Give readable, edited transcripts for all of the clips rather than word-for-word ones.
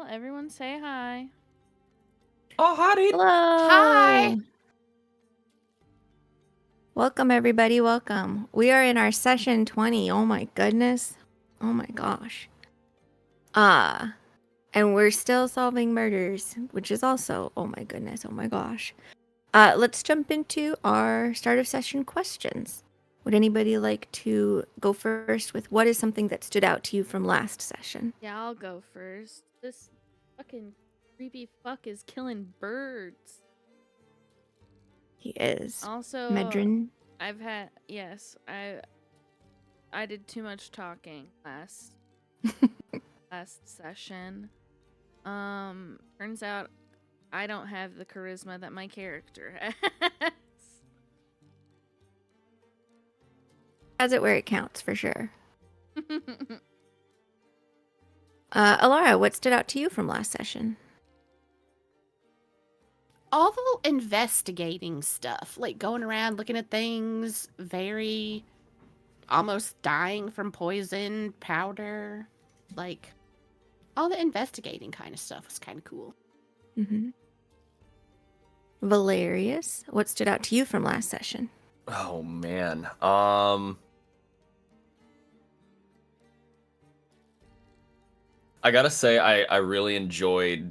Everyone say hi. Oh, howdy. Hello. Hi. Welcome, everybody. Welcome. We are in our session 20. Oh my goodness. Oh my gosh. And we're still solving murders, which is also, oh my goodness. Oh my gosh. Let's jump into our start of session questions. Would anybody like to go first with what is something that stood out to you from last session? Yeah, I'll go first. This fucking creepy fuck is killing birds. He is. Also, Medrin. I did too much talking last session. Turns out I don't have the charisma that my character has. Has it where it counts, for sure. Alara, what stood out to you from last session? All the investigating stuff, like going around looking at things, very almost dying from poison powder, like all the investigating kind of stuff was kind of cool. Mm-hmm. Valerius, what stood out to you from last session? Oh man. I gotta say I really enjoyed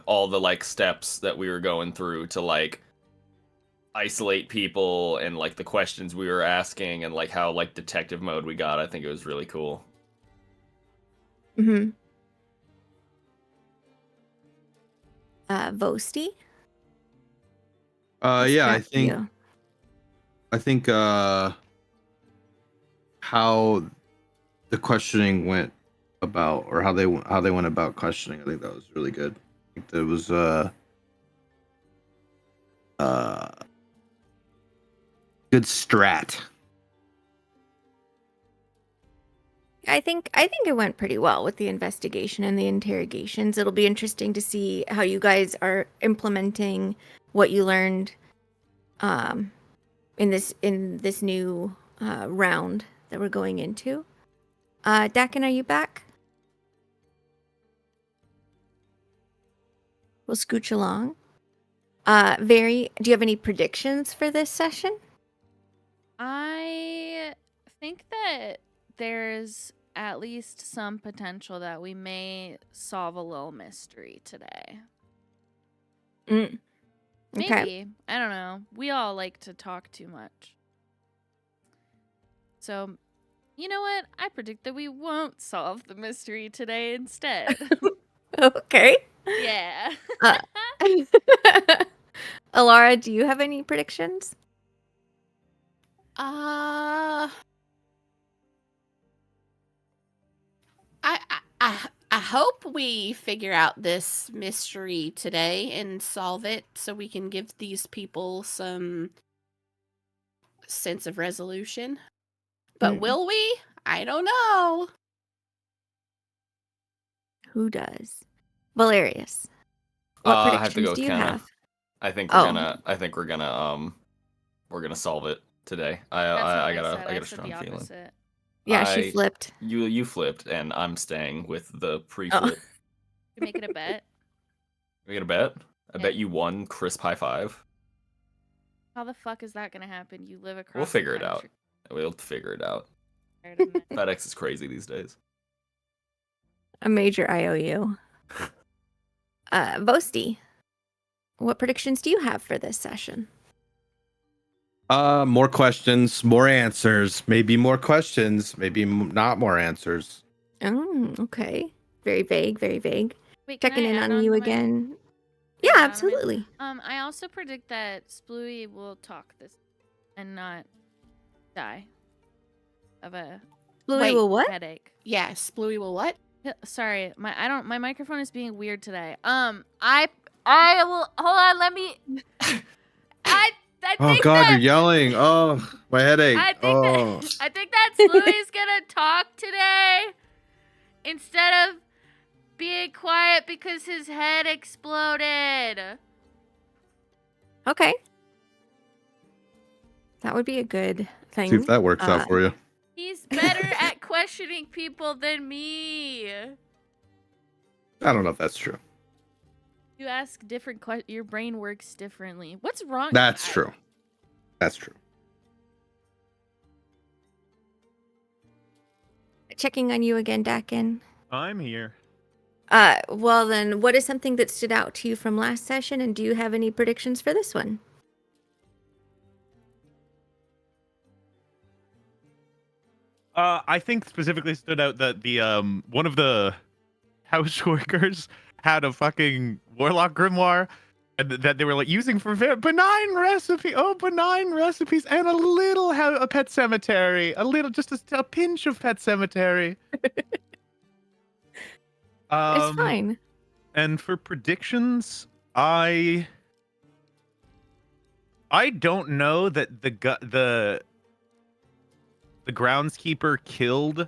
all the like steps that we were going through to like isolate people and like the questions we were asking and like how like detective mode we got. I think it was really cool. Mm-hmm. Vosti? Yeah, I think how the questioning went about, or how they went about questioning, I think that was really good. I think there was good strat. I think it went pretty well with the investigation and the interrogations. It'll be interesting to see how you guys are implementing what you learned in this new round that we're going into. Dakin, are you back? We'll scooch along. Do you have any predictions for this session? I think that there's at least some potential that we may solve a little mystery today. Okay. Maybe. I don't know. We all like to talk too much. So, you know what? I predict that we won't solve the mystery today instead. Okay. Yeah. Alara, do you have any predictions? I hope we figure out this mystery today and solve it so we can give these people some sense of resolution. But will we? I don't know. Who does? Valerius. What predictions I have to go do you Kenna. have? I think we're gonna solve it today. I got a strong feeling. Yeah, she flipped. You flipped, and I'm staying with the pre-flip. You make it a bet. We get a bet? I bet you won crisp high five. How the fuck is that gonna happen? You live across. We'll figure it out. We'll figure it out. FedEx is crazy these days. A major IOU. Vosti, what predictions do you have for this session? More questions, more answers. Maybe more questions, maybe not more answers. Oh, okay. Very vague, very vague. Wait, checking in on you again. Yeah, absolutely. I also predict that Splooey will talk this and not die of a Splooey will what? headache. Yeah, Splooey will what? Sorry, my microphone is being weird today. I will hold on. Let me. I oh think God, that, you're yelling. Oh, my headache. I think that Splooey's gonna talk today instead of being quiet because his head exploded. Okay. That would be a good thing. See if that works out for you. He's better at questioning people than me. I don't know if that's true. You ask different questions. Your brain works differently. What's wrong? That's true. That's true. Checking on you again, Dakin. I'm here. Well then, what is something that stood out to you from last session, and do you have any predictions for this one? I think specifically stood out that the one of the house workers had a fucking warlock grimoire, and that they were like using for very benign recipes, and a little a pet cemetery, a little just a pinch of pet cemetery. It's fine. And for predictions, I don't know that the groundskeeper killed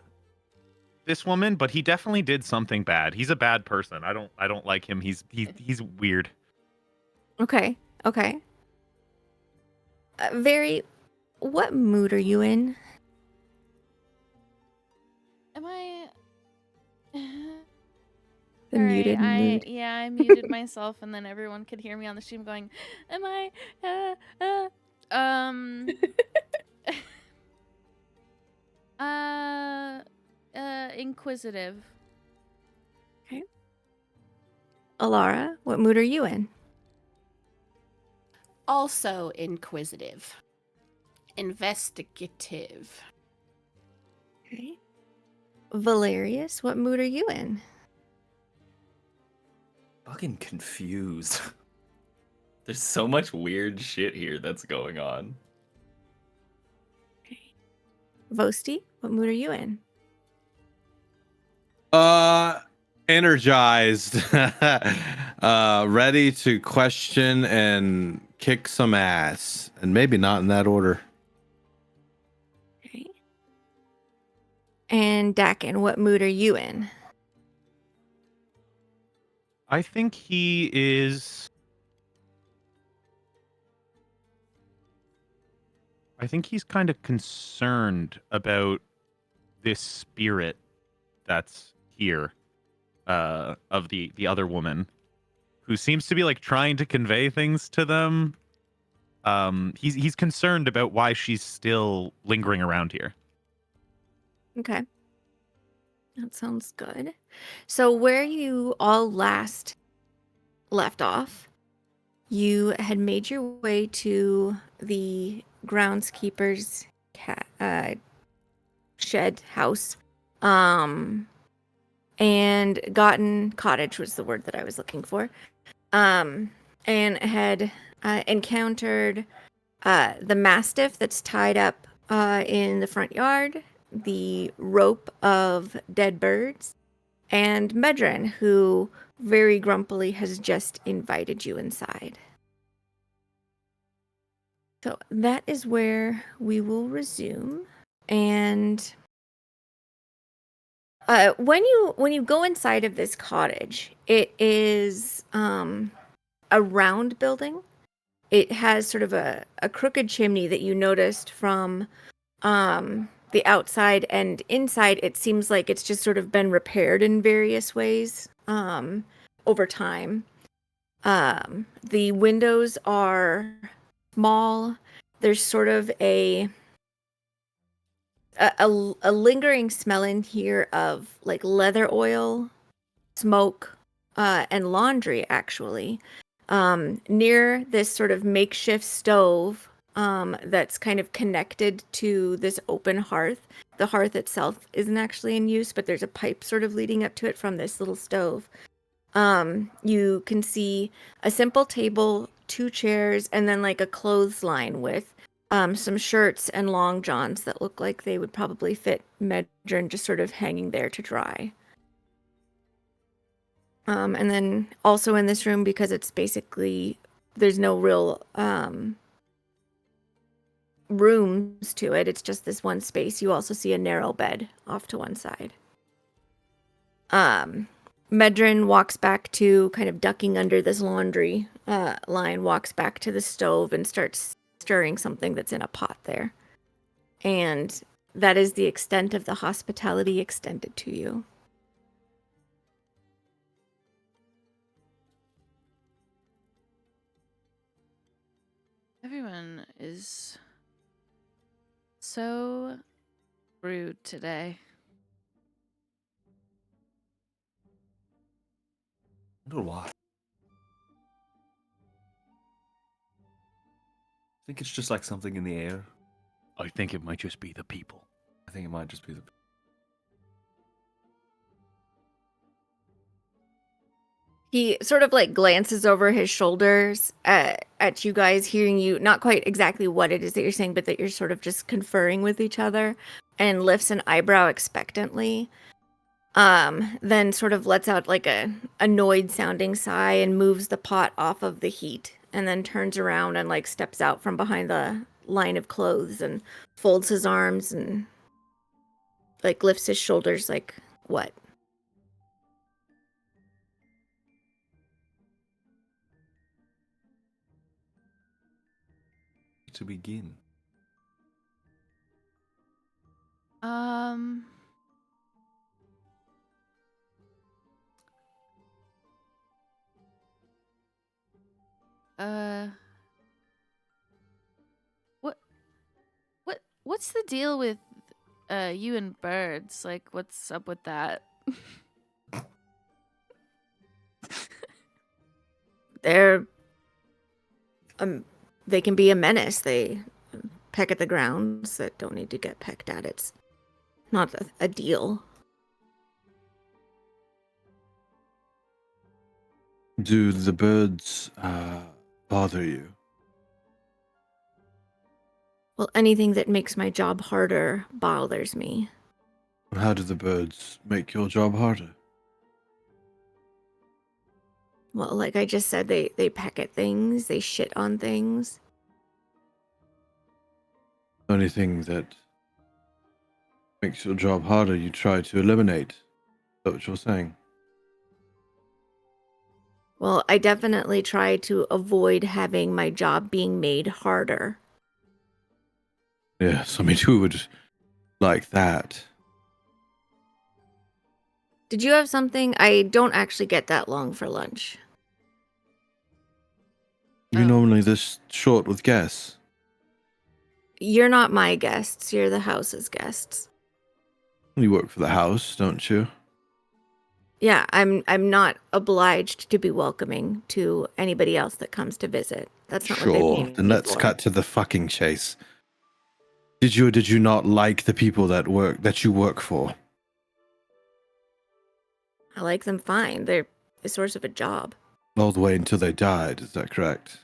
this woman, but he definitely did something bad. He's a bad person. I don't like him. He's weird. Okay. Very. What mood are you in? Am I? The Sorry, muted mood. Yeah, I muted myself, and then everyone could hear me on the stream going, "Am I? Inquisitive." Okay. Alara, what mood are you in? Also inquisitive. Investigative. Okay. Valerius, what mood are you in? Fucking confused. There's so much weird shit here that's going on. Okay. Vosti, what mood are you in? Energized. Ready to question and kick some ass. And maybe not in that order. Okay. And Dakin, what mood are you in? I think he is. I think he's kind of concerned about this spirit that's here, of the other woman, who seems to be like trying to convey things to them. He's concerned about why she's still lingering around here. Okay. That sounds good. So where you all last left off, you had made your way to the groundskeeper's shed house, and gotten cottage was the word that I was looking for, and had encountered the mastiff that's tied up in the front yard, the rope of dead birds, and Medrin, who very grumpily has just invited you inside. So that is where we will resume. And when you go inside of this cottage, it is a round building. It has sort of a crooked chimney that you noticed from the outside, and inside it seems like it's just sort of been repaired in various ways over time. The windows are small. There's sort of a lingering smell in here of like leather oil, smoke, and laundry, actually. Near this sort of makeshift stove that's kind of connected to this open hearth. The hearth itself isn't actually in use, but there's a pipe sort of leading up to it from this little stove. You can see a simple table, 2 chairs, and then like a clothesline with some shirts and long johns that look like they would probably fit Medrin, just sort of hanging there to dry. And then also in this room, because it's basically, there's no real rooms to it, it's just this one space, you also see a narrow bed off to one side. Medrin walks back to, kind of ducking under this laundry line, walks back to the stove and starts stirring something that's in a pot there. And that is the extent of the hospitality extended to you. Everyone is so rude today. I wonder why. I think it's just like something in the air. I think it might just be the people. I think it might just be the. He sort of like glances over his shoulders at you guys, hearing you, not quite exactly what it is that you're saying, but that you're sort of just conferring with each other, and lifts an eyebrow expectantly. Then sort of lets out like a annoyed sounding sigh and moves the pot off of the heat, and then turns around and like steps out from behind the line of clothes and folds his arms and like lifts his shoulders like, what? To begin. What's the deal with you and birds? Like, what's up with that? They're they can be a menace. They peck at the grounds that don't need to get pecked at. It's not a deal. Do the birds bother you? Well, anything that makes my job harder bothers me. How do the birds make your job harder? Well, like I just said, they peck at things, they shit on things. Anything that makes your job harder, you try to eliminate. Is that what you're saying? Well, I definitely try to avoid having my job being made harder. Yes, I mean, who would like that? Did you have something? I don't actually get that long for lunch. You're Oh. normally this short with guests. You're not my guests, you're the house's guests. You work for the house, don't you? Yeah, I'm not obliged to be welcoming to anybody else that comes to visit. That's not what they Sure. pay Then me let's for. cut to the fucking chase. Did you or did you not like the people that you work for? I like them fine. They're a source of a job. All the way until they died, is that correct?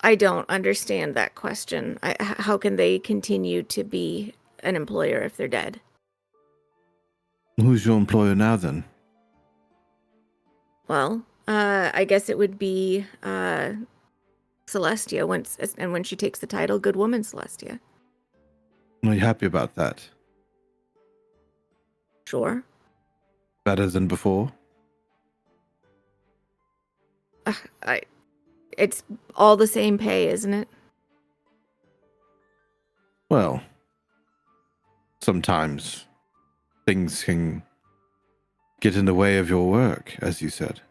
I don't understand that question. How can they continue to be an employer if they're dead? Who's your employer now then? Well, I guess it would be Celestia when she takes the title, Good Woman Celestia. Are you happy about that? Sure. Better than before? It's all the same pay, isn't it? Well, sometimes things can get in the way of your work, as you said.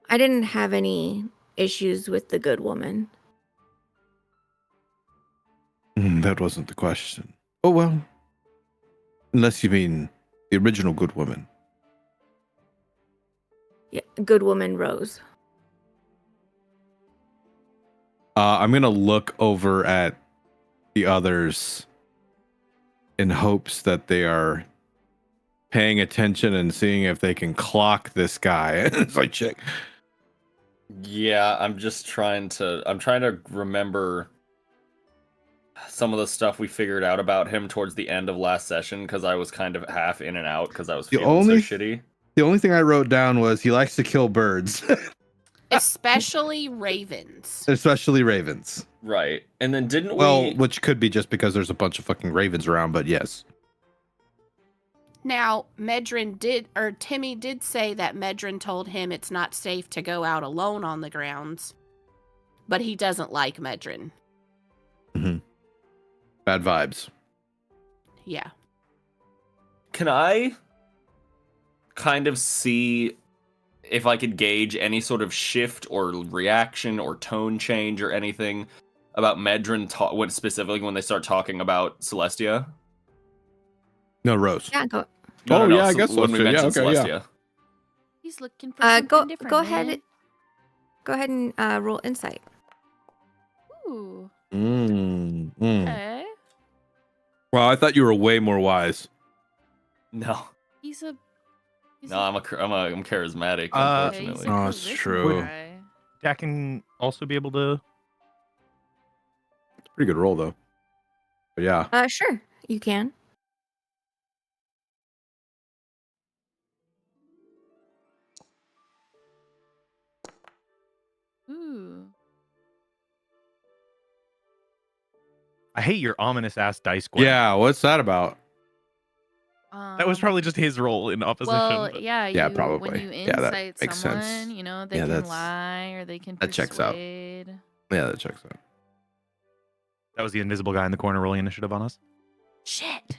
I didn't have any issues with the Good Woman. That wasn't the question. Oh, well. Unless you mean the original Good Woman. Yeah, Good Woman Rose. I'm going to look over at the others in hopes that they are paying attention and seeing if they can clock this guy. It's like, check. Yeah, I'm trying to remember some of the stuff we figured out about him towards the end of last session, because I was kind of half in and out because I was feeling so shitty. The only thing I wrote down was he likes to kill birds. Especially ravens. Especially ravens. Right. And then didn't Well, we... which could be just because there's a bunch of fucking ravens around, but yes. Now, Timmy did say that Medrin told him it's not safe to go out alone on the grounds, but he doesn't like Medrin. Mm-hmm. Bad vibes. Yeah. Can I kind of see if I could gauge any sort of shift or reaction or tone change or anything about Medrin, specifically when they start talking about Celestia. No, Rose. Yeah, go. Oh, yeah, I So guess so, when we too. Yeah, mentioned okay, yeah. Celestia. He's looking for something different. Go ahead. man. Go ahead and roll insight. Ooh. Mm. Okay. Well, I thought you were way more wise. No, He's a. no, I'm charismatic, Uh, unfortunately. Oh, it's true. Dakin also be able to. Pretty good roll, though. But yeah. Sure, you can. Ooh. I hate your ominous ass dice square. Yeah, what's that about? That was probably just his role in opposition. Well, but- yeah, Yeah, when probably. you Yeah, that insight makes someone, sense. you know, they Yeah, can that's- lie or they can that checks out. persuade. Yeah, that checks out. That was the invisible guy in the corner rolling initiative on us. Shit.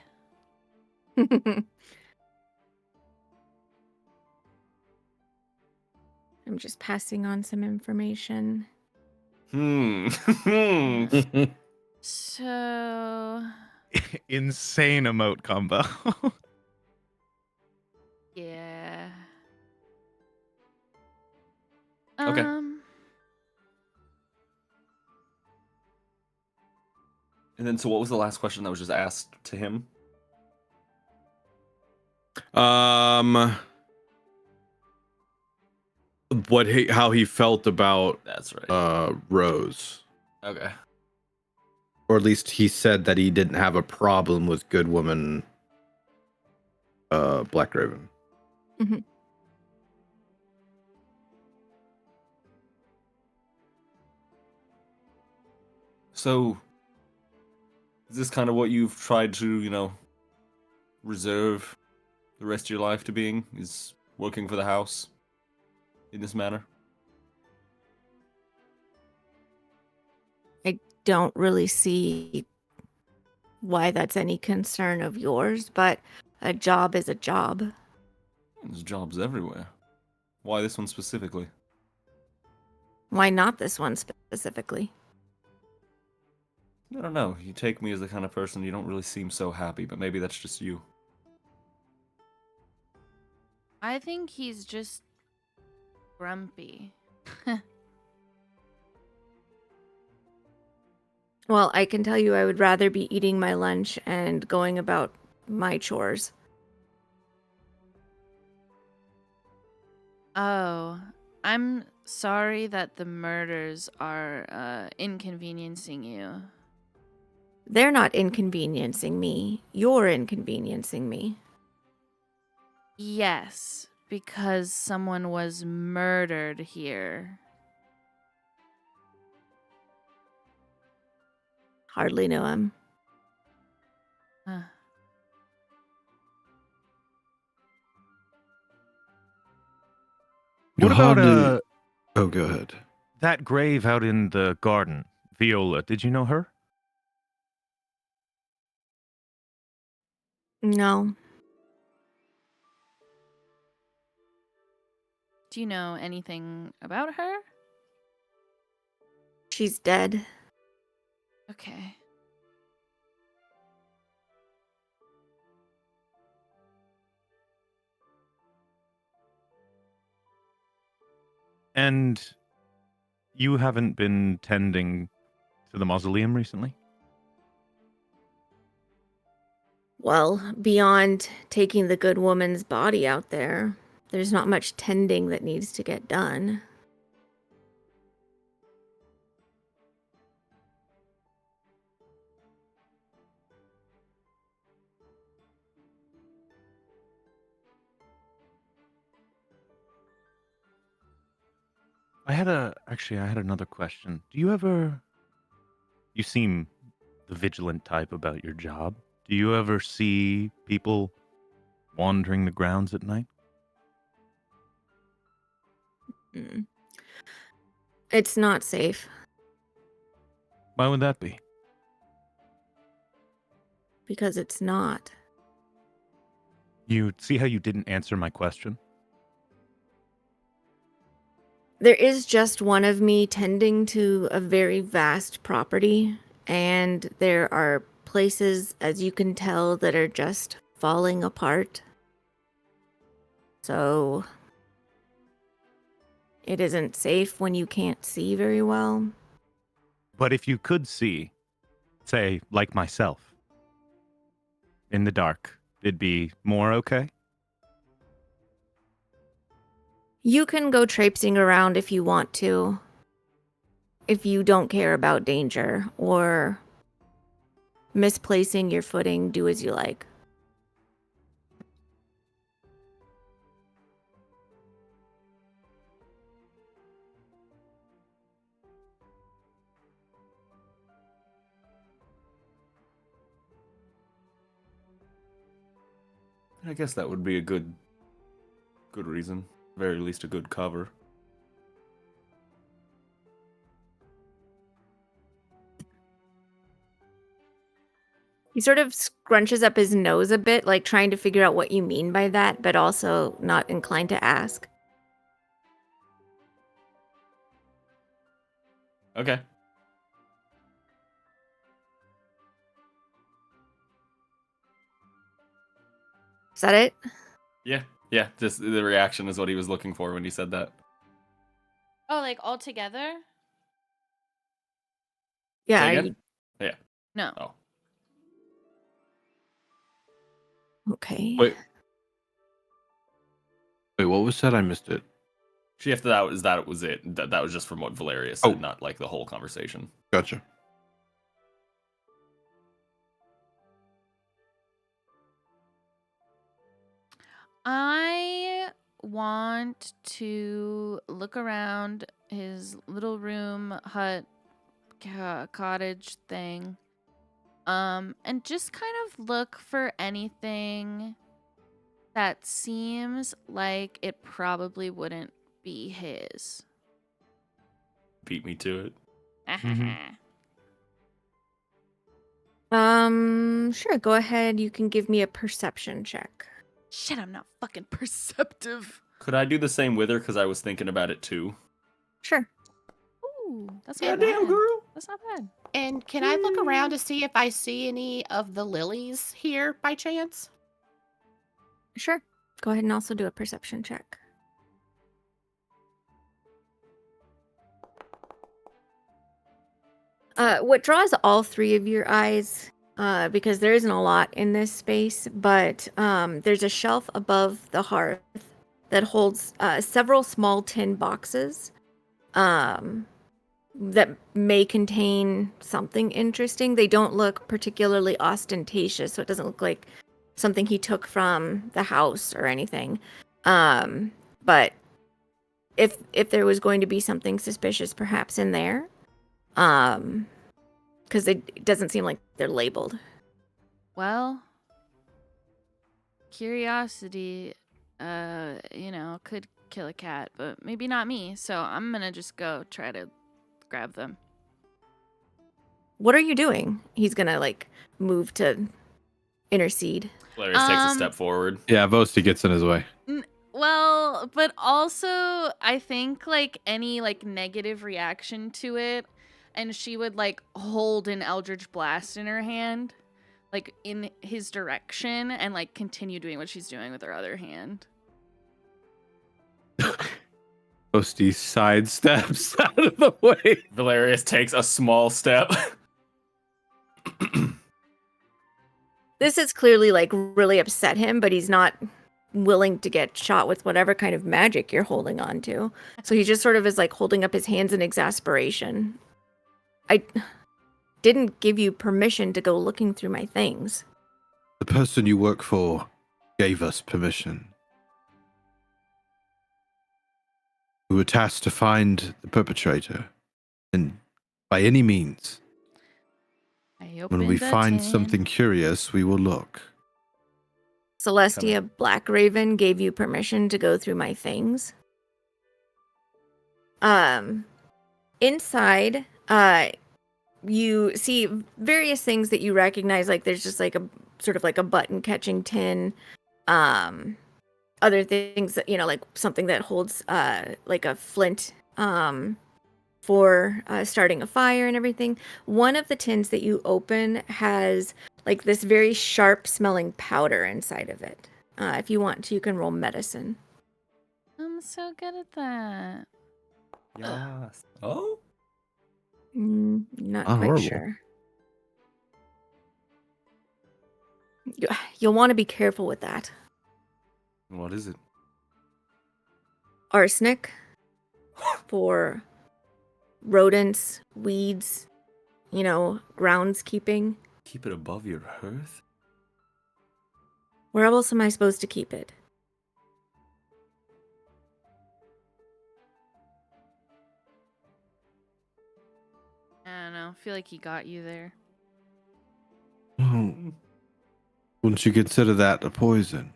I'm just passing on some information. So, Insane emote combo. yeah. Okay. And then, so what was the last question that was just asked to him? How he felt about That's right. Rose. Okay. Or at least he said that he didn't have a problem with good woman Black Raven. So, is this kind of what you've tried to, reserve the rest of your life to being? Is working for the house in this manner? I don't really see why that's any concern of yours, but a job is a job. There's jobs everywhere. Why this one specifically? Why not this one specifically? I don't know. You take me as the kind of person you don't really seem so happy, but maybe that's just you. I think he's just grumpy. Well, I can tell you I would rather be eating my lunch and going about my chores. Oh, I'm sorry that the murders are inconveniencing you. They're not inconveniencing me. You're inconveniencing me. Yes, because someone was murdered here. Hardly know him. Huh. What about Oh, go ahead. that grave out in the garden? Viola, did you know her? No. Do you know anything about her? She's dead. Okay. And you haven't been tending to the mausoleum recently? Well, beyond taking the good woman's body out there, there's not much tending that needs to get done. I had another question. You seem the vigilant type about your job. Do you ever see people wandering the grounds at night? Mm. It's not safe Why would that be? because it's not. You see how you didn't answer my question? There is just one of me tending to a very vast property, and there are places, as you can tell, that are just falling apart. So it isn't safe when you can't see very well. But if you could see, say, like myself, in the dark, it'd be more okay? You can go traipsing around if you want to. If you don't care about danger or misplacing your footing, do as you like. I guess that would be a good reason. Very least a good cover. He sort of scrunches up his nose a bit, like trying to figure out what you mean by that, but also not inclined to ask. Okay. Is that it? Yeah. Just the reaction is what he was looking for when he said that. Oh, like all together? Yeah. Say Are again? you... No. Oh. Okay. Wait, what was said? I missed it. She after that was it. That was just from what Valeria said, Oh. not like the whole conversation. Gotcha. I want to look around his little room, hut, cottage thing. And just kind of look for anything that seems like it probably wouldn't be his. Beat me to it. Sure, go ahead. You can give me a perception check. Shit, I'm not fucking perceptive. Could I do the same with her? Because I was thinking about it too. Sure. Ooh, that's not Goddamn, bad. girl. That's not bad. And can I look around to see if I see any of the lilies here by chance? Sure. Go ahead and also do a perception check. What draws all three of your eyes, because there isn't a lot in this space, but there's a shelf above the hearth that holds several small tin boxes that may contain something interesting. They don't look particularly ostentatious, so it doesn't look like something he took from the house or anything. But if there was going to be something suspicious perhaps in there, because it doesn't seem like they're labeled. Well, curiosity, could kill a cat, but maybe not me. So I'm gonna just go try to grab them. What are you doing? He's gonna move to intercede. Valeria takes a step forward. Yeah, Vosti gets in his way. Well, but also I think any negative reaction to it, and she would hold an Eldritch Blast in her hand, in his direction, and continue doing what she's doing with her other hand. Vosti sidesteps out of the way. Valerius takes a small step. This has clearly really upset him, but he's not willing to get shot with whatever kind of magic you're holding on to. So he just sort of is holding up his hands in exasperation. I didn't give you permission to go looking through my things. The person you work for gave us permission. We were tasked to find the perpetrator, and by any means, when we find something curious, we will look. Celestia Blackraven gave you permission to go through my things. Inside, you see various things that you recognize. There's just a sort of a button catching tin. Other things that something that holds a flint for starting a fire and everything. One of the tins that you open has like this very sharp smelling powder inside of it. If you want to, you can roll medicine. I'm so good at that. Yes. Oh, Not Oh, quite horrible. sure. You'll want to be careful with that. what is it? Arsenic for rodents, weeds, groundskeeping. Keep it above your hearth? Where else am I supposed to keep it? I don't know. I feel like he got you there. Well, wouldn't you consider that a poison?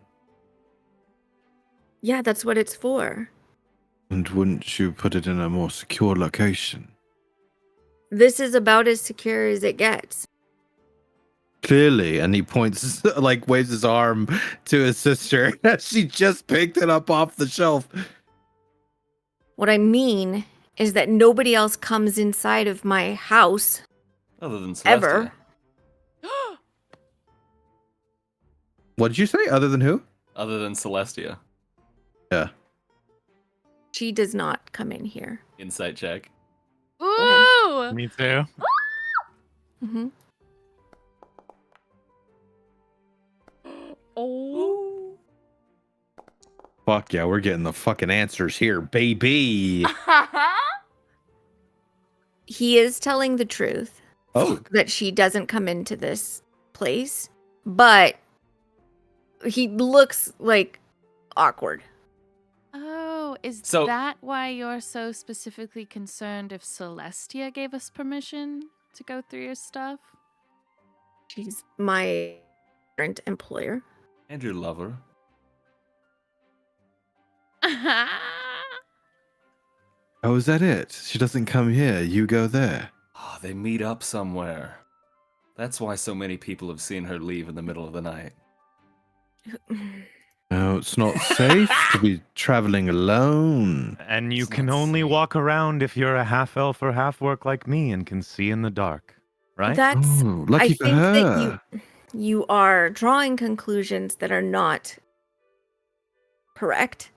Yeah, that's what it's for. And wouldn't you put it in a more secure location? This is about as secure as it gets. Clearly, and he points, like waves his arm to his sister. She just picked it up off the shelf. What I mean is that nobody else comes inside of my house Other than Celestia. ever. What did you say? Other than who? Other than Celestia. Yeah. She does not come in here. Insight check. Ooh! Me too. hmm Oh. Fuck yeah, we're getting the fucking answers here, baby. He is telling the truth Oh, that she doesn't come into this place, but he looks like awkward. Oh, is So- that why you're so specifically concerned if Celestia gave us permission to go through your stuff? She's my current employer. And your lover. oh, is that it? She doesn't come here. You go there. Oh, they meet up somewhere. That's why so many people have seen her leave in the middle of the night. No, it's not safe to be traveling alone. And you It's can not only safe. walk around if you're a half elf or half orc like me and can see in the dark, right? That's Oh, lucky I for think her. that you are drawing conclusions that are not correct.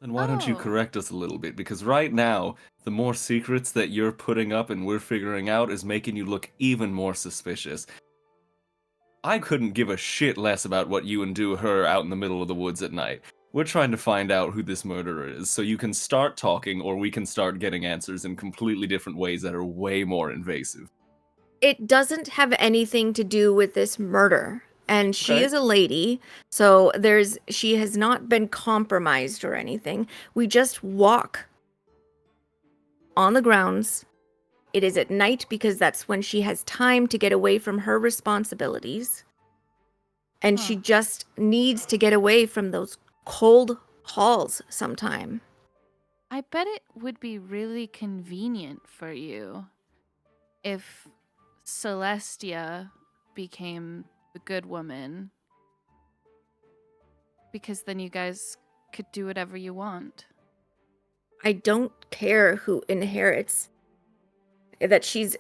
Then why don't you Oh. correct us a little bit? Because right now, the more secrets that you're putting up and we're figuring out is making you look even more suspicious. I couldn't give a shit less about what you and do her out in the middle of the woods at night. We're trying to find out who this murderer is, so you can start talking or we can start getting answers in completely different ways that are way more invasive. It doesn't have anything to do with this murder. And she Okay. is a lady, so she has not been compromised or anything. We just walk on the grounds. It is at night because that's when she has time to get away from her responsibilities. And she Huh. just needs to get away from those cold halls sometime. I bet it would be really convenient for you if Celestia became the good woman. Because then you guys could do whatever you want. I don't care who inherits that she's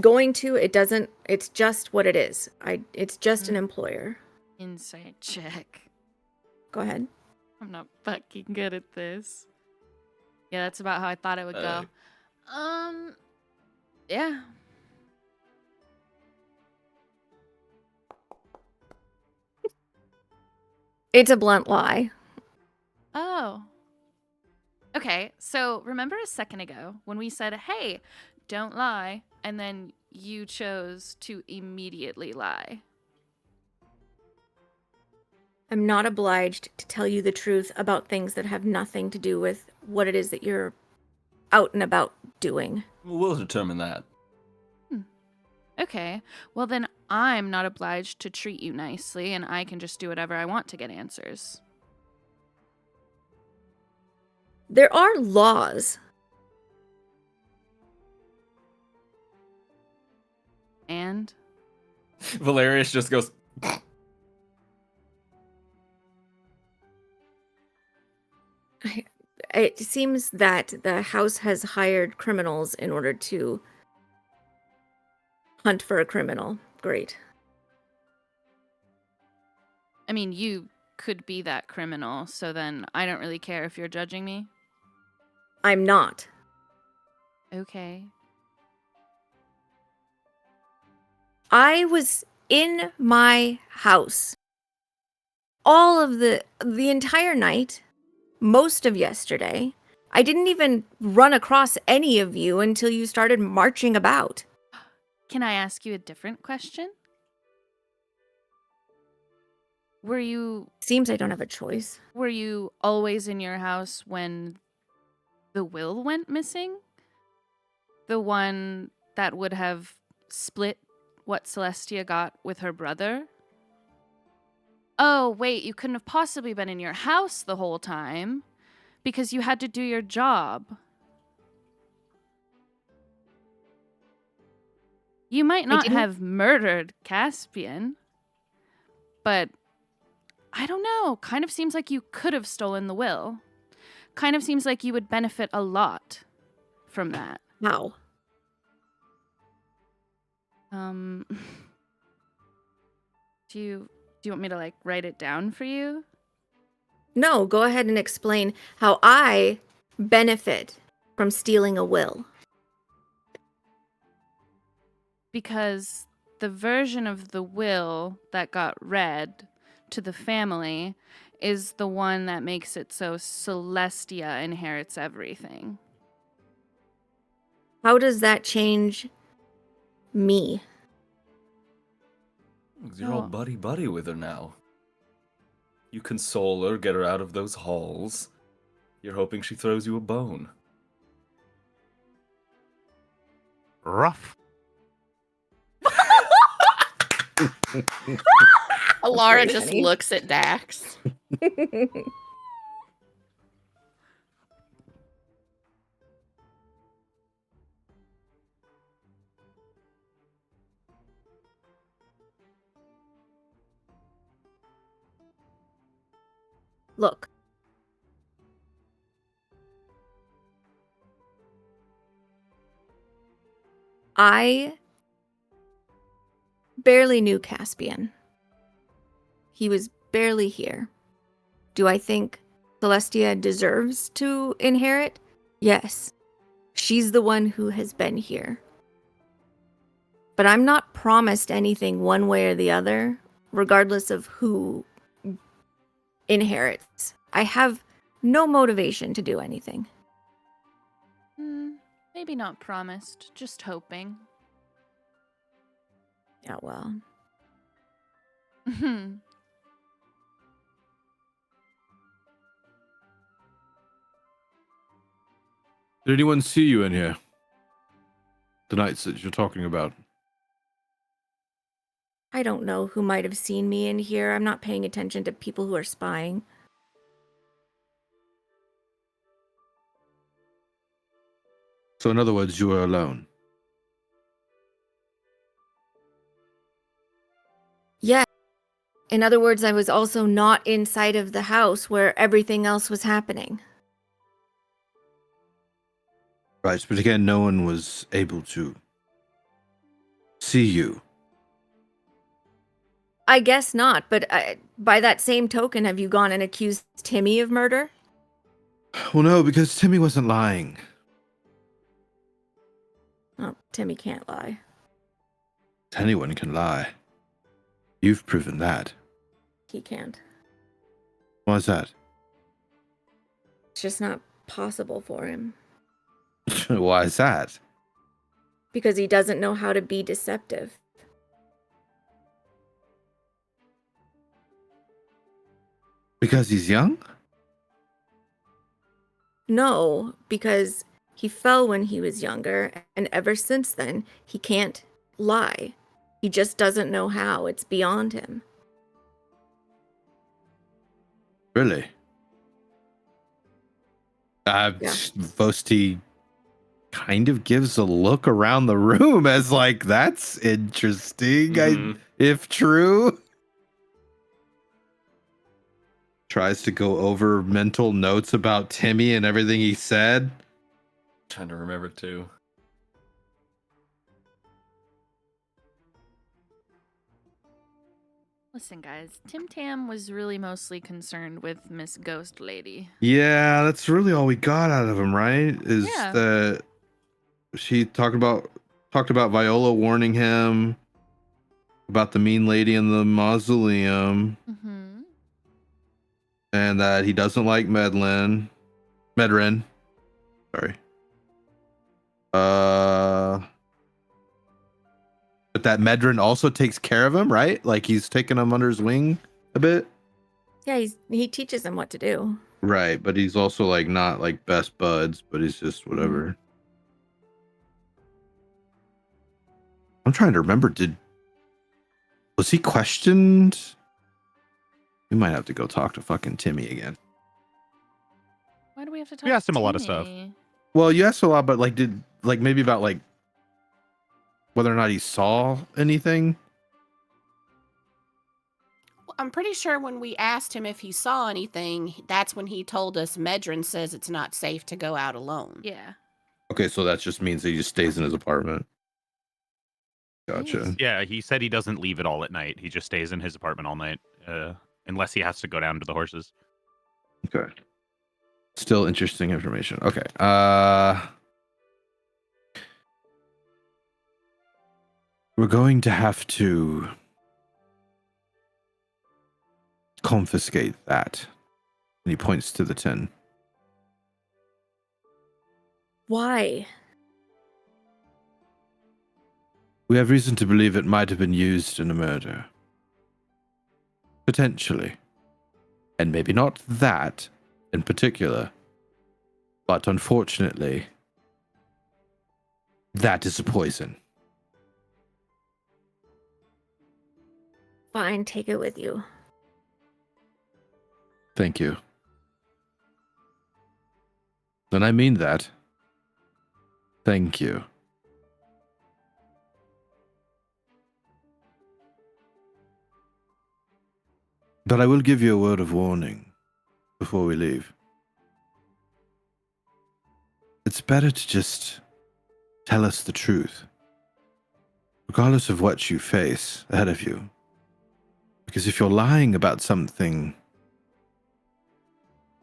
going to. It's just what it is. It's just an employer. Insight check. Go ahead. I'm not fucking good at this. Yeah, that's about how I thought it would go. Yeah. It's a blunt lie. Oh. Okay, so remember a second ago when we said, hey, don't lie, and then you chose to immediately lie. I'm not obliged to tell you the truth about things that have nothing to do with what it is that you're out and about doing. We'll determine that. Okay, well then I'm not obliged to treat you nicely, and I can just do whatever I want to get answers. There are laws. And? Valerius just goes, it seems that the house has hired criminals in order to hunt for a criminal. Great. I mean, you could be that criminal, so then I don't really care if you're judging me. I'm not. Okay. I was in my house all of the entire night, most of yesterday. I didn't even run across any of you until you started marching about. Can I ask you a different question? Were you Seems I don't have a choice. always in your house when the will went missing? The one that would have split what Celestia got with her brother? Oh, wait, you couldn't have possibly been in your house the whole time because you had to do your job. You might not didn't- have murdered Caspian, but I don't know. Kind of seems like you could have stolen the will. Kind of seems like you would benefit a lot from that. How? Do you want me to like write it down for you? No, go ahead and explain how I benefit from stealing a will. Because the version of the will that got read to the family is the one that makes it so Celestia inherits everything. How does that change me? You're all Oh. buddy with her now. You console her, get her out of those halls. You're hoping she throws you a bone. Rough. Alara very just funny. looks at Dax. Look. I barely knew Caspian. He was barely here. Do I think Celestia deserves to inherit? Yes. She's the one who has been here. But I'm not promised anything one way or the other, regardless of who inherits. I have no motivation to do anything. Maybe not promised, just hoping. Yeah, well. Did anyone see you in here? The nights that you're talking about. I don't know who might have seen me in here. I'm not paying attention to people who are spying. So in other words, you were alone. Yeah. In other words, I was also not inside of the house where everything else was happening. Right, but again, no one was able to see you. I guess not, but by that same token, have you gone and accused Timmy of murder? Well, no, because Timmy wasn't lying. Oh, Timmy can't lie. Anyone can lie. You've proven that. He can't. Why is that? It's just not possible for him. Why is that? Because he doesn't know how to be deceptive. Because he's young? No, because he fell when he was younger, and ever since then, he can't lie. He just doesn't know how. It's beyond him. Really? Yeah. Vosti kind of gives a look around the room as like, that's interesting, Mhm. if true. tries to go over mental notes about Timmy and everything he said. Trying to remember too. Listen, guys, Tim Tam was really mostly concerned with Miss Ghost Lady. Yeah, that's really all we got out of him, right? Is Yeah. that she talked about Viola warning him about the mean lady in the mausoleum, Mm-hmm. and that he doesn't like Medrin. Sorry. But that Medrin also takes care of him, right? Like he's taking him under his wing a bit. Yeah, he teaches him what to do. Right, but he's also like not like best buds, but he's just whatever. I'm trying to remember, was he questioned? We might have to go talk to fucking Timmy again. Why do we have to talk? We asked to him a lot of stuff. Timmy? Well, you asked a lot, but like maybe about like whether or not he saw anything. Well, I'm pretty sure when we asked him if he saw anything, that's when he told us Medrin says it's not safe to go out alone. Yeah. Okay, so that just means he just stays in his apartment. Gotcha. Yeah, he said he doesn't leave at all at night. He just stays in his apartment all night, unless he has to go down to the horses. Okay. Still interesting information. Okay. We're going to have to confiscate that. And he points to the tin. Why? We have reason to believe it might have been used in a murder. Potentially. And maybe not that in particular. But unfortunately, that is a poison. Fine, take it with you. Thank you. And I mean that. Thank you. But I will give you a word of warning before we leave. It's better to just tell us the truth, regardless of what you face ahead of you. Because if you're lying about something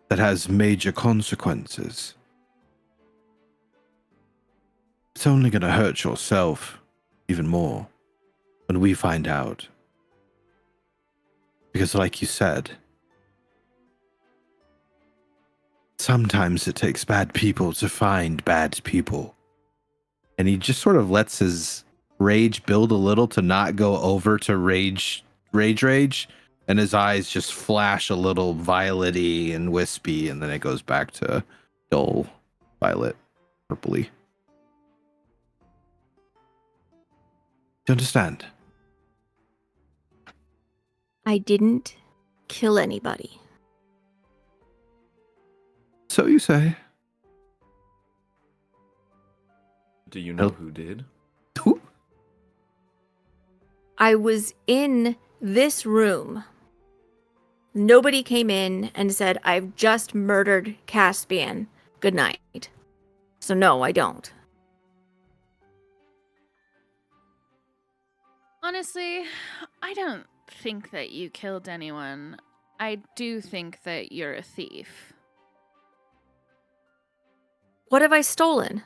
that has major consequences, it's only going to hurt yourself even more when we find out. Because like you said, sometimes it takes bad people to find bad people. And he just sort of lets his rage build a little to not go over to rage. And his eyes just flash a little violet-y and wispy, and then it goes back to dull violet, purpley. Do you understand? I didn't kill anybody. So you say. Do you know who did? I was in this room. Nobody came in and said, I've just murdered Caspian. Good night. So no, I don't. Honestly, I don't think that you killed anyone. I do think that you're a thief. What have I stolen?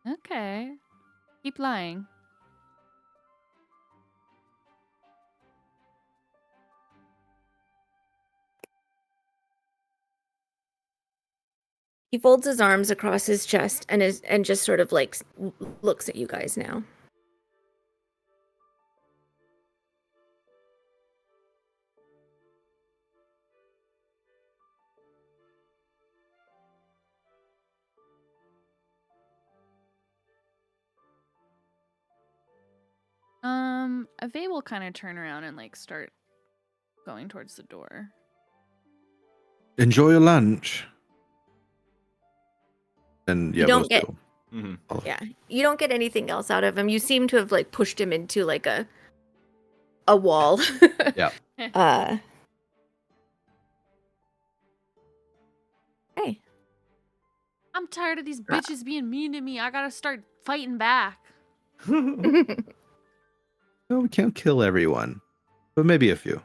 Okay. Keep lying. He folds his arms across his chest and just sort of like looks at you guys now. Ave will kind of turn around and like start going towards the door. Enjoy your lunch. And yeah, You don't we'll get- still- Mm-hmm. Yeah. You don't get anything else out of him. You seem to have like pushed him into like a a wall. Yeah. Hey. I'm tired of these bitches being mean to me. I gotta start fighting back. No, we can't kill everyone, but maybe a few.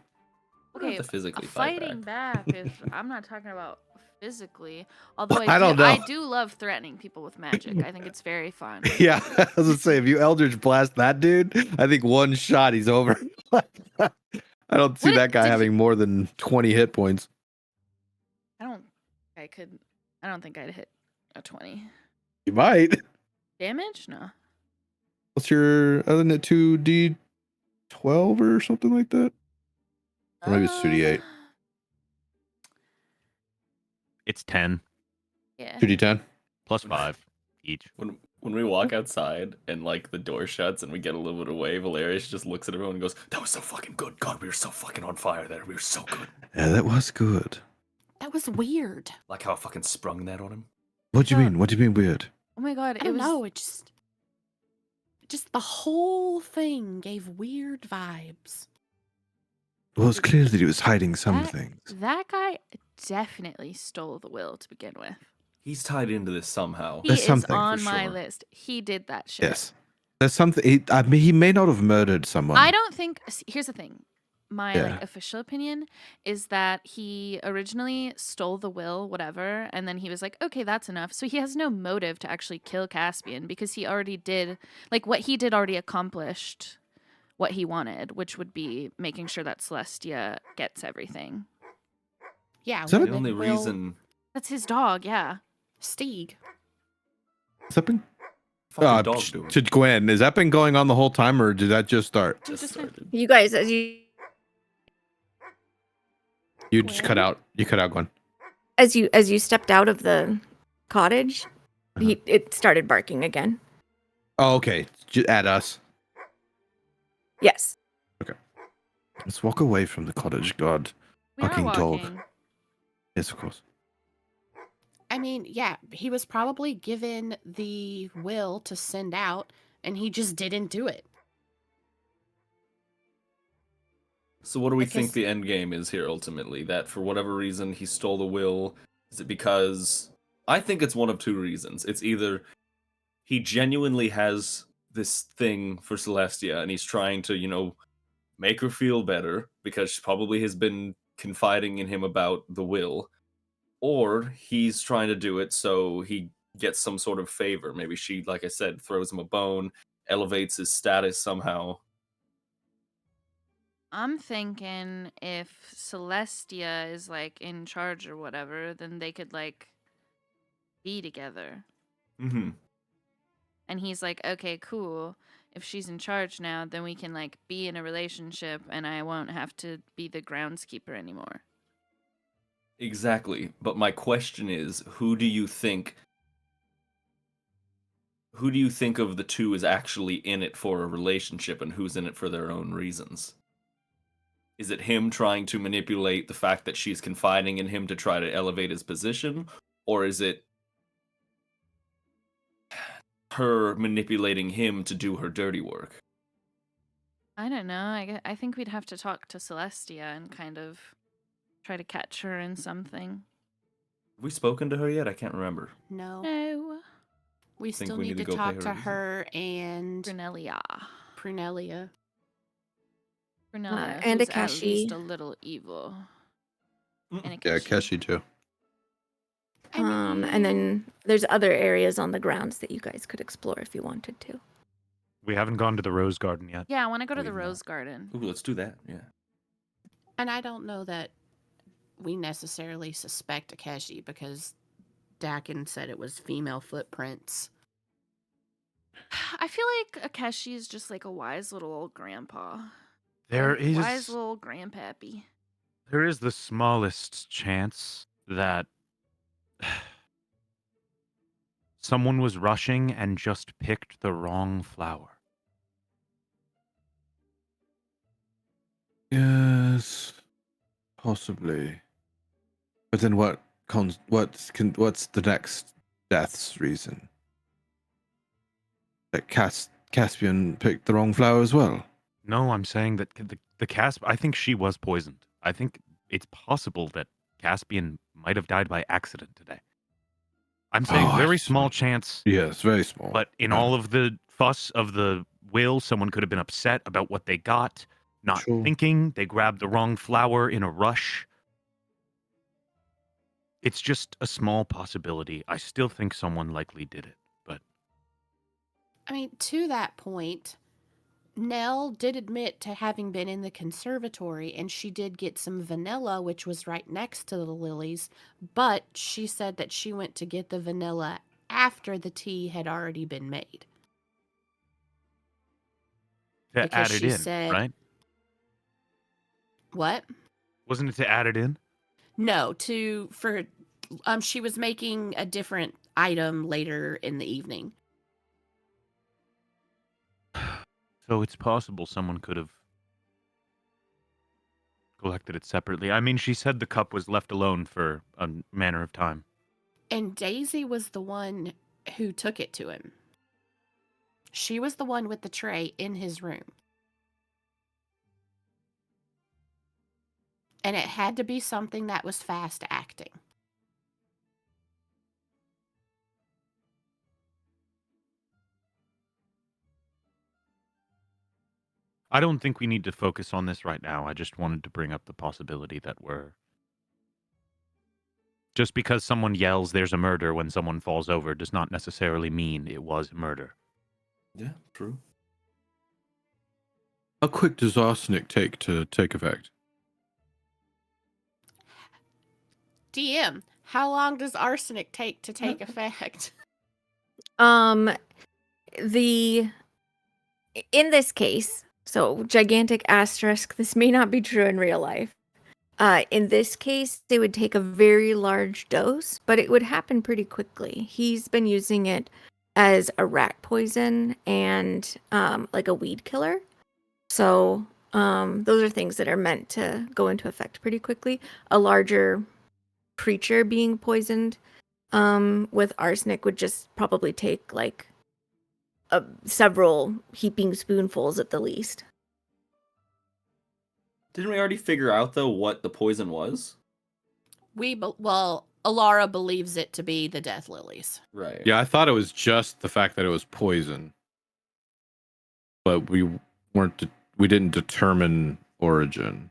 We don't Okay, have to physically fight fighting back. back is. I'm not talking about physically. Although I don't know. I do love threatening people with magic. I think it's very fun. Yeah, I was gonna say, if you Eldritch Blast that dude, I think one shot he's over. I don't see What that guy did having more than 20 hit points. I don't. I don't think I'd hit a 20 You might. damage. No. What's your, other than it 2d12 or something like that? Or maybe it's 2d8. It's 10 Yeah. 2d10. plus 5 each. When we walk outside and like the door shuts and we get a little bit away, Valerius just looks at everyone and goes, "That was so fucking good. God, we were so fucking on fire there. We were so good." Yeah, that was good. That was weird. Like how I fucking sprung that on him. What do you Uh, mean? What do you mean weird? Oh my god! I It don't was. know. It just the whole thing gave weird vibes. Well, it's clear that he was hiding some that, things. That guy definitely stole the will to begin with. He's tied into this somehow. He There's is something, for on my sure. list. He did that shit. Yes. There's something. I mean, he may not have murdered someone. I don't think. Here's the thing. My Yeah. official opinion is that he originally stole the will, whatever, and then he was like, "Okay, that's enough." So he has no motive to actually kill Caspian because he already did, like, what he did already accomplished what he wanted, which would be making sure that Celestia gets everything. Yeah, Is that The when only Will reason That's his dog, yeah. Steeg. Has that been? fucking dog doing. To Gwen, has that been going on the whole time, or did that just start? Just started. You guys, as you Just Gwen? cut out. You cut out Gwen. as you stepped out of the cottage, it started barking again. Oh, okay. At us. Yes. Let's walk away from the cottage. God. We are Fucking dog. walking. Yes, of course. I mean, yeah, he was probably given the will to send out, and he just didn't do it. So what do we I think guess- the end game is here ultimately? That for whatever reason he stole the will? Is it because I think it's one of two reasons. It's either he genuinely has this thing for Celestia and he's trying to, make her feel better because she probably has been confiding in him about the will, or he's trying to do it so he gets some sort of favor. Maybe she, like I said, throws him a bone, elevates his status somehow. I'm thinking if Celestia is like in charge or whatever, then they could like be together. Mm-hmm. And he's like, okay, cool. If she's in charge now, then we can like be in a relationship and I won't have to be the groundskeeper anymore. Exactly. But my question is, who do you think of the two is actually in it for a relationship and who's in it for their own reasons? Is it him trying to manipulate the fact that she's confiding in him to try to elevate his position? Or is it her manipulating him to do her dirty work? I don't know. I think we'd have to talk to Celestia and kind of try to catch her in something. Have we spoken to her yet? I can't remember. No, No. we Think still we need need to to go pay talk her to a visit. her and Brunelia. Prunelia. Brunelia, and who's at Akashi. least a little evil. Mm. And Yeah, Akashi. Keshi too. I mean, And then there's other areas on the grounds that you guys could explore if you wanted to. We haven't gone to the Rose Garden yet. Yeah, I want to go to the We've not. Rose Garden. Ooh, let's do that. Yeah. and I don't know that we necessarily suspect Akashi because Dakin said it was female footprints. I feel like Akeshi is just like a wise little old grandpa. There Wise is little grandpappy. there is the smallest chance that someone was rushing and just picked the wrong flower. Yes, possibly. But then what's the next death's reason? That Caspian picked the wrong flower as well. No, I'm saying that the I think she was poisoned. I think it's possible that Caspian might have died by accident today. I'm saying Oh, very small chance, yeah, it's very small. but in all of the fuss of the will, someone could have been upset about what they got, not Sure. thinking, they grabbed the wrong flower in a rush. It's just a small possibility. I still think someone likely did it, but I mean, to that point, Nell did admit to having been in the conservatory, and she did get some vanilla, which was right next to the lilies, but she said that she went to get the vanilla after the tea had already been made. to Because add it she in, said, right? what? Wasn't it to add it in? No, she was making a different item later in the evening. So it's possible someone could have collected it separately. I mean, she said the cup was left alone for a manner of time. And Daisy was the one who took it to him. She was the one with the tray in his room. And it had to be something that was fast acting. I don't think we need to focus on this right now. I just wanted to bring up the possibility that just because someone yells there's a murder when someone falls over does not necessarily mean it was a murder. Yeah, true. How quick does arsenic take to take effect? DM, how long does arsenic take to take effect? The in this case, so gigantic asterisk, this may not be true in real life. In this case, they would take a very large dose, but it would happen pretty quickly. He's been using it as a rat poison and like a weed killer. So those are things that are meant to go into effect pretty quickly. A larger creature being poisoned with arsenic would just probably take like several heaping spoonfuls at the least. Didn't we already figure out though what the poison was? Alara believes it to be the death lilies. Right. Yeah, I thought it was just the fact that it was poison, but we didn't determine origin.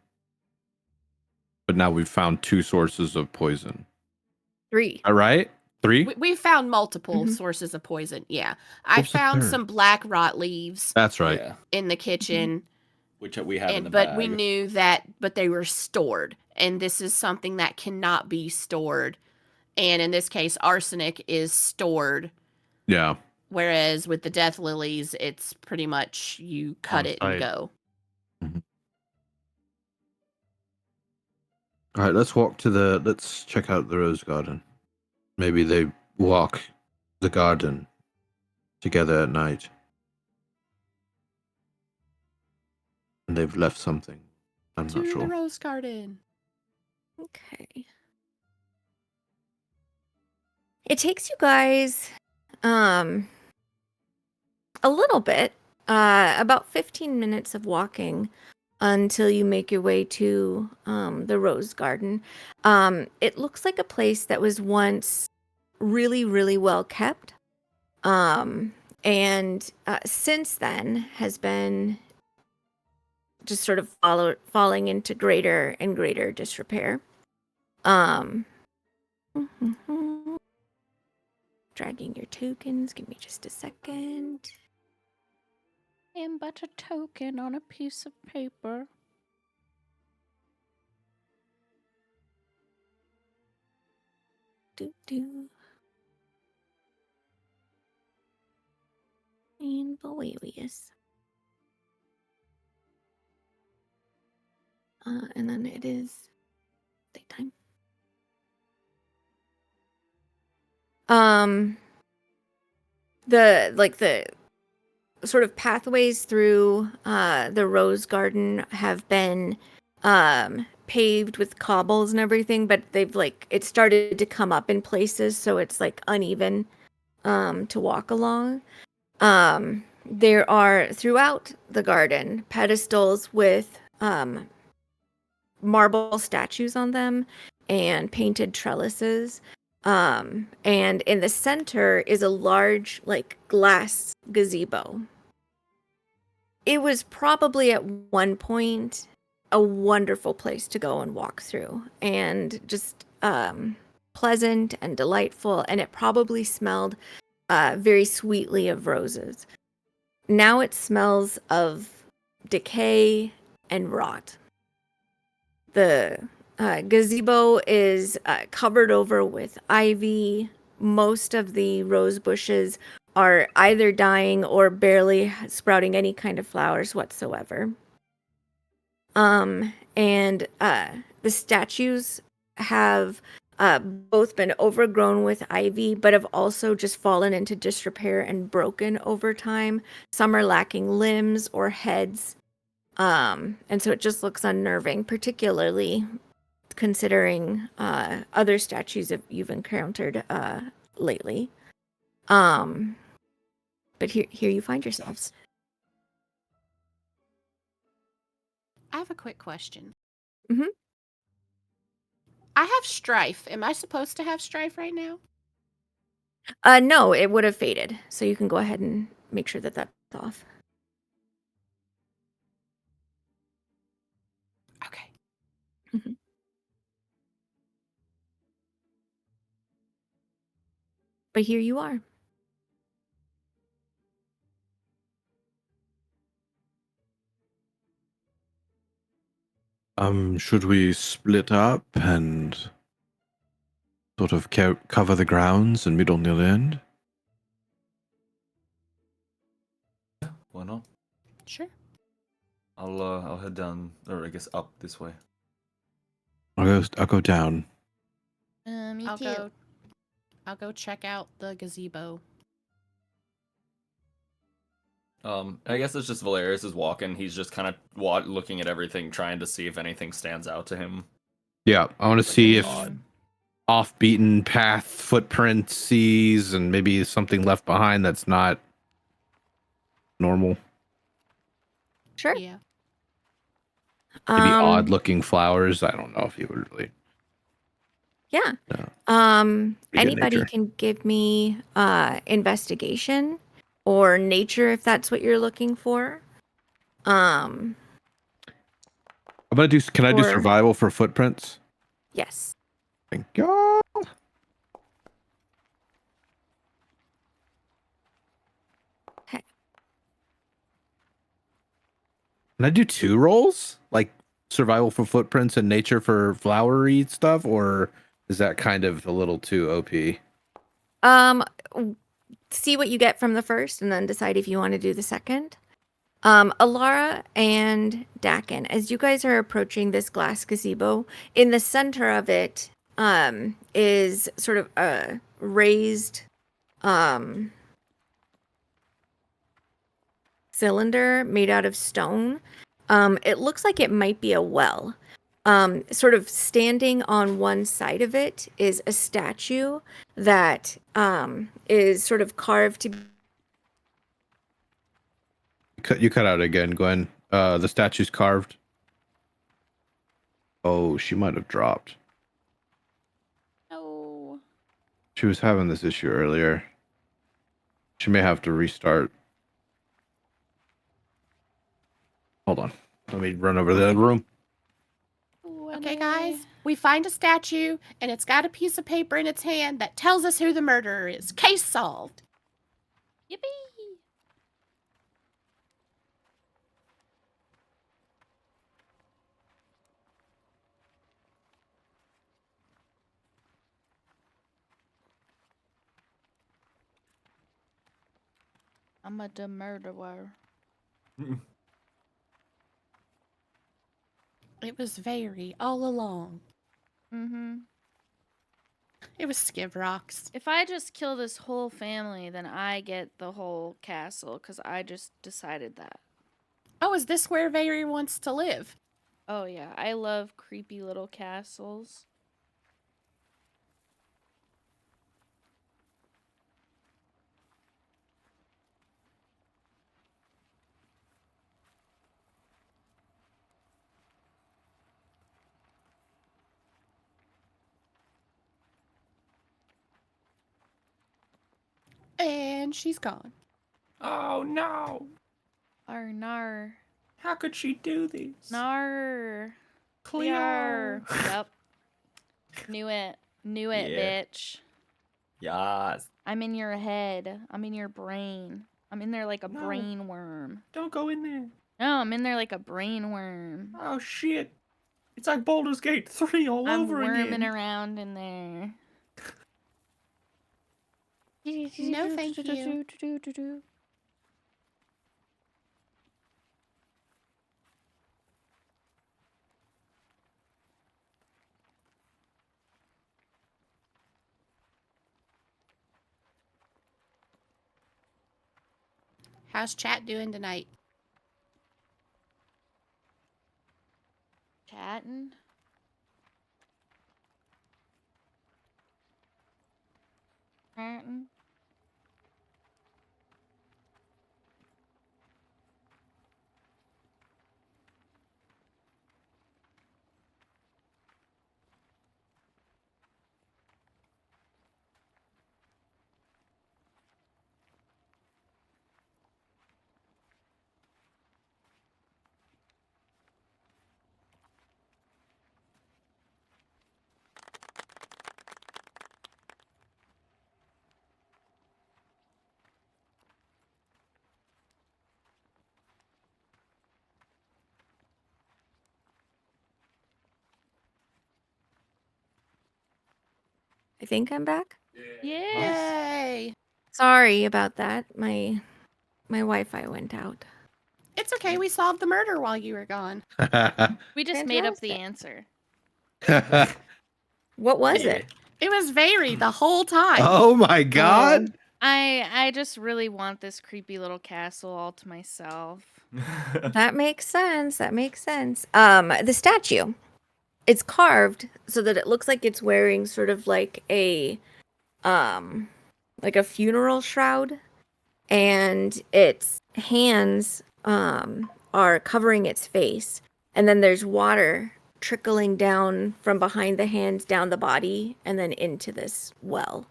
But now we've found 2 sources of poison. 3. All right, 3. We found multiple Mhm. sources of poison. Yeah. I What's the found third? some black rot leaves That's right. Yeah. in the kitchen. Which we have in the But bag. we knew that, but they were stored, and this is something that cannot be stored. And in this case, arsenic is stored, Yeah. whereas with the death lilies, it's pretty much you cut On it and site. go. All right, let's check out the rose garden. Maybe they walk the garden together at night. And they've left something. I'm To not the sure. rose garden. Okay. It takes you guys a little bit, about 15 minutes of walking until you make your way to the rose garden. It looks like a place that was once really, really well kept. And since then has been just sort of falling into greater and greater disrepair. Dragging your tokens. Give me just a second. And but a token on a piece of paper. Do. And Boelius. And then it is daytime. The sort of pathways through the rose garden have been paved with cobbles and everything, but they've it started to come up in places, so it's like uneven to walk along. there are throughout the garden pedestals with marble statues on them and painted trellises. And in the center is a large, like, glass gazebo. It was probably at one point a wonderful place to go and walk through, and just pleasant and delightful, and it probably smelled very sweetly of roses. Now it smells of decay and rot. The gazebo is covered over with ivy. Most of the rose bushes are either dying or barely sprouting any kind of flowers whatsoever. And the statues have both been overgrown with ivy, but have also just fallen into disrepair and broken over time. Some are lacking limbs or heads. And so it just looks unnerving, particularly considering other statues that you've encountered lately. But here you find yourselves. I have a quick question. Mhm. I have strife. Am I supposed to have strife right now? No, it would have faded, so you can go ahead and make sure that that's off. Okay. Mhm. But here you are. Should we split up and sort of cover the grounds and meet on the other end? Why not? Sure. I'll head down, or I guess up this way. I'll go down. Me I'll too. go check out the gazebo. I guess it's just Valerius is walking. He's just kind of looking at everything, trying to see if anything stands out to him. Yeah, I want to see if odd. off-beaten path footprints sees and maybe something left behind that's not normal. Sure. Yeah. Maybe odd-looking flowers. I don't know if you would really. Yeah. No. Good Anybody nature. can give me investigation or nature if that's what you're looking for. I'm gonna do. Can I do Or- survival for footprints? Yes. Thank you. Okay. Can I do 2 rolls? Like survival for footprints and nature for flowery stuff, or is that kind of a little too OP? See what you get from the first and then decide if you want to do the second. Alara and Dakin, as you guys are approaching this glass gazebo, in the center of it is sort of a raised cylinder made out of stone. It looks like it might be a well. Sort of standing on one side of it is a statue that is sort of carved to. You cut out again, Gwen. The statue's carved. Oh, she might have dropped. No. She was having this issue earlier. She may have to restart. Hold on. Let me run over to the other room. Okay, guys. We find a statue, and it's got a piece of paper in its hand that tells us who the murderer is. Case solved. Yippee! I'm a murderer. It was very all along. Mm-hmm. It was Skiv Rocks. If I just kill this whole family, then I get the whole castle, because I just decided that. Oh, is this where Very wants to live? Oh, yeah. I love creepy little castles. And she's gone. Oh no! Nar. How could she do this? Nar. Cleo. Yep. Knew it. Knew it, Yeah. bitch. Yes. I'm in your head. I'm in your brain. I'm in there like a No. brain worm. Don't go in there. No, I'm in there like a brain worm. Oh shit! It's like Baldur's Gate 3 all I'm over worming again. around in there. No, thank you. How's chat doing tonight? Chatting. Chatting. I think I'm back. Yes. Yay! Sorry about that. My Wi-Fi went out. It's okay. We solved the murder while you were gone. We just made up the Fantastic. answer. What was Yeah. it? It was Very the whole time. Oh my god! I just really want this creepy little castle all to myself. That makes sense. That makes sense. The statue. It's carved so that it looks like it's wearing sort of like a funeral shroud, and its hands are covering its face, and then there's water trickling down from behind the hands down the body and then into this well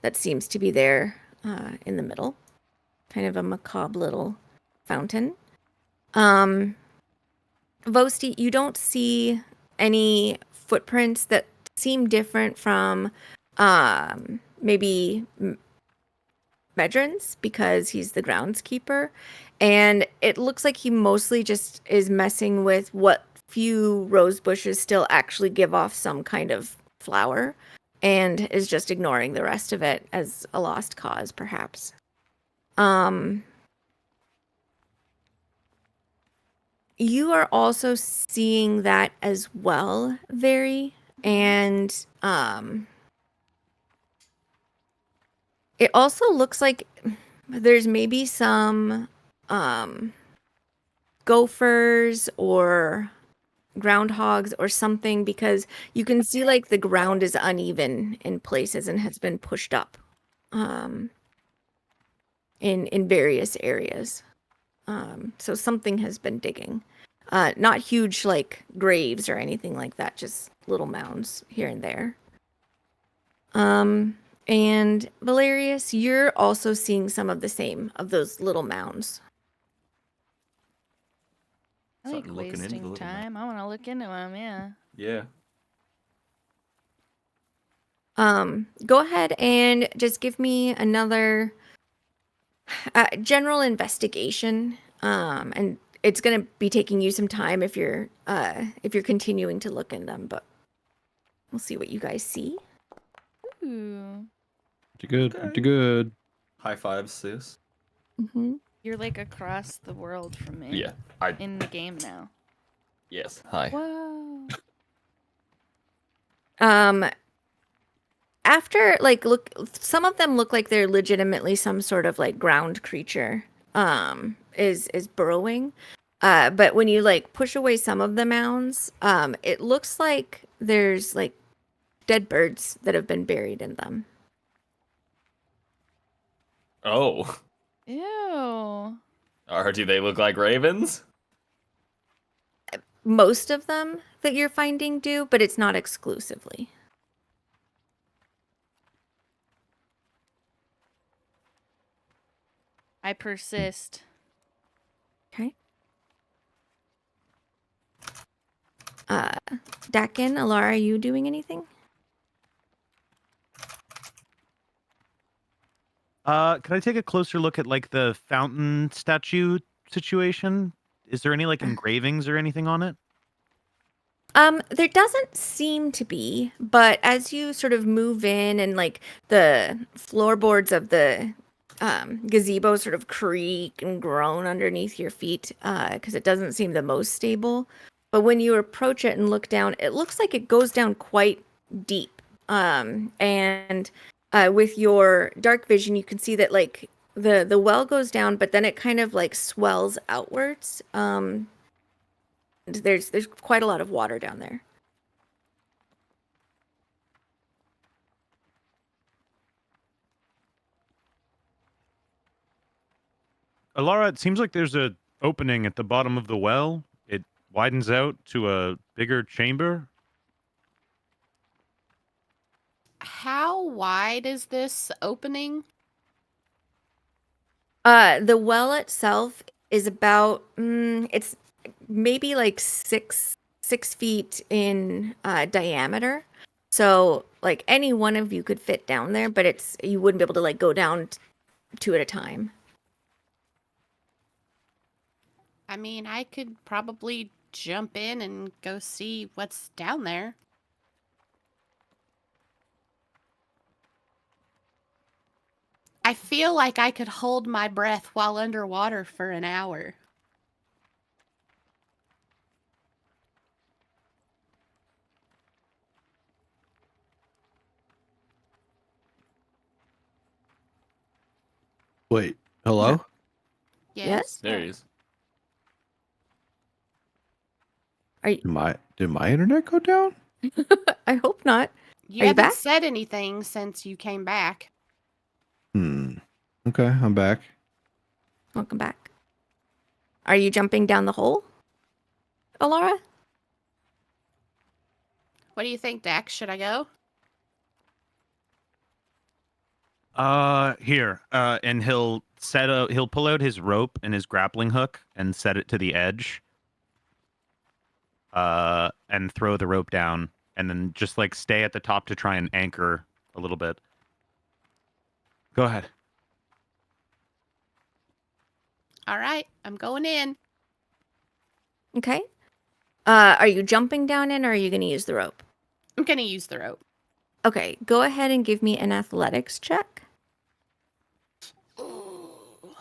that seems to be there in the middle. Kind of a macabre little fountain. Vosti, you don't see any footprints that seem different from maybe Medrin's, because he's the groundskeeper. And it looks like he mostly just is messing with what few rose bushes still actually give off some kind of flower, and is just ignoring the rest of it as a lost cause, perhaps. You are also seeing that as well, Very, and it also looks like there's maybe some gophers or groundhogs or something, because you can see like the ground is uneven in places and has been pushed up in various areas. So something has been digging. Not huge like graves or anything like that, just little mounds here and there. And Valerius, you're also seeing some of the same of those little mounds. I like Something looking into the wasting little time. I want to look into them, yeah. Yeah. Go ahead and just give me another general investigation. And it's gonna be taking you some time if you're continuing to look in them, but we'll see what you guys see. Ooh. Pretty good. Okay. Pretty good. High fives, sis. Mm-hmm. You're like across the world from me. Yeah. I. In the game now. Yes. Hi. Whoa. After like look, some of them look like they're legitimately some sort of like ground creature is burrowing. But when you like push away some of the mounds, it looks like there's like dead birds that have been buried in them. Oh. Ew. Or do they look like ravens? Most of them that you're finding do, but it's not exclusively. I persist. Okay. Dakin, Alara, are you doing anything? Could I take a closer look at like the fountain statue situation? Is there any like engravings or anything on it? There doesn't seem to be, but as you sort of move in and like the floorboards of the gazebo sort of creak and groan underneath your feet, because it doesn't seem the most stable. But when you approach it and look down, it looks like it goes down quite deep. And with your dark vision, you can see that like the well goes down, but then it kind of like swells outwards. There's quite a lot of water down there. Alara, it seems like there's a opening at the bottom of the well. It widens out to a bigger chamber. How wide is this opening? The well itself is about it's maybe like 6 feet in diameter. So like any one of you could fit down there, but you wouldn't be able to like go down two at a time. I mean, I could probably jump in and go see what's down there. I feel like I could hold my breath while underwater for an hour. Wait, hello? Yes? There he is. Are you, Did my internet go down? I hope not. You Are you haven't back? said anything since you came back. Okay, I'm back. Welcome back. Are you jumping down the hole, Alara? What do you think, Dax? Should I go? Here. And he'll pull out his rope and his grappling hook and set it to the edge. And throw the rope down and then just like stay at the top to try and anchor a little bit. Go ahead. All right, I'm going in. Okay. Are you jumping down in or are you going to use the rope? I'm going to use the rope. Okay, go ahead and give me an athletics check. Ooh,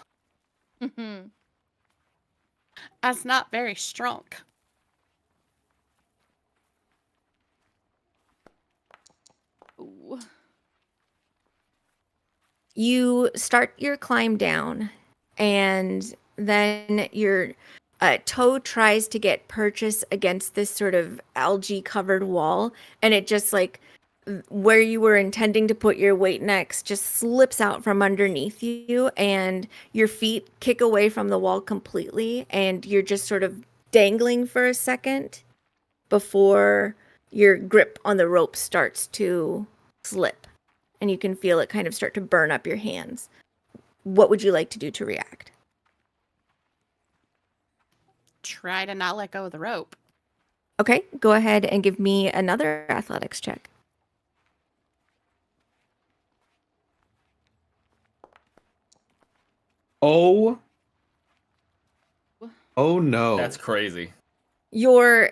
that's not very strong. Ooh. You start your climb down, and then your toe tries to get purchase against this sort of algae covered wall, and it just like where you were intending to put your weight next just slips out from underneath you, and your feet kick away from the wall completely, and you're just sort of dangling for a second before your grip on the rope starts to slip, and you can feel it kind of start to burn up your hands. What would you like to do to react? Try to not let go of the rope. Okay, go ahead and give me another athletics check. Oh no. That's crazy. Your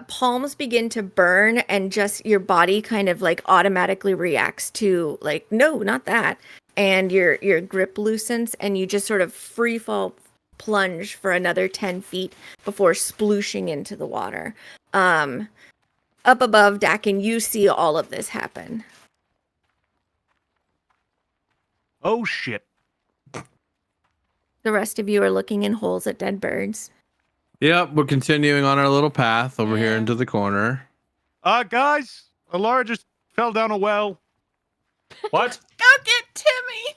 palms begin to burn, and just your body kind of like automatically reacts to like, no, not that. And your grip loosens, and you just sort of free fall plunge for another 10 feet before splooshing into the water. Up above, Dakin, you see all of this happen. Oh shit. The rest of you are looking in holes at dead birds. Yep, we're continuing on our little path over here Yeah. into the corner. Guys, Alara just fell down a well. What? Go get Timmy!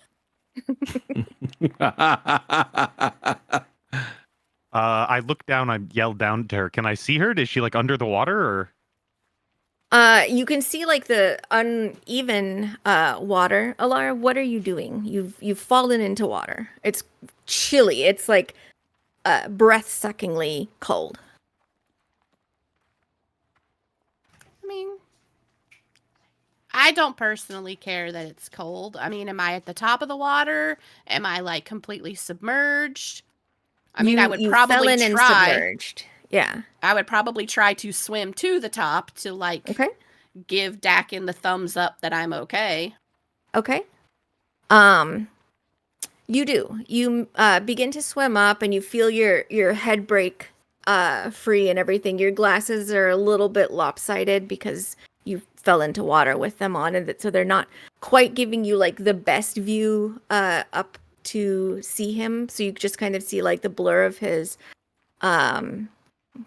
I looked down, I yelled down to her. Can I see her? Is she like under the water or? You can see like the uneven water. Alara, what are you doing? You've fallen into water. It's chilly. It's like breath-suckingly cold. I mean, I don't personally care that it's cold. I mean, am I at the top of the water? Am I like completely submerged? I mean, I would You probably fell in and try. submerged. Yeah. I would probably try to swim to the top to like Okay. give Dakin the thumbs up that I'm okay. Okay. You do. You begin to swim up, and you feel your head break free and everything. Your glasses are a little bit lopsided because you fell into water with them on, and so they're not quite giving you like the best view up to see him. So you just kind of see like the blur of his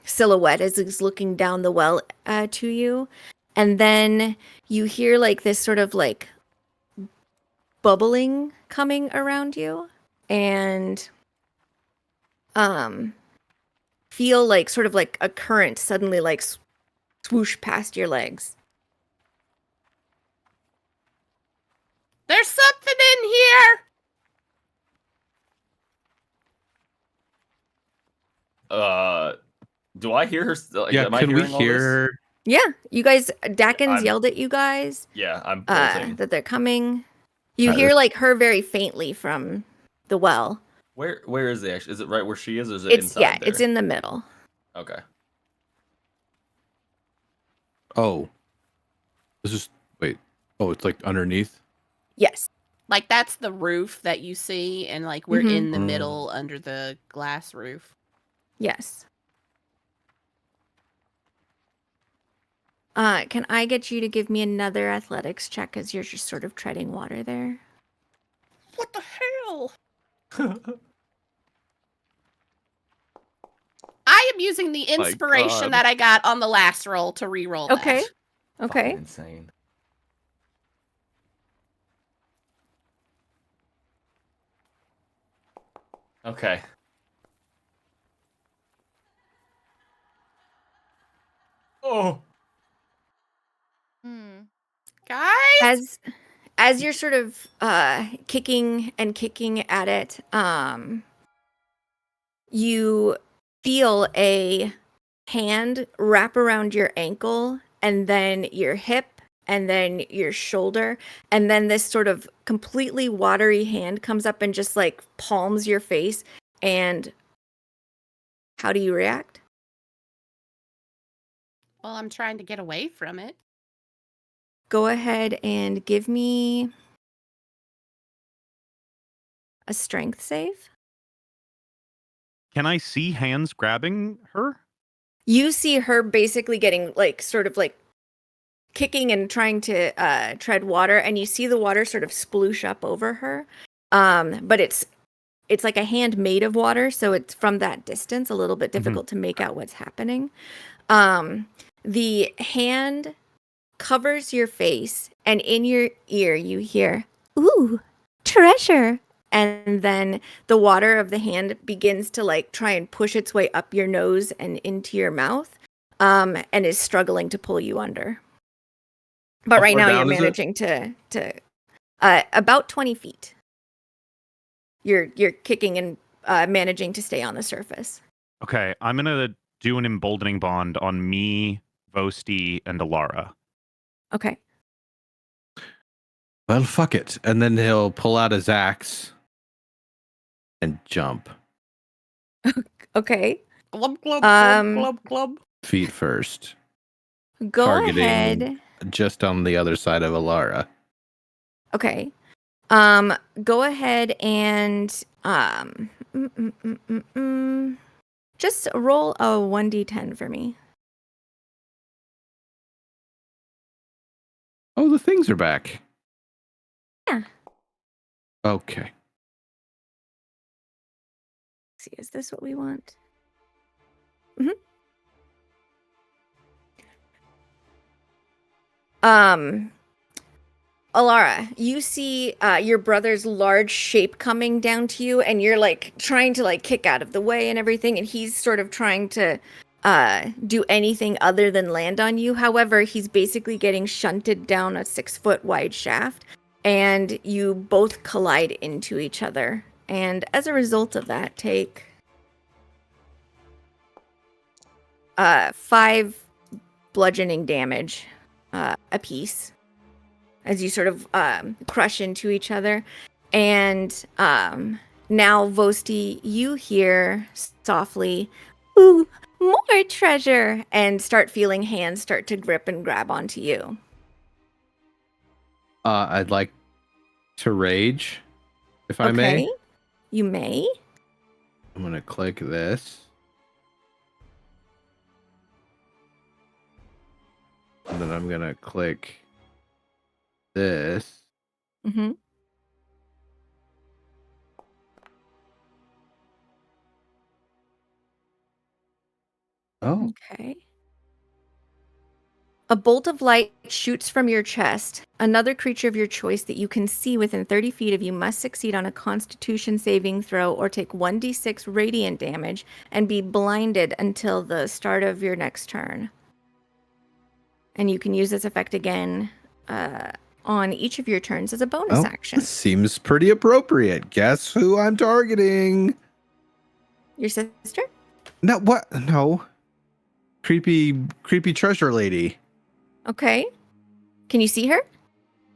silhouette as he's looking down the well to you, and then you hear like this sort of like bubbling coming around you, and feel like sort of like a current suddenly like swoosh past your legs. There's something in here. Do I hear her? Like, Yeah, am I can we hearing all this? hear? Yeah, you guys, Dakin's I'm- yelled at you guys Yeah, I'm bolting. that they're coming. You Alright, hear like her very faintly from the well. Where is the actual? Is it right where she is, or is it It's inside there? it's in the middle. Okay. Oh, this is wait. Oh, it's like underneath. Yes. Like that's the roof that you see, and like we're Mhm. in the middle under the glass roof. Yes. Can I get you to give me another athletics check as you're just sort of treading water there? What the hell? I am using the My inspiration God. that I got on the last roll to re-roll that. Okay. Fucking Okay. insane. Okay. Oh. Guys? As you're sort of kicking and kicking at it, you feel a hand wrap around your ankle, and then your hip, and then your shoulder, and then this sort of completely watery hand comes up and just like palms your face. And how do you react? Well, I'm trying to get away from it. Go ahead and give me a strength save. Can I see hands grabbing her? You see her basically getting like sort of like kicking and trying to tread water, and you see the water sort of sploosh up over her. But it's like a hand made of water, so it's from that distance a little bit difficult to make out what's happening. The hand covers your face, and in your ear you hear, "Ooh, treasure." And then the water of the hand begins to like try and push its way up your nose and into your mouth, and is struggling to pull you under. But How right far now you're down is it? managing to about 20 feet. You're kicking and managing to stay on the surface. Okay, I'm gonna do an emboldening bond on me, Vosti, and Alara. Okay. Well, fuck it. And then he'll pull out his axe and jump Okay. Glub, glub, Um, glub, glub, glub. feet first, Go Targeting- ahead. just on the other side of Alara. Okay. Go ahead and just roll a 1d10 for me. Oh, the things are back. Yeah. Okay. Let's see, is this what we want? Alara, you see your brother's large shape coming down to you, and you're like trying to like kick out of the way and everything, and he's sort of trying to do anything other than land on you. However, he's basically getting shunted down a 6-foot wide shaft, and you both collide into each other. And as a result of that, take 5 bludgeoning damage apiece as you sort of crush into each other. And now, Vosti, you hear softly, "Ooh, more treasure," and start feeling hands start to grip and grab onto you. I'd like to rage, if I Okay, may. you may. I'm gonna click this. And then I'm gonna click this. Mm-hmm. Oh, Okay. A bolt of light shoots from your chest. Another creature of your choice that you can see within 30 feet of you must succeed on a Constitution saving throw or take 1d6 radiant damage and be blinded until the start of your next turn. And you can use this effect again on each of your turns as a bonus well, action. seems pretty appropriate. Guess who I'm targeting? Your sister? No, what? No. Creepy treasure lady. Okay. Can you see her?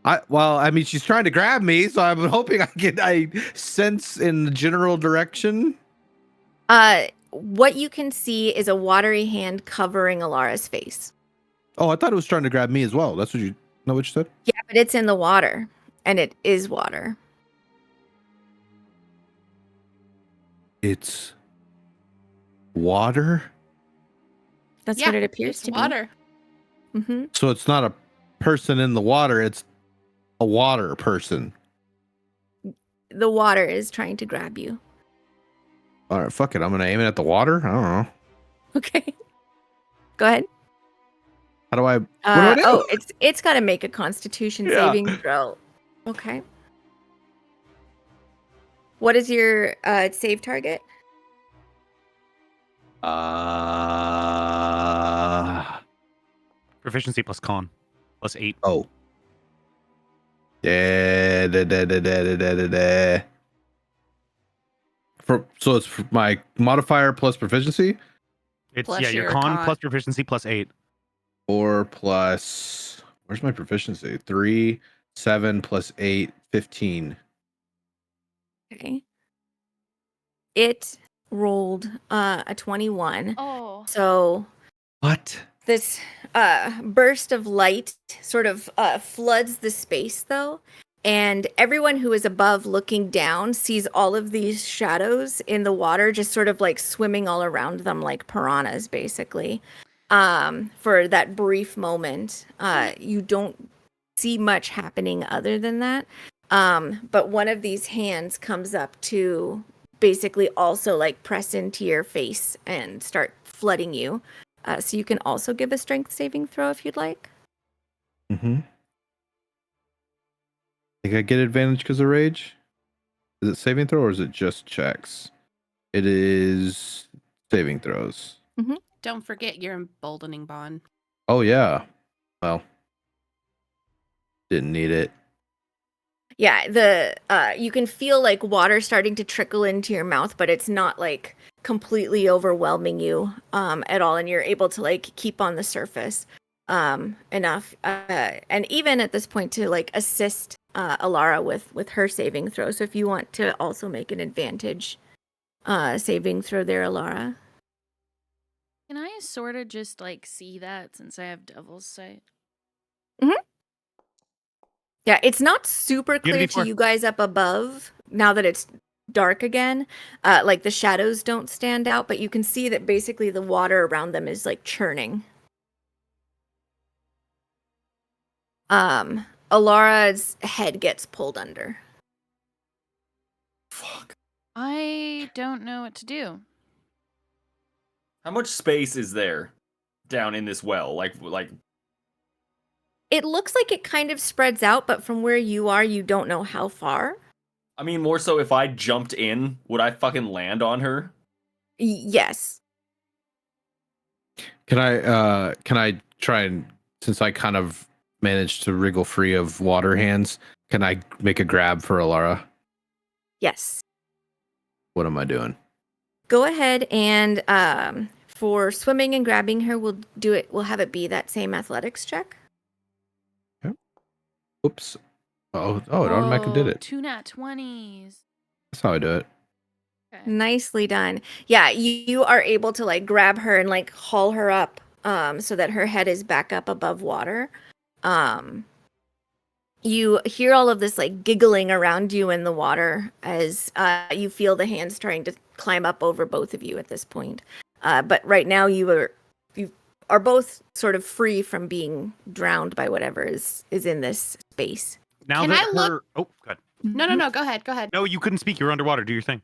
I mean, she's trying to grab me, so I'm hoping I sense in the general direction. What you can see is a watery hand covering Alara's face. Oh, I thought it was trying to grab me as well. That's what you know what you said? Yeah, but it's in the water, and it is water. It's water? That's Yeah, what it appears it's to water. be. Mm-hmm. So it's not a person in the water, it's a water person. The water is trying to grab you. All right, fuck it. I'm gonna aim it at the water. I don't know. Okay. Go ahead. How do I? What do I do? Oh, it's got to make a Constitution Yeah. saving throw. Okay. What is your save target? Proficiency plus con plus 8. Oh. Yeah. So it's for my modifier plus proficiency, It's Plus your your con con. plus proficiency plus 8. or plus. Where's my proficiency? 3, 7 plus 8, 15. Okay. It rolled a 21. Oh. So What? this burst of light sort of floods the space, though, and everyone who is above looking down sees all of these shadows in the water just sort of like swimming all around them like piranhas, basically. For that brief moment, you don't see much happening other than that. But one of these hands comes up to basically also like press into your face and start flooding you. So you can also give a strength saving throw if you'd like. Mm-hmm. Think I get advantage because of rage? Is it saving throw or is it just checks? It is saving throws. Don't forget your emboldening bond. Oh yeah. Well, didn't need it. Yeah, the you can feel like water starting to trickle into your mouth, but it's not like completely overwhelming you at all, and you're able to like keep on the surface enough, and even at this point to like assist Alara with her saving throw. So if you want to also make an advantage saving throw there, Alara. Can I sort of just like see that since I have Devil's Sight? Yeah, it's not super Get a clear to D4. you guys up above now that it's dark again. Like the shadows don't stand out, but you can see that basically the water around them is like churning. Alara's head gets pulled under. Fuck. I don't know what to do. How much space is there down in this well? Like It looks like it kind of spreads out, but from where you are, you don't know how far. I mean, more so if I jumped in, would I fucking land on her? Yes. Can I try and, since I kind of managed to wriggle free of water hands, can I make a grab for Alara? Yes. What am I doing? Go ahead and for swimming and grabbing her, we'll do it. We'll have it be that same athletics check. Oops. Oh, it automatically did it. 2 nat 20s. That's how I do it. Okay. Nicely done. Yeah, you are able to like grab her and like haul her up so that her head is back up above water. You hear all of this like giggling around you in the water as you feel the hands trying to climb up over both of you at this point. But right now you are both sort of free from being drowned by whatever is in this space. Now Can that I look- Oh, go ahead. No. Go ahead. No, you couldn't speak. You're underwater. Do your thing.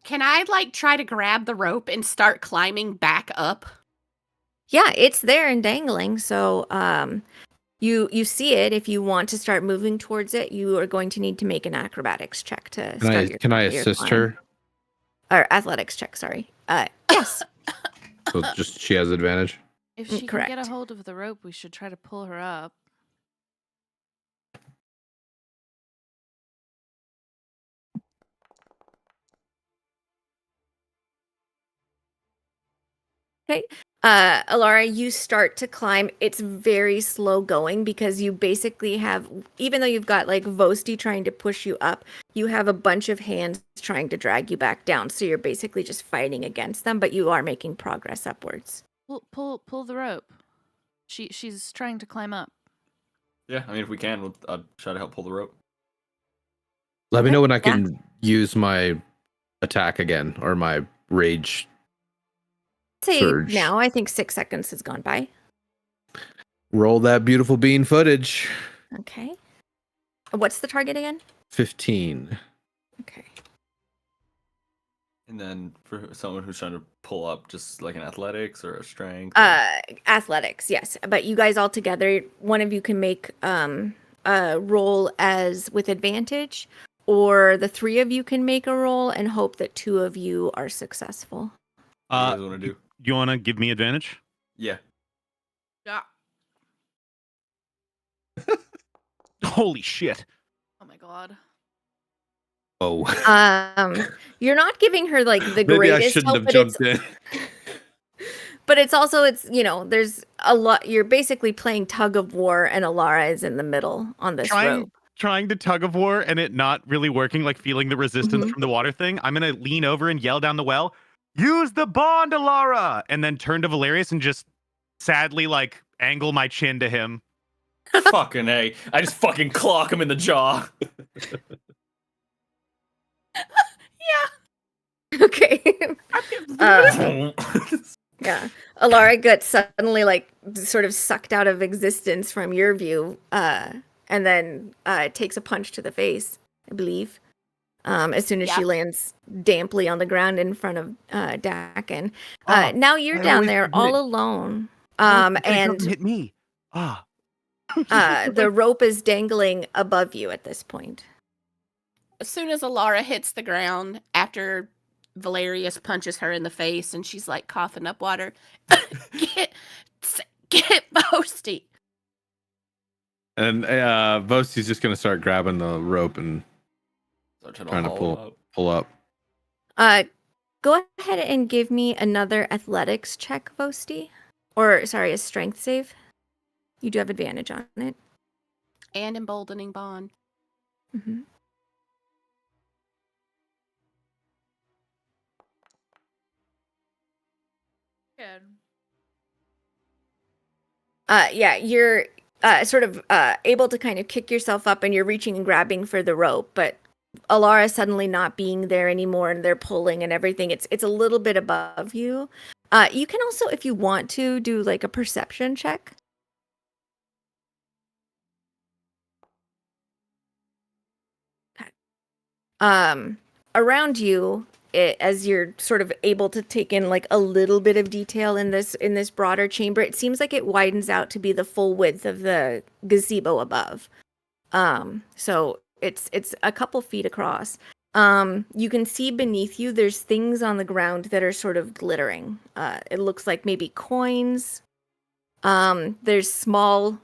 Can I like try to grab the rope and start climbing back up? Yeah, it's there and dangling. So you see it. If you want to start moving towards it, you are going to need to make an acrobatics check to start your Can I your assist climb. her? Or athletics check, sorry. Yes. So just she has advantage. If she can Correct. get a hold of the rope, we should try to pull her up. Okay. Alara, you start to climb. It's very slow going because you basically have, even though you've got like Vosti trying to push you up, you have a bunch of hands trying to drag you back down. So you're basically just fighting against them, but you are making progress upwards. Pull the rope. She's trying to climb up. Yeah, I mean, if we can, I'll try to help pull the rope. Let me know when I Yeah. can use my attack again or my rage. Say Surge. now, I think 6 seconds has gone by. Roll that beautiful bean footage. Okay. What's the target again? 15. Okay. And then for someone who's trying to pull up, just like an athletics or a strength. or- Athletics, yes. But you guys all together, one of you can make a roll as with advantage, or the three of you can make a roll and hope that two of you are successful. What do you guys want to do? You want to give me advantage? Yeah. Yeah. Holy shit. Oh my god. Oh. You're not giving her like the Maybe I greatest shouldn't help, have but jumped in. but it's there's a lot. You're basically playing tug of war, and Alara is in the middle on this rope. Trying to tug of war and it not really working, like feeling the resistance Mhm. from the water thing. I'm gonna lean over and yell down the well, "Use the bond, Alara!" And then turn to Valerius and just sadly like angle my chin to him. Fucking A. I just fucking clock him in the jaw. Okay. Yeah. Alara gets suddenly like sort of sucked out of existence from your view, and then takes a punch to the face, I believe. As soon as she Yep. lands damply on the ground in front of Dakin. Oh, Now you're I down always there forget. all alone. It doesn't And hit me. Ah. the rope is dangling above you at this point. As soon as Alara hits the ground, after Valerius punches her in the face and she's like coughing up water, get Boasty. And Vosti's just gonna start grabbing the rope and Start trying to haul pull up. Go ahead and give me another athletics check, Vosti. Or, sorry, a strength save. You do have advantage on it. And emboldening bond. Mm-hmm. Good. Yeah, you're sort of able to kind of kick yourself up and you're reaching and grabbing for the rope, but Alara suddenly not being there anymore and they're pulling and everything. It's a little bit above you. You can also, if you want to, do like a perception check. Okay. Around you, as you're sort of able to take in like a little bit of detail in this broader chamber, it seems like it widens out to be the full width of the gazebo above. So it's a couple feet across. You can see beneath you, there's things on the ground that are sort of glittering. It looks like maybe coins. There's small,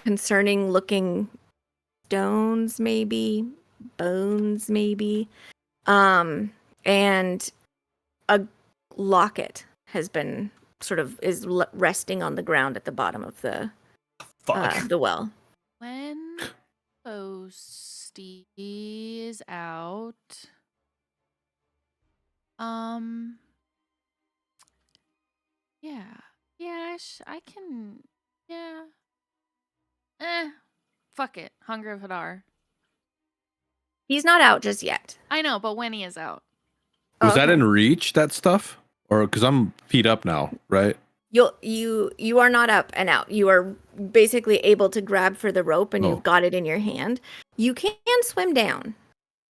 concerning looking stones, maybe bones, maybe. And a locket has been is resting on the ground at the bottom of the Fuck. well. When Posty is out, yeah, I can, yeah. Fuck it, Hunger of Hadar. He's not out just yet. I know, but when he is out. Was that Okay. in reach, that stuff? Or because I'm feet up now, right? You are not up and out. You are basically able to grab for the rope and Oh. you've got it in your hand. You can swim down.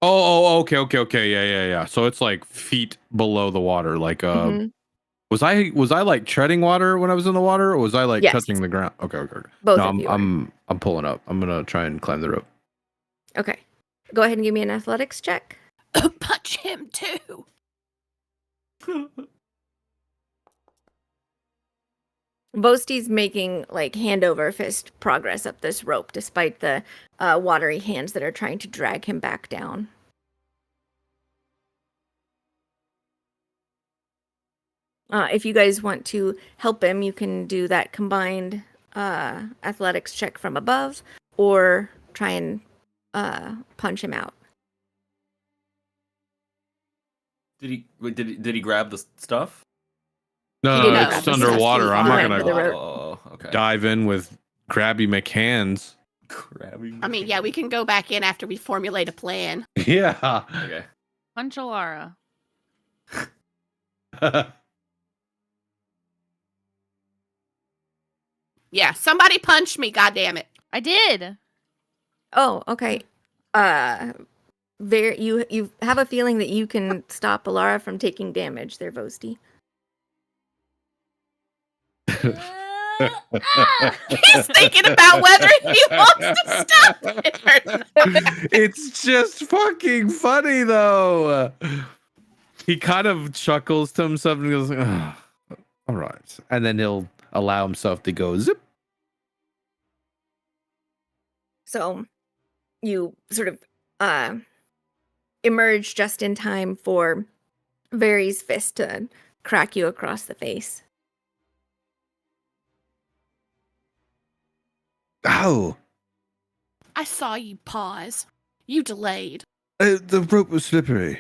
Oh, okay. Yeah. So it's like feet below the water. Like, Mhm. was I like treading water when I was in the water, or was I like Yes. touching the ground? Okay. Both No, of you are. I'm pulling up. I'm gonna try and climb the rope. Okay. Go ahead and give me an athletics check. Punch him too. Vosti's making like hand over fist progress up this rope despite the watery hands that are trying to drag him back down. If you guys want to help him, you can do that combined athletics check from above or try and punch him out. Did he grab the stuff? He No, didn't grab it's the stuff. underwater. He I'm not went gonna for the rope. Oh, okay. dive in with grabby McHands. Grabbing. I mean, yeah, we can go back in after we formulate a plan. Yeah. Okay. Punch Alara. Yeah, somebody punch me, goddammit. I did. Oh, okay. You have a feeling that you can stop Alara from taking damage there, Vosti. He's thinking about whether he wants to stop it or not. It's just fucking funny though. He kind of chuckles to himself and goes, "Ah, all right," and then he'll allow himself to go zip. So you sort of emerge just in time for Varys' fist to crack you across the face. Ow! I saw you pause. You delayed. The rope was slippery.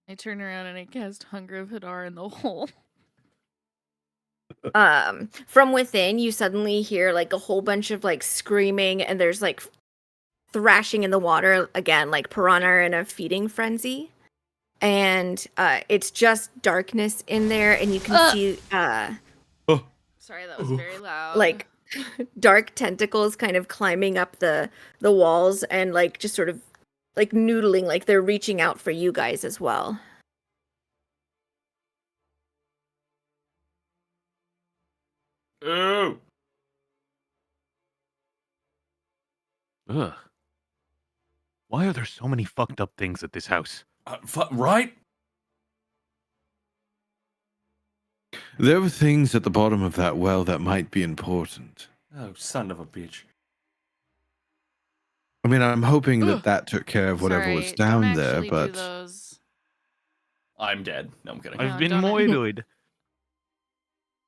I turn around and I cast Hunger of Hadar in the hole. From within, you suddenly hear like a whole bunch of like screaming, and there's like thrashing in the water again, like piranha are in a feeding frenzy. And it's just darkness in there, and you can see Sorry, that was very loud. like dark tentacles kind of climbing up the walls and like just sort of like noodling, like they're reaching out for you guys as well. Ooh. Ugh. Why are there so many fucked up things at this house? Right? There were things at the bottom of that well that might be important. Oh, son of a bitch. I mean, I'm hoping that took care of whatever Sorry, was down don't there, actually do but those. I'm dead. No, I'm kidding. No, I've been don't- moidoid.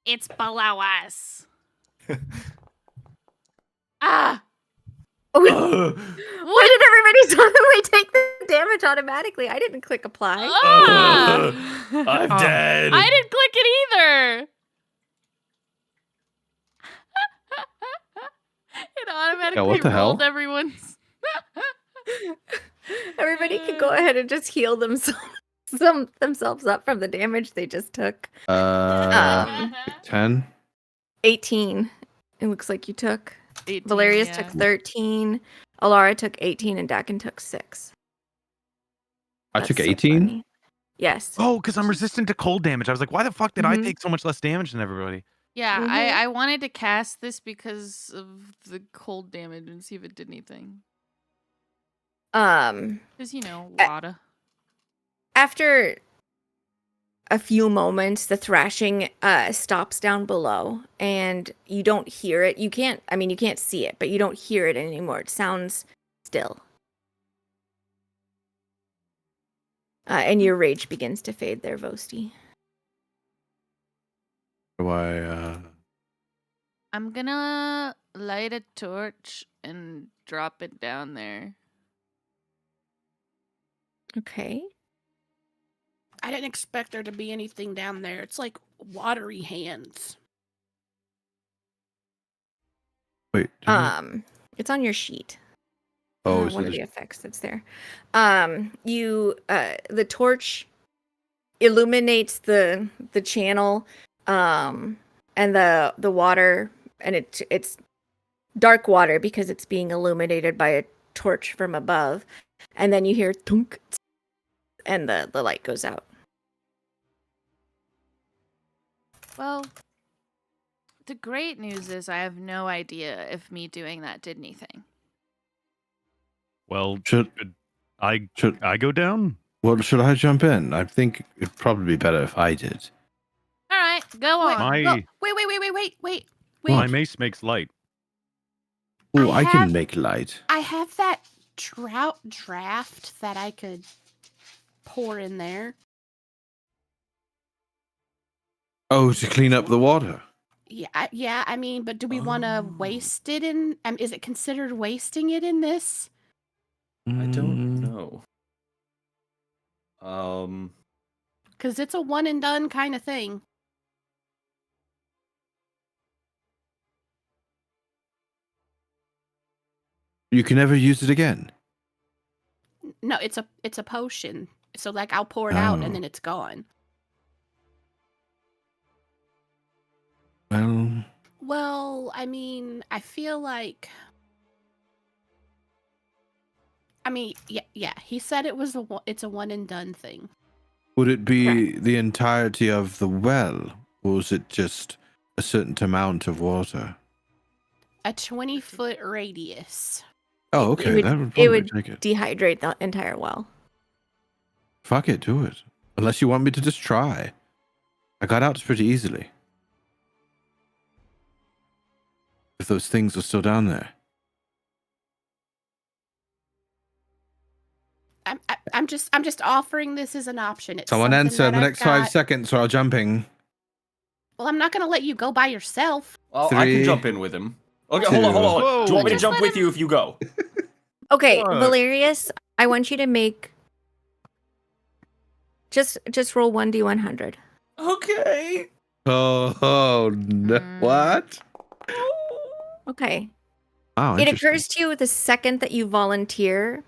It's below us. Ah! Why did everybody suddenly take the damage automatically? I didn't click apply. Ah! I'm dead. I didn't click it either. It automatically what the hell? rolled everyone's. Everybody could go ahead and just heal themselves up from the damage they just took. 10. 18. It looks like you took. 18, Valerius yeah. took 13. Alara took 18, and Dakin took 6. I That's took so 18. funny. Yes. Oh, because I'm resistant to cold damage. I was like, why the fuck did I Mhm. take so much less damage than everybody? Yeah, Mhm. I wanted to cast this because of the cold damage and see if it did anything. Um, Because, I- water. after a few moments, the thrashing stops down below, and you don't hear it. You can't see it, but you don't hear it anymore. It sounds still. And your rage begins to fade there, Vosti. Do I, I'm gonna light a torch and drop it down there. Okay. I didn't expect there to be anything down there. It's like watery hands. wait. It's on your sheet. Oh, so one of there's- the effects that's there. The torch illuminates the channel, and the water, and it's dark water because it's being illuminated by a torch from above, and then you hear thunk, and the light goes out. Well, the great news is I have no idea if me doing that did anything. Well, Should I should go down? well should I jump in? I think it'd probably be better if I did. All right, go on. My Go- wait. my mace makes light. Oh, I I can have- make light. I have that trout draft that I could pour in there. Oh, to clean up the water. Yeah. I mean, but do we want to Oh. waste it in? Is it considered wasting it in this? I don't Mm, know. Because it's a one and done kind of thing. You can never use it again. No, it's a potion. So like I'll pour it out Oh. and then it's gone. Well, Well, I mean, I feel like. I mean, yeah. He said it's a one and done thing. would it be the entirety of the well, or was it just a certain amount of water? A 20-foot radius. Oh, okay. would- that would it probably would take it. Dehydrate the entire well. Fuck it, do it. Unless you want me to just try. I got out pretty easily. If those things are still down there. I'm just offering this as an option. It's Someone something answer in that the I've next 5 got- seconds or I'll jumping. Well, I'm not gonna let you go by yourself. I Three, can jump in with him. Okay, two. hold on. Whoa. Do you want me to Just jump let with him- you if you go? Okay, Fuck. Valerius, I want you to make just roll 1d100. Okay. Oh, no. Mm. What? Okay. Wow, It interesting. occurs to you the second that you volunteer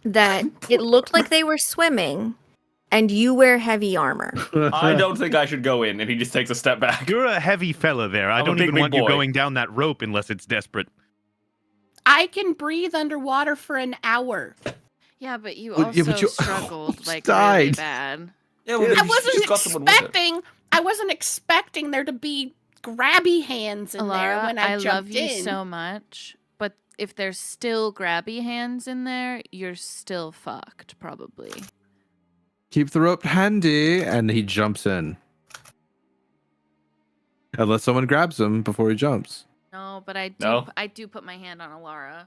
that it looked like they were swimming and you wear heavy armor. I don't think I should go in, and he just takes a step back. You're a heavy fella there. I I'm a don't big, even big want you boy. going down that rope unless it's desperate. I can breathe underwater for an hour. Yeah, but you Well, also yeah, but you struggled almost like died. really bad. Yeah, well, I you wasn't just got someone with it. expecting. I wasn't expecting there to be grabby hands in there Alara, when I love jumped you in. so much, but if there's still grabby hands in there, you're still fucked, probably. Keep the rope handy, and he jumps in. Unless someone grabs him before he jumps. No, but No? I do put my hand on Alara.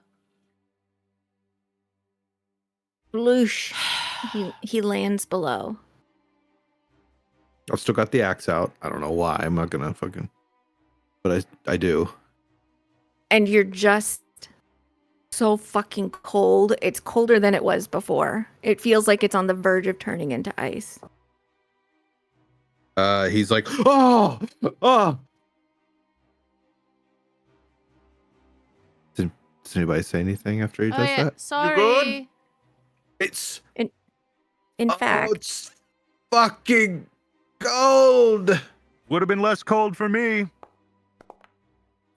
Bloosh. He lands below. I've still got the axe out. I don't know why. I'm not gonna fucking. But I do. And you're just so fucking cold. It's colder than it was before. It feels like it's on the verge of turning into ice. He's like, oh. Does anybody say anything after he Oh does yeah, that? sorry. It's In fact, it's fucking cold. Would have been less cold for me.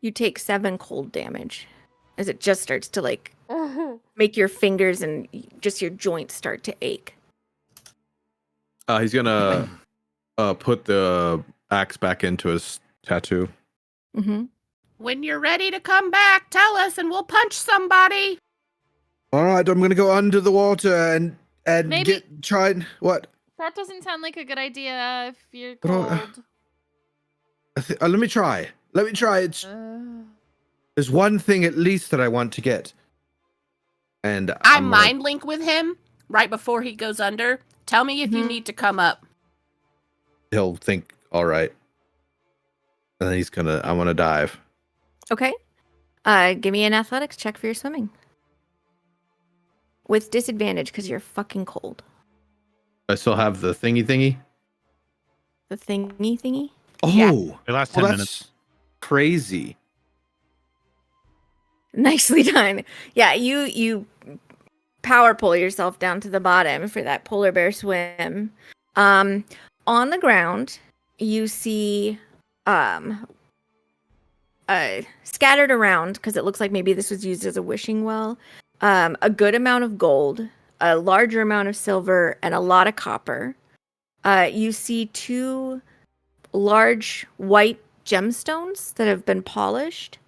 you take 7 cold damage as it just starts to like make your fingers and just your joints start to ache. He's gonna put the axe back into his tattoo. Mm-hmm. When you're ready to come back, tell us and we'll punch somebody. All right, I'm gonna go under the water and and Maybe- try and what? That doesn't sound like a good idea if you're But, cold. Let me try. Let me try. It's Uh, there's one thing at least that I want to get, and I I'm gonna- mind link with him right before he goes under. Tell me if you Mhm. need to come up. He'll think, all right, and then I want to dive. Okay. Give me an athletics check for your swimming. With disadvantage because you're fucking cold. I still have the thingy. The thingy. Oh, Yeah. The last well, 10 that's minutes. crazy. Nicely done. Yeah, you power pull yourself down to the bottom for that polar bear swim. On the ground, you see scattered around because it looks like maybe this was used as a wishing well. A good amount of gold, a larger amount of silver, and a lot of copper. You see 2 large white gemstones that have been polished.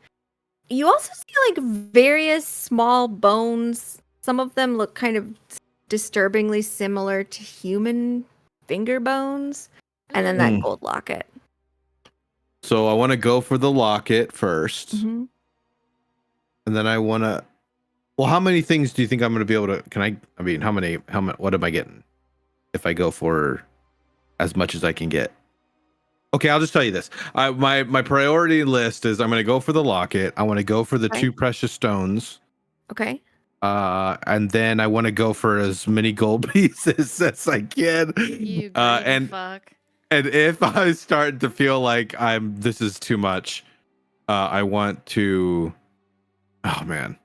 You also see like various small bones. Some of them look kind of disturbingly similar to human finger bones. And then that Mm. gold locket. So I want to go for the locket 1st, Mhm. and then I want to. Well, how many things do you think I'm going to be able to? I mean, how many? What am I getting if I go for as much as I can get? Okay, I'll just tell you this. My priority list is I'm going to go for the locket. I want to go for the Okay. 2 precious stones. Okay. And then I want to go for as many gold pieces as I can. you greedy and fuck. and if I start to feel like this is too much, I want to. Oh man,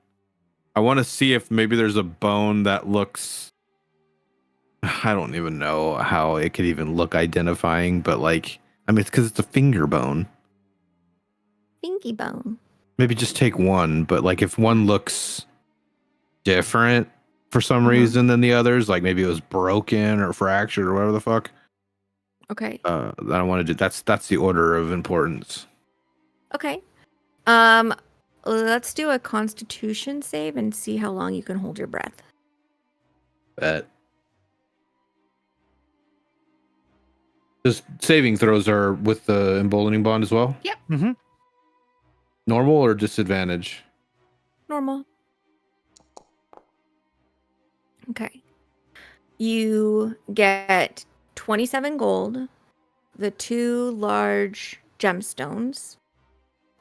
I want to see if maybe there's a bone that looks. I don't even know how it could even look identifying, but like, I mean, it's because it's a finger bone. Pinky bone. Maybe just take one, but like if one looks different for some Mhm. reason than the others, like maybe it was broken or fractured or whatever the fuck. Okay. I don't want to do that's the order of importance. Okay. Let's do a constitution save and see how long you can hold your breath. Bet. Just saving throws are with the emboldening bond as well? Mm-hmm. Normal or disadvantage? Normal. Okay. You get 27 gold, the 2 large gemstones,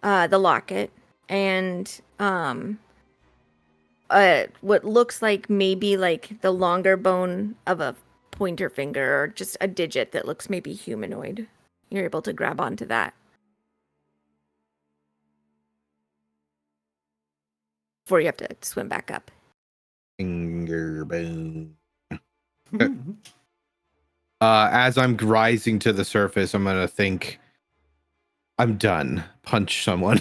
the locket, and what looks like maybe like the longer bone of a pointer finger or just a digit that looks maybe humanoid. You're able to grab onto that. Before you have to swim back up. Finger bone. As I'm rising to the surface, I'm gonna think I'm done. Punch someone.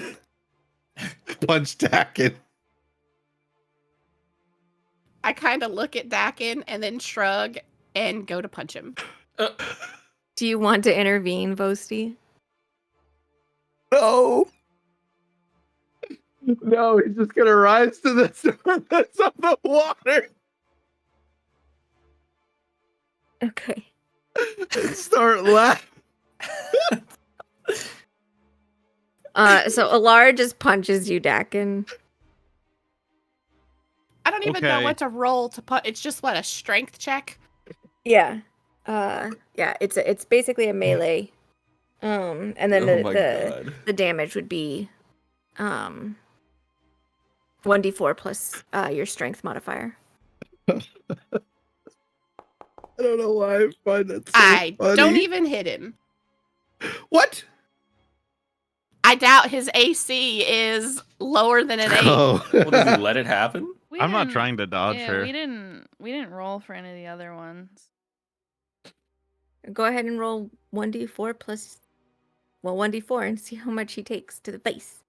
Punch Dakin. I kind of look at Dakin and then shrug and go to punch him. Do you want to intervene, Vosti? No. No, he's just gonna rise to the surface of the water Okay. and start laughing. So Alara just punches you, Dakin. I don't even know Okay. what to roll to put. It's just what, a strength check? Yeah. Yeah, it's basically a melee. And then Oh my god. the damage would be 1d4 plus your strength modifier. I don't know why I find that so I funny. don't even hit him. What? I doubt his AC is lower than an 8. Oh. Well, does he let it happen? We I'm not didn't- trying to dodge yeah, her. we didn't roll for any of the other ones. Go ahead and roll 1d4 plus 1d4 and see how much he takes to the face.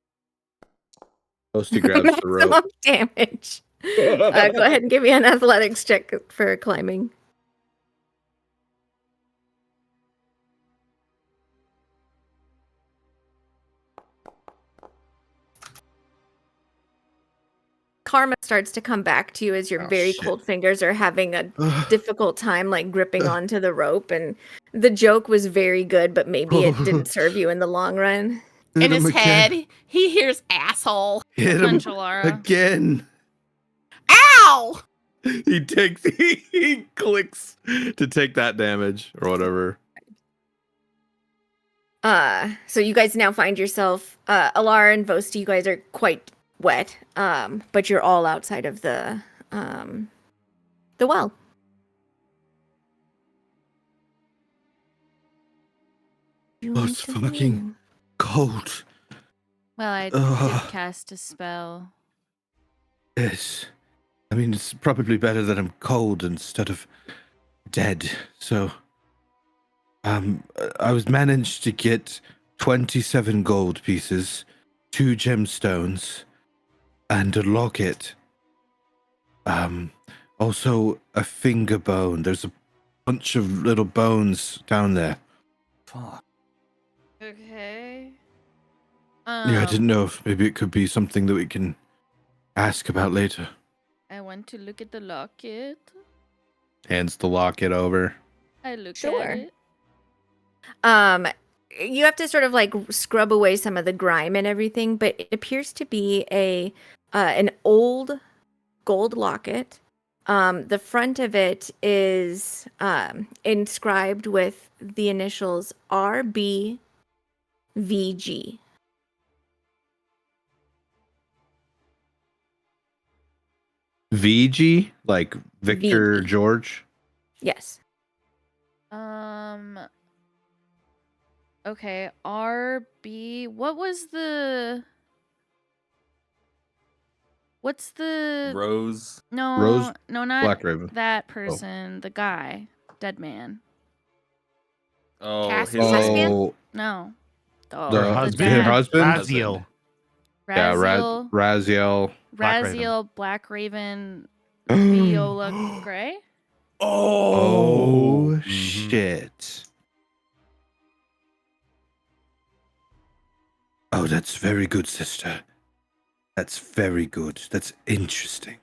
Posty grabs the rope. Maximum damage. Go ahead and give me an athletics check for climbing. karma starts to come back to you as your Oh, very shit. cold fingers are having a difficult time like gripping onto the rope, and the joke was very good, but maybe it didn't serve you in the long run. In his head, he hears asshole. Hit him Punch Alara. again. Ow! He clicks to take that damage or whatever. So you guys now find yourself, Alara and Vosti, you guys are quite wet, but you're all outside of the well. Oh, it's fucking cold. Well, I did Ugh. cast a spell. Yes. I mean, it's probably better that I'm cold instead of dead. So, I was managed to get 27 gold pieces, 2 gemstones, and a locket. Also a finger bone. There's a bunch of little bones down there. Fuck. Okay. Yeah, I didn't know if maybe it could be something that we can ask about later. I want to look at the locket. Hands the locket over. I look Sure. at it. You have to sort of like scrub away some of the grime and everything, but it appears to be an old gold locket. The front of it is inscribed with the initials RBVG. VG, like Victor VG. George. Yes. Okay, RB. What's the Rose. no Rose no not Black Raven. that person, the guy, dead man. Oh, Caspian? his Caspian? name. No. The Her husband? Her dad. husband? Raziel. Yeah, Raziel, Raziel. Black Raven. Raziel, Black Raven, Viola Gray. Oh, Mhm. shit. Oh, that's very good, sister. That's very good. That's interesting.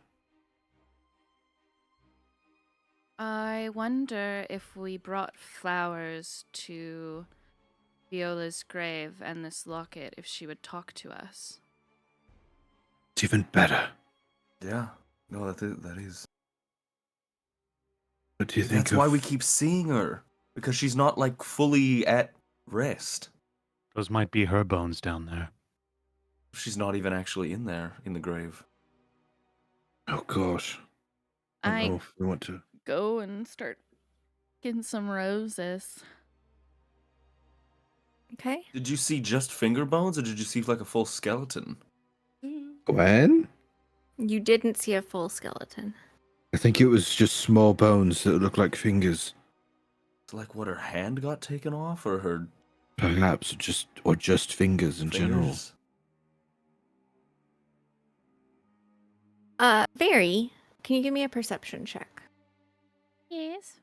I wonder if we brought flowers to Viola's grave and this locket, if she would talk to us. It's even better. Yeah. No, that is. What do you think That's of... why we keep seeing her, because she's not like fully at rest. Those might be her bones down there. She's not even actually in there in the grave. Oh, gosh. I don't know I if we want to... go and start getting some roses. Okay. Did you see just finger bones, or did you see like a full skeleton? Gwen? You didn't see a full skeleton. I think it was just small bones that look like fingers. So like what, her hand got taken off, or her Perhaps, or just fingers in general. fingers? Very, can you give me a perception check? Yes.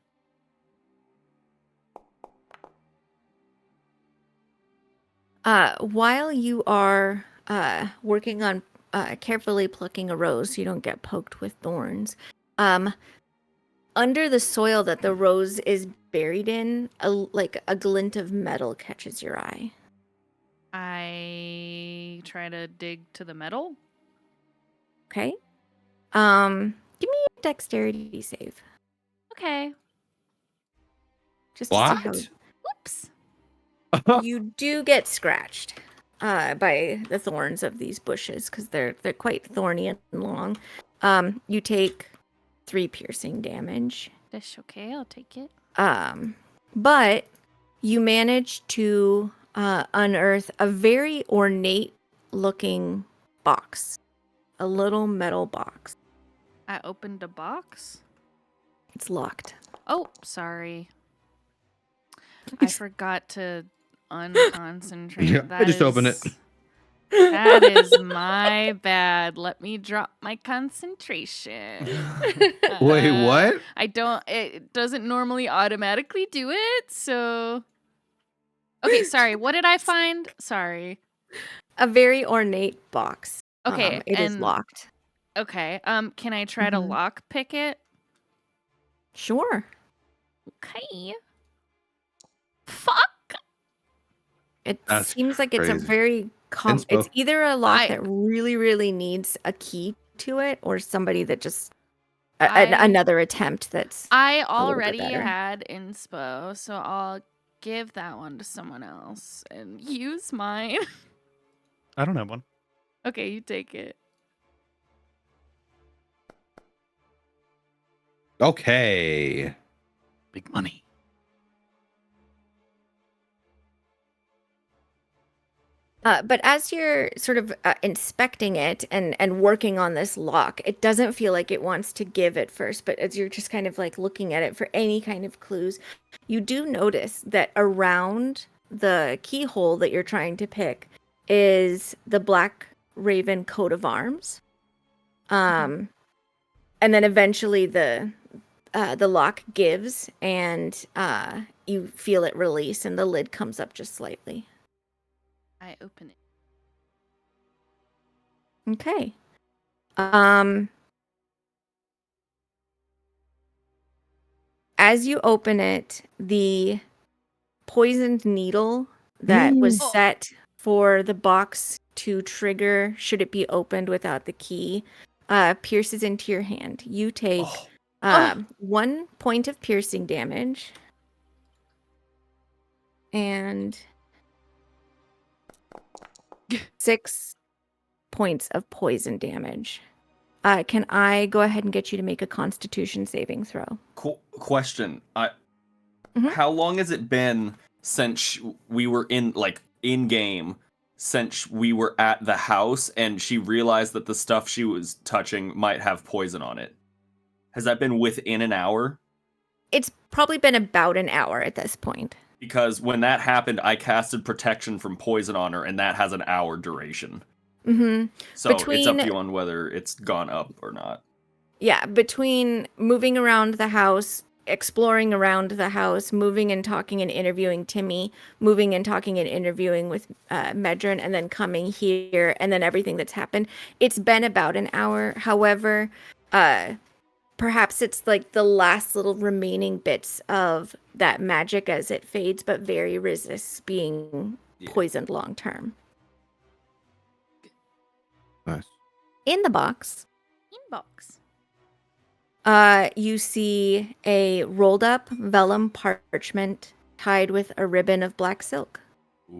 While you are working on carefully plucking a rose so you don't get poked with thorns, under the soil that the rose is buried in, a glint of metal catches your eye. I try to dig to the metal. Okay. Give me a dexterity save. Okay. Just to see how What? Oops. you do get scratched by the thorns of these bushes because they're quite thorny and long. You take 3 piercing damage. That's okay. I'll take it. But you manage to unearth a very ornate looking box, a little metal box. I opened a box. It's locked. Oh, sorry. I forgot to unconcentrate. Yeah, I just opened it. That is my bad. Let me drop my concentration. Wait, what? It doesn't normally automatically do it, so. Okay, sorry. What did I find? Sorry. A very ornate box. Okay, It is and locked. Okay. Can I try to Mhm. lock pick it? Sure. Okay. Fuck. It That's seems like it's a crazy. very it's Inspo. either a lock I that really, really needs a key to it, or somebody that just I another attempt that's I a little bit already better. had inspo, so I'll give that one to someone else and use mine. I don't have one. Okay, you take it. Okay. Big money. But as you're sort of inspecting it and working on this lock, it doesn't feel like it wants to give at first. But as you're just kind of like looking at it for any kind of clues, you do notice that around the keyhole that you're trying to pick is the Black Raven coat of arms. And then eventually the lock gives, and you feel it release, and the lid comes up just slightly. I open it. Okay. As you open it, the poisoned needle that was Oh. set for the box to trigger should it be opened without the key pierces into your hand. You take Oh. 1 point of piercing damage and 6 points of poison damage. Can I go ahead and get you to make a Constitution saving throw? Question. Mhm. How long has it been since we were in game, since we were at the house and she realized that the stuff she was touching might have poison on it? Has that been within an hour? It's probably been about an hour at this point. Because when that happened, I casted protection from poison on her, and that has an hour duration. Mm-hmm. So it's up to you on whether it's gone up or not. Yeah, between moving around the house, exploring around the house, moving and talking and interviewing Timmy, moving and talking and interviewing with Medrin, and then coming here, and then everything that's happened, it's been about an hour. However, perhaps it's like the last little remaining bits of that magic as it fades, but very resists being poisoned long term. Nice. In the box, Inbox. you see a rolled up vellum parchment tied with a ribbon of black silk.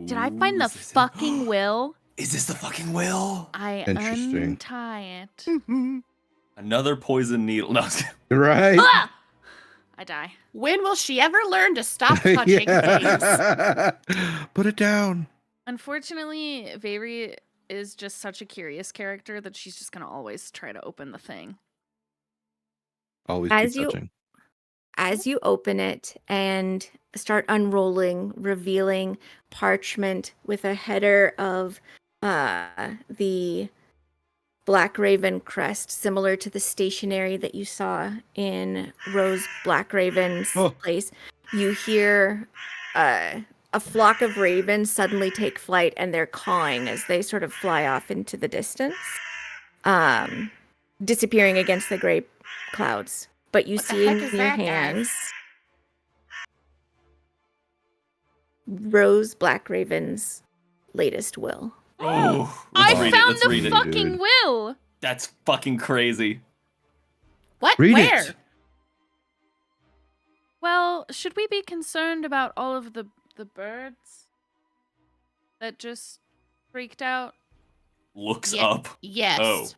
Did I find the fucking will? Is this the fucking will? I Interesting. untie it. Another poison needle. No, Right? Ah! I die. When will she ever learn to stop touching things? Put it down. Unfortunately, Vayri is just such a curious character that she's just gonna always try to open the thing. Always As keep you- touching. As you open it and start unrolling, revealing parchment with a header of the Black Raven crest, similar to the stationery that you saw in Rose Black Raven's place, you hear a flock of ravens suddenly take flight, and they're cawing as they sort of fly off into the distance, disappearing against the gray clouds. But you What the see heck in is your that, guys? hands Rose Black Raven's latest will. Oh, I let's read it. found Let's the read it. fucking dude. will. That's fucking crazy. What? Read Where? it. Well, should we be concerned about all of the birds that just freaked out? Looks Ye- up. Yes.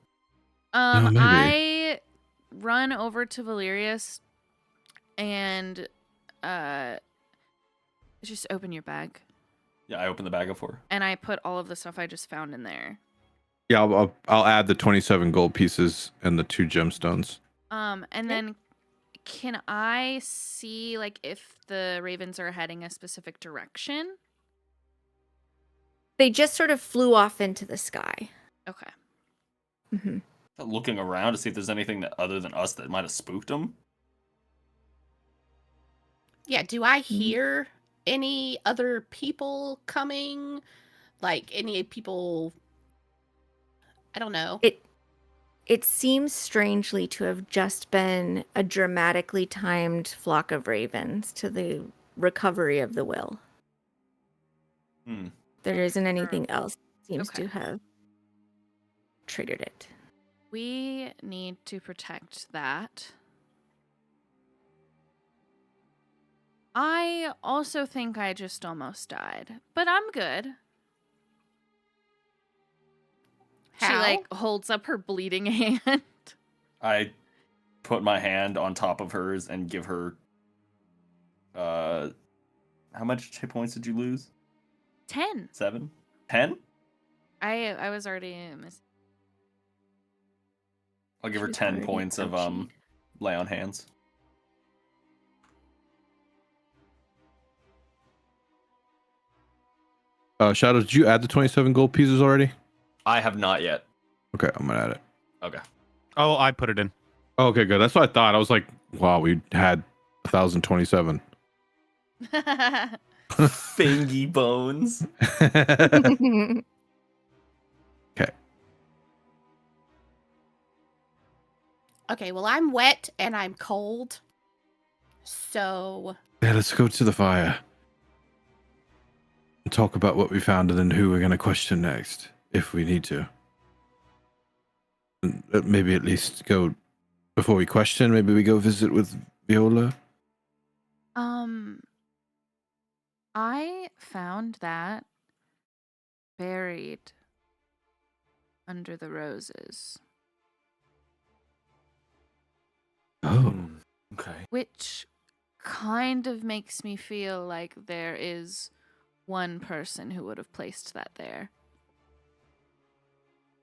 Oh. maybe. I run over to Valerius and just open your bag. Yeah, I opened the bag for her. And I put all of the stuff I just found in there. Yeah, I'll add the 27 gold pieces and the 2 gemstones. And then can I see like if the ravens are heading a specific direction? They just sort of flew off into the sky. Okay. Mm-hmm. Looking around to see if there's anything that other than us that might have spooked them. Yeah, do I hear any other people coming? Like any people, I don't know. It seems strangely to have just been a dramatically timed flock of ravens to the recovery of the will. Hmm. There isn't anything else that seems Okay. to have triggered it. We need to protect that. I also think I just almost died, but I'm good. She How? like holds up her bleeding hand. I put my hand on top of hers and give her. How much hit points did you lose? 10. 7? 10? I was already missing. I'll give her She's 10 already points of ouchied. lay on hands. Shadow, did you add the 27 gold pieces already? I have not yet. Okay, I'm gonna add it. Okay. Oh, I put it in. Oh, okay, good. That's what I thought. I was like, wow, we had 1,027. Fingy bones. Okay, well, I'm wet and I'm cold. So, Yeah, let's go to the fire and talk about what we found and then who we're gonna question next, if we need to. And, maybe at least go before we question. Maybe we go visit with Viola. I found that buried under the roses, Oh, Okay. which kind of makes me feel like there is one person who would have placed that there.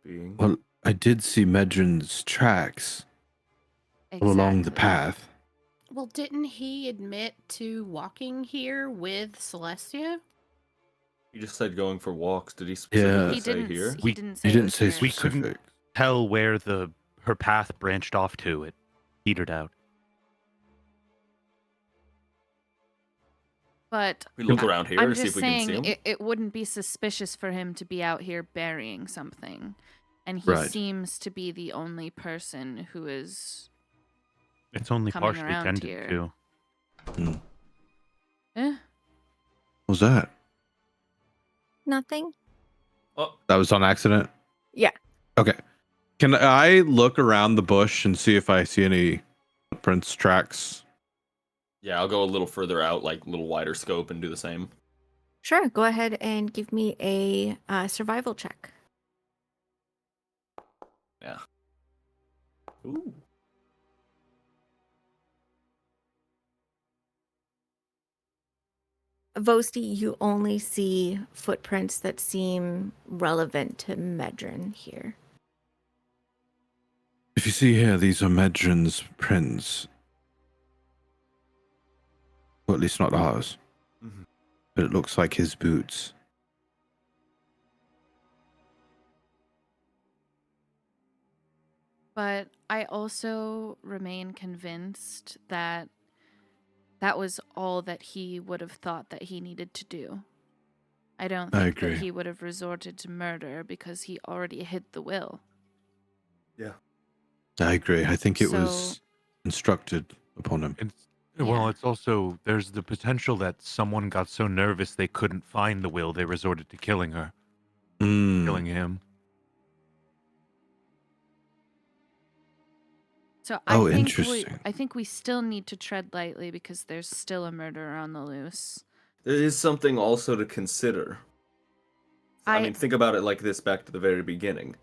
Being. well, I did see Medrin's tracks all along the Exactly. path. well, didn't he admit to walking here with Celestia? He just said going for walks. Did he Yeah. specifically He say didn't. here? He We- didn't He say. it didn't was say here. We couldn't- specific. Tell where her path branched off to. It petered out. But We look I- around here I'm to see just if we can see saying him. it wouldn't be suspicious for him to be out here burying something, and he Right. seems to be the only person who is. It's only Coming partially around tended here. to. Eh? What was that? Nothing? Oh, That was on accident? Yeah. Okay. Can I look around the bush and see if I see any footprints, tracks? yeah. I'll go a little further out, like a little wider scope, and do the same. Sure. Go ahead and give me a survival check. Yeah. Ooh. Vosti, you only see footprints that seem relevant to Medrin here. If you see here, these are Medrin's prints. Well, at least not ours. Mhm. But it looks like his boots. But I also remain convinced that that was all that he would have thought that he needed to do. I don't I think agree. that he would have resorted to murder because he already hid the will. I agree. I think it So- was instructed upon him. Well, Yeah. it's also there's the potential that someone got so nervous they couldn't find the will, they resorted to killing her, killing him. So Oh, I think interesting. I think we still need to tread lightly because there's still a murderer on the loose. There is something also to consider. I I- mean, think about it like this back to the very beginning.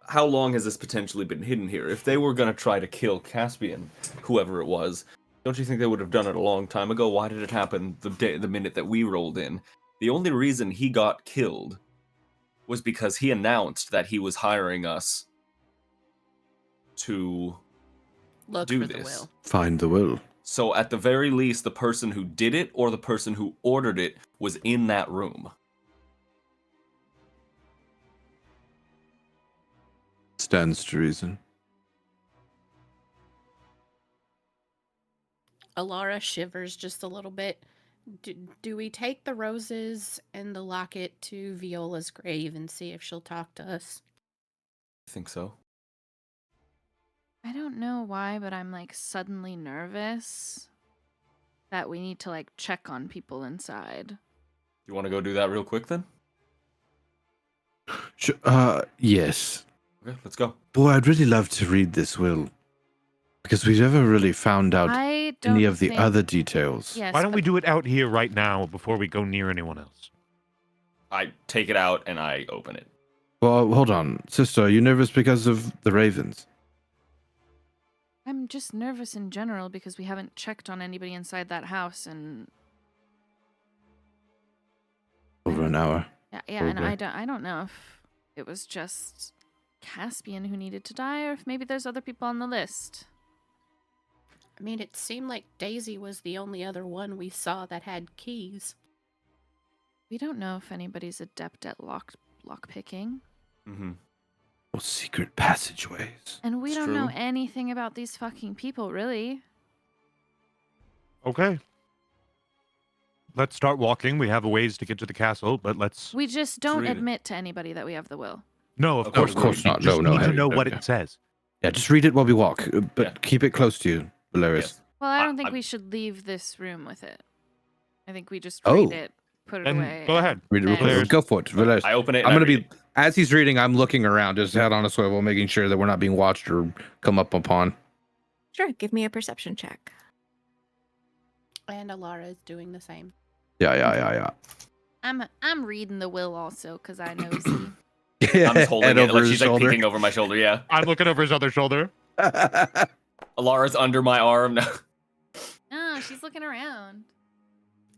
How long has this potentially been hidden here? If they were gonna try to kill Caspian, whoever it was, don't you think they would have done it a long time ago? Why did it happen the minute that we rolled in? The only reason he got killed was because he announced that he was hiring us to Look do for this. the will. Find the will. So at the very least, the person who did it or the person who ordered it was in that room. Stands to reason. Alara shivers just a little bit. Do we take the roses and the locket to Viola's grave and see if she'll talk to us? I think so. I don't know why, but I'm like suddenly nervous that we need to like check on people inside. You want to go do that real quick then? Yes. Okay, let's go. Boy, I'd really love to read this will. Because we never really found out I don't any of the think- other details. Yes. Why don't we but- do it out here right now before we go near anyone else? I take it out and I open it. Well, hold on. Sister, are you nervous because of the ravens? I'm just nervous in general because we haven't checked on anybody inside that house and Over an hour. yeah, and Probably. I don't know if it was just Caspian who needed to die or if maybe there's other people on the list. I mean, it seemed like Daisy was the only other one we saw that had keys. We don't know if anybody's adept at lock picking. Mm-hmm. Or secret passageways. And we It's don't know true. anything about these fucking people, really. Okay. Let's start walking. We have a ways to get to the castle, but let's... We just don't read it. admit to anybody that we have the will. No, of Of course, course not. You just No, need to Harry. know what Okay. it says. Yeah, just read it while we walk. But Yeah. keep it close to you, Valeris. Yes. Well, I don't think I'm- we should leave this room with it. I think we just Oh. read it, put it Then away. go ahead. Read it real Then- quick. Go for it, Valeris. I open it. And I'm I going to read be, it. as he's reading, I'm looking around, just head on a swivel, making sure that we're not being watched or come up upon. Sure, give me a perception check. And Alara is doing the same. Yeah. I'm reading the will also because I nosy. I'm just holding Head it over like his she's like shoulder. peeking over my shoulder. Yeah. I'm looking over his other shoulder. Alara's under my arm now. Oh, she's looking around.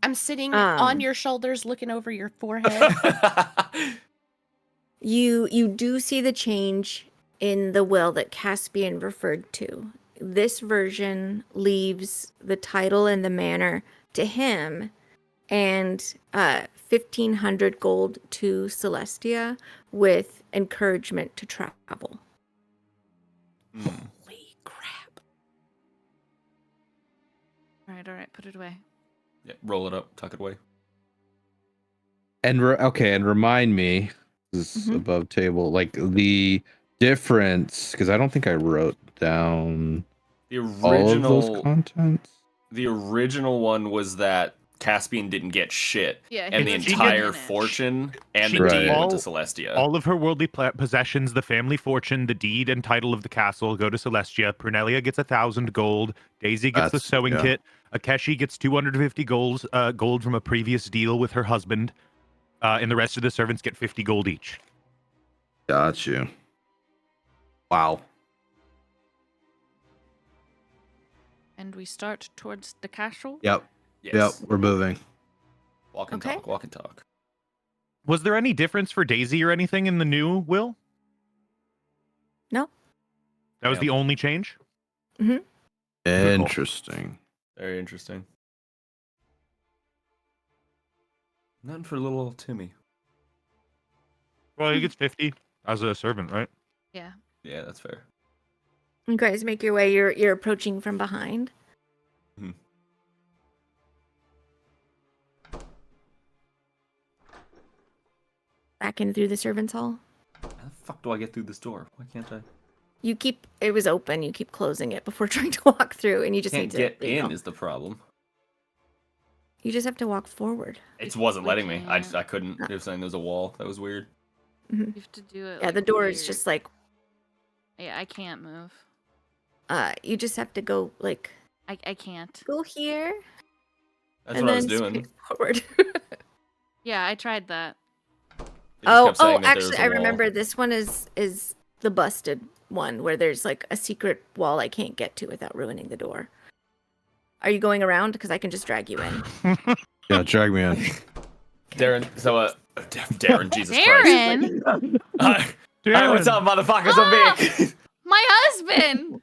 I'm sitting on Um. your shoulders looking over your forehead. You do see the change in the will that Caspian referred to. This version leaves the title and the manor to him and 1,500 gold to Celestia with encouragement to travel. Mm. Holy crap. All right, put it away. Yeah, roll it up, tuck it away. And remind me, this is Mhm. above table, like the difference, because I don't think I wrote down The all of those original, contents. the original one was that Caspian didn't get shit, Yeah, and the he was entire in it. fortune and She the did deed went to all- Celestia. All of her worldly possessions, the family fortune, the deed and title of the castle go to Celestia. Prunelia gets 1,000 gold. Daisy gets the That's- sewing yeah. kit. Akeshi gets 250 gold from a previous deal with her husband. And the rest of the servants get 50 gold each. Got you. Wow. And we start towards the castle. Yep. Yes. Yep. We're moving. Walk and Okay. talk. Walk and talk. Was there any difference for Daisy or anything in the new will? No. That was Yeah. the only change? Interesting. Very interesting. Nothing for little old Timmy. Well, he gets 50 as a servant, right? Yeah. Yeah, that's fair. You guys make your way. You're approaching from behind. Mhm. Back in through the servants' hall. How the fuck do I get through this door? Why can't I? You keep it was open. You keep closing it before trying to walk through, and you just Can't need get to. You in know, is the problem. you just have to walk forward. It wasn't We letting me. I can't. couldn't. It was saying there was a wall. That was weird. You have to do it. Yeah, like, the door is weird. just like Yeah, I can't move. you just have to go like I can't. go here That's and what I was then doing. straight forward. Yeah, I tried that. It just oh, kept saying that there actually, was a I wall. remember this one is the busted one where there's like a secret wall I can't get to without ruining the door. Are you going around? Because I can just drag you in. Yeah, drag me in. Darren. So, Darren. Jesus Christ. Darren, Hi, what's up, motherfuckers? I'm big. my husband.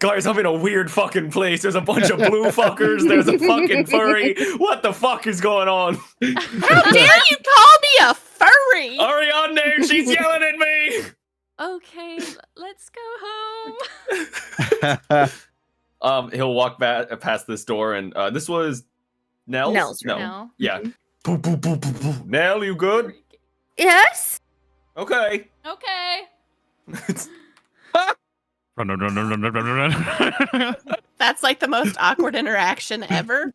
Guys, I'm in a weird fucking place. There's a bunch of blue fuckers. There's a fucking furry. What the fuck is going on? How dare you call me a furry? Ariane, she's yelling at me. Okay, let's go home. He'll walk back past this door, and this was Nell's. Nell's No. room. No. Yeah. Boo, boo, boo, boo, boo. Nell, you good? Yes? Okay. Okay. Run, run, run, run, run, run, run, run. That's like the most awkward interaction ever.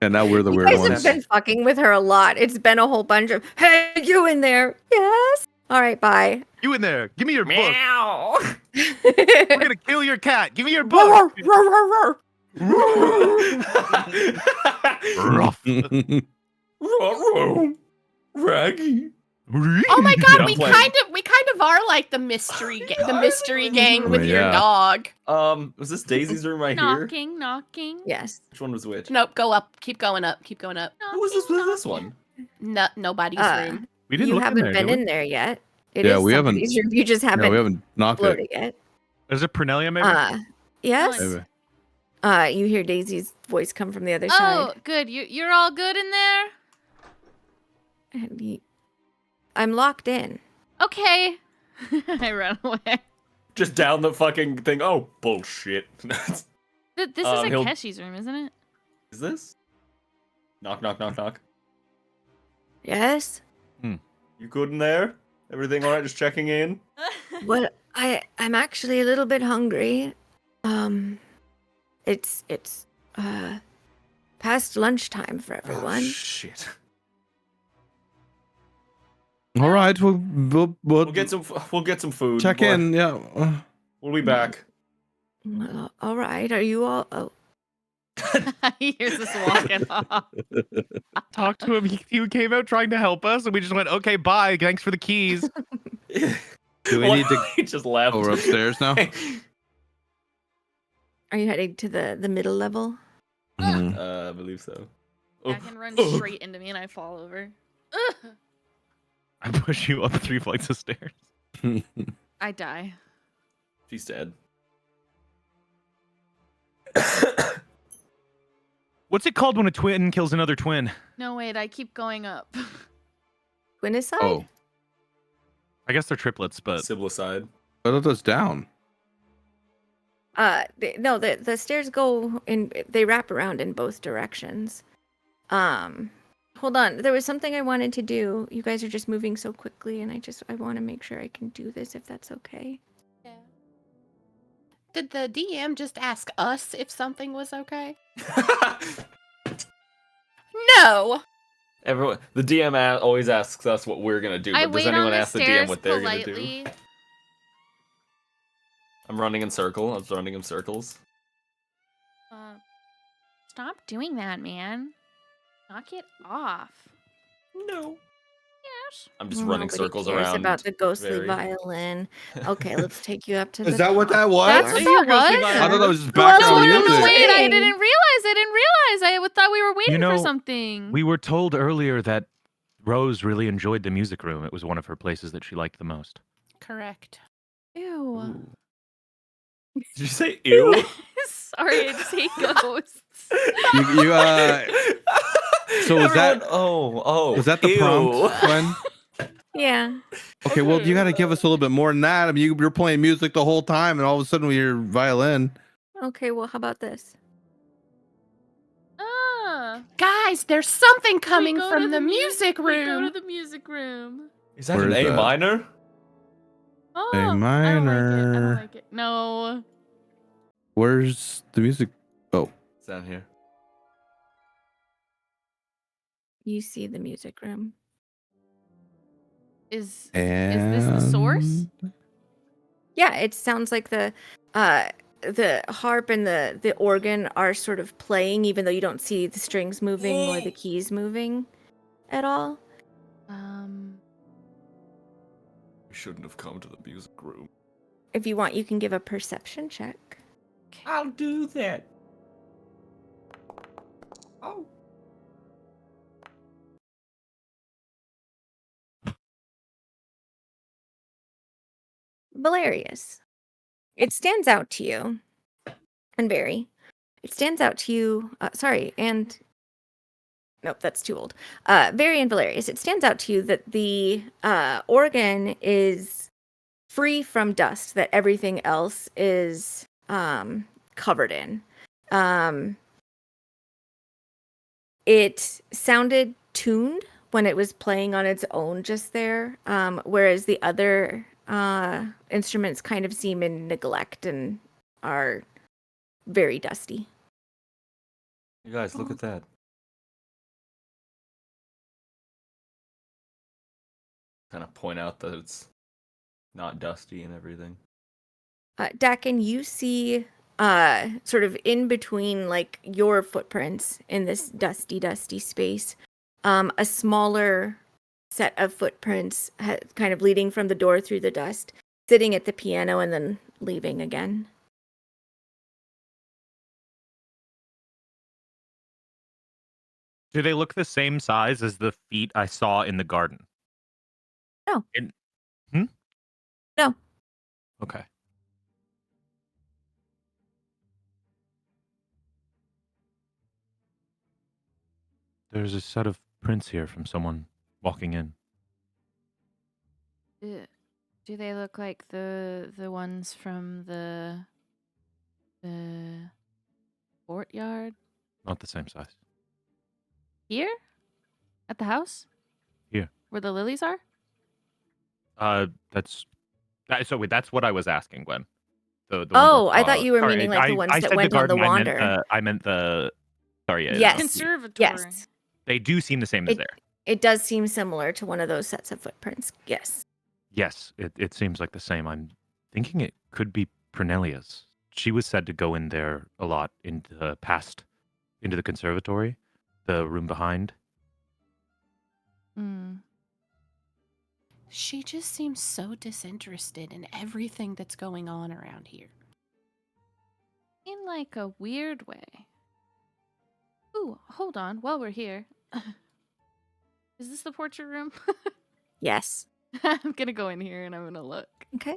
And now we're the You weird guys ones. have been fucking with her a lot. It's been a whole bunch of, hey, you in there. Yes. All right, bye. You in there? Give me your book. Meow. We're gonna kill your cat. Give me your book. Rough. Raggy. Oh my god, Yeah, we I'm playing. kind of are like the mystery gang with your Yeah. dog. Was this Daisy's room right here? Knocking, knocking. Yes. Which one was which? Nope, go up. Keep going up. Keep going up. Who was this? Who's this one? No, nobody's room. We didn't You look in haven't there, been did we? in there yet. It Yeah, is we haven't- somebody's room. You just No, haven't, we haven't knocked uploaded it. yet. Is it Pernelia maybe? Yes. Maybe. You hear Daisy's voice come from the other Oh, side. good. You're all good in there? And I'm locked in. Okay. I ran away. Just down the fucking thing. Oh, bullshit. This is he'll- Akeshi's room, isn't it? Is this? Knock, knock, knock, knock. Yes. You good in there? Everything alright? Just checking in? Well, I'm actually a little bit hungry. It's past lunchtime for Oh, everyone. shit. All right, we'll We'll get some food. check boy. in. Yeah. We'll be back. All right. Are you all? Oh, He hears us walking off. Talked to him. He came out trying to help us, and we just went, okay, bye. Thanks for the keys. Do we need to He just left. go upstairs now? are you heading to the middle level? Mhm. I believe so. Jack can run straight into me and I fall over. Ugh. I push you up 3 flights of stairs. I die. She's dead. What's it called when a twin kills another twin? No, wait, I keep going up. Twinnicide? Oh, I guess they're triplets, but Siblicide. I thought that's down. No, the stairs go in. They wrap around in both directions. Hold on. There was something I wanted to do. You guys are just moving so quickly, and I want to make sure I can do this if that's okay. Did the DM just ask us if something was okay? No. Everyone, the DM always asks us what we're gonna do, I but does wait on anyone the ask the DM stairs what they're gonna do? politely. I'm running in circle. I was running in circles. Stop doing that, man. Knock it off. No. Yes. I'm just running Nobody circles cares around. about the ghostly Very- violin. Okay, let's take you up to the Is that what top that was? That's what that was? I thought that was just Well, background no, No, music. wait, I Saying. didn't realize. I thought we were waiting know, for something. we were told earlier that Rose really enjoyed the music room. It was one of her places that she liked the most. Correct. Ew. Ooh. Did you say ew? Sorry, I just hate ghosts. So was that- Everyone- Oh. Was that the ew. prompt, Gwen? Yeah. Okay, well, you got to give us a little bit more than that. I mean, you were playing music the whole time, and all of a sudden we hear violin. Okay, well, how about this? Ah, Guys, there's something we coming go from to the music We go room. to the music room. Is that Where an is A that? minor? Oh, I don't minor. like it. No. Where's the music? It's down here. You see the music room. Is And this the source? Yeah, it sounds like the harp and the organ are sort of playing, even though you don't see the strings moving or the keys moving at all. We shouldn't have come to the music room. If you want, you can give a perception check. I'll do that. Oh. Valerius, it stands out to you, and Barry, it stands out to you. And nope, that's too old. Barry and Valerius, it stands out to you that the organ is free from dust that everything else is covered in. It sounded tuned when it was playing on its own just there, whereas the other instruments kind of seem in neglect and are very dusty. You guys, look at that. Kind of point out that it's not dusty and everything. Dakin, you see sort of in between like your footprints in this dusty space, a smaller set of footprints kind of leading from the door through the dust, sitting at the piano and then leaving again. Do they look the same size as the feet I saw in the garden? No. Hmm? No. Okay. There's a set of prints here from someone walking in. Do they look like the ones from the courtyard Not the same size. here at the house? Here. Where the lilies are? So wait, that's what I was asking, Gwen. The ones Oh, I I thought saw. you were Sorry, meaning like the ones I that said went the on the garden. wander. I meant the. Sorry. Yes. Conservatory. Yes. They do seem the same as there. It does seem similar to one of those sets of footprints. Yes. Yes, it seems like the same. I'm thinking it could be Pernelia's. She was said to go in there a lot into the conservatory, the room behind. Hmm. She just seems so disinterested in everything that's going on around here. In like a weird way. Ooh, hold on. While we're here. Is this the portrait room? Yes. I'm gonna go in here and I'm gonna look. Okay.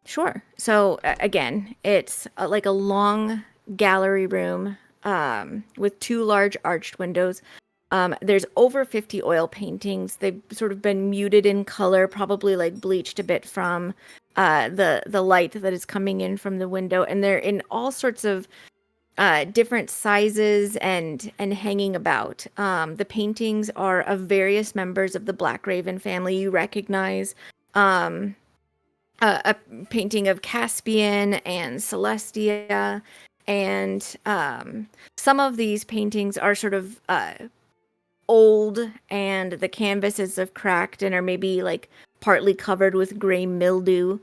Sure. So again, it's like a long gallery room with two large arched windows. There's over 50 oil paintings. They've sort of been muted in color, probably like bleached a bit from the light that is coming in from the window, and they're in all sorts of different sizes and hanging about. The paintings are of various members of the Black Raven family. You recognize a painting of Caspian and Celestia, and some of these paintings are sort of old, and the canvases have cracked and are maybe like partly covered with gray mildew.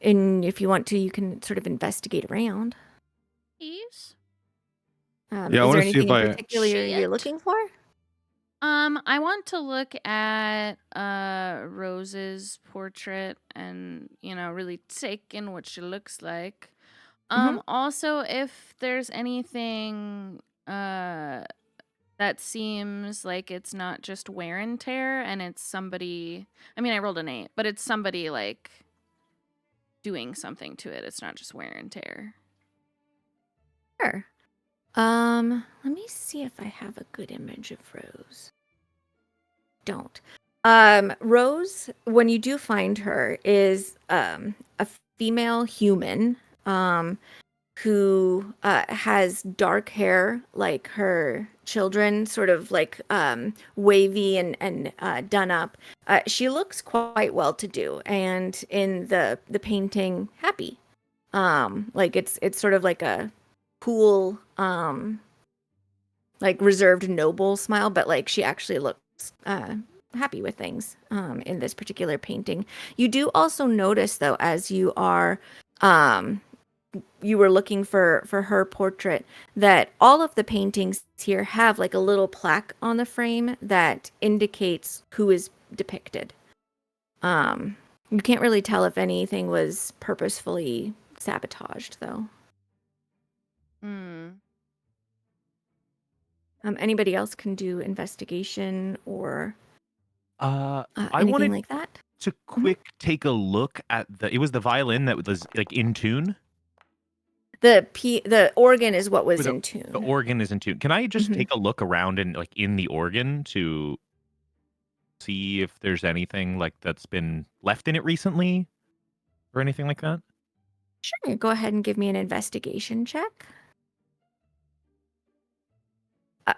And if you want to, you can sort of investigate around. Please? Yeah, I Is there wanna see anything if in I- particular you're Shit. looking for? I want to look at Rose's portrait and, really take in what she looks like. Also, if there's anything that seems like it's not just wear and tear and it's somebody, I rolled an 8, but it's somebody like doing something to it. It's not just wear and tear. Sure. Let me see if I have a good image of Rose. Don't. Rose, when you do find her, is a female human who has dark hair like her children, sort of like wavy and done up. She looks quite well to do, and in the painting, happy. Like it's sort of like a cool, like reserved noble smile, but like she actually looks happy with things in this particular painting. You do also notice, though, as you are you were looking for her portrait, that all of the paintings here have like a little plaque on the frame that indicates who is depicted. You can't really tell if anything was purposefully sabotaged, though. Anybody else can do investigation or I anything wanted like that? to quick take a look at it was the violin that was like in tune. The organ is what was in tune. The organ is in tune. Can I just take a look around and like in the organ to see if there's anything like that's been left in it recently or anything like that? Sure. Go ahead and give me an investigation check.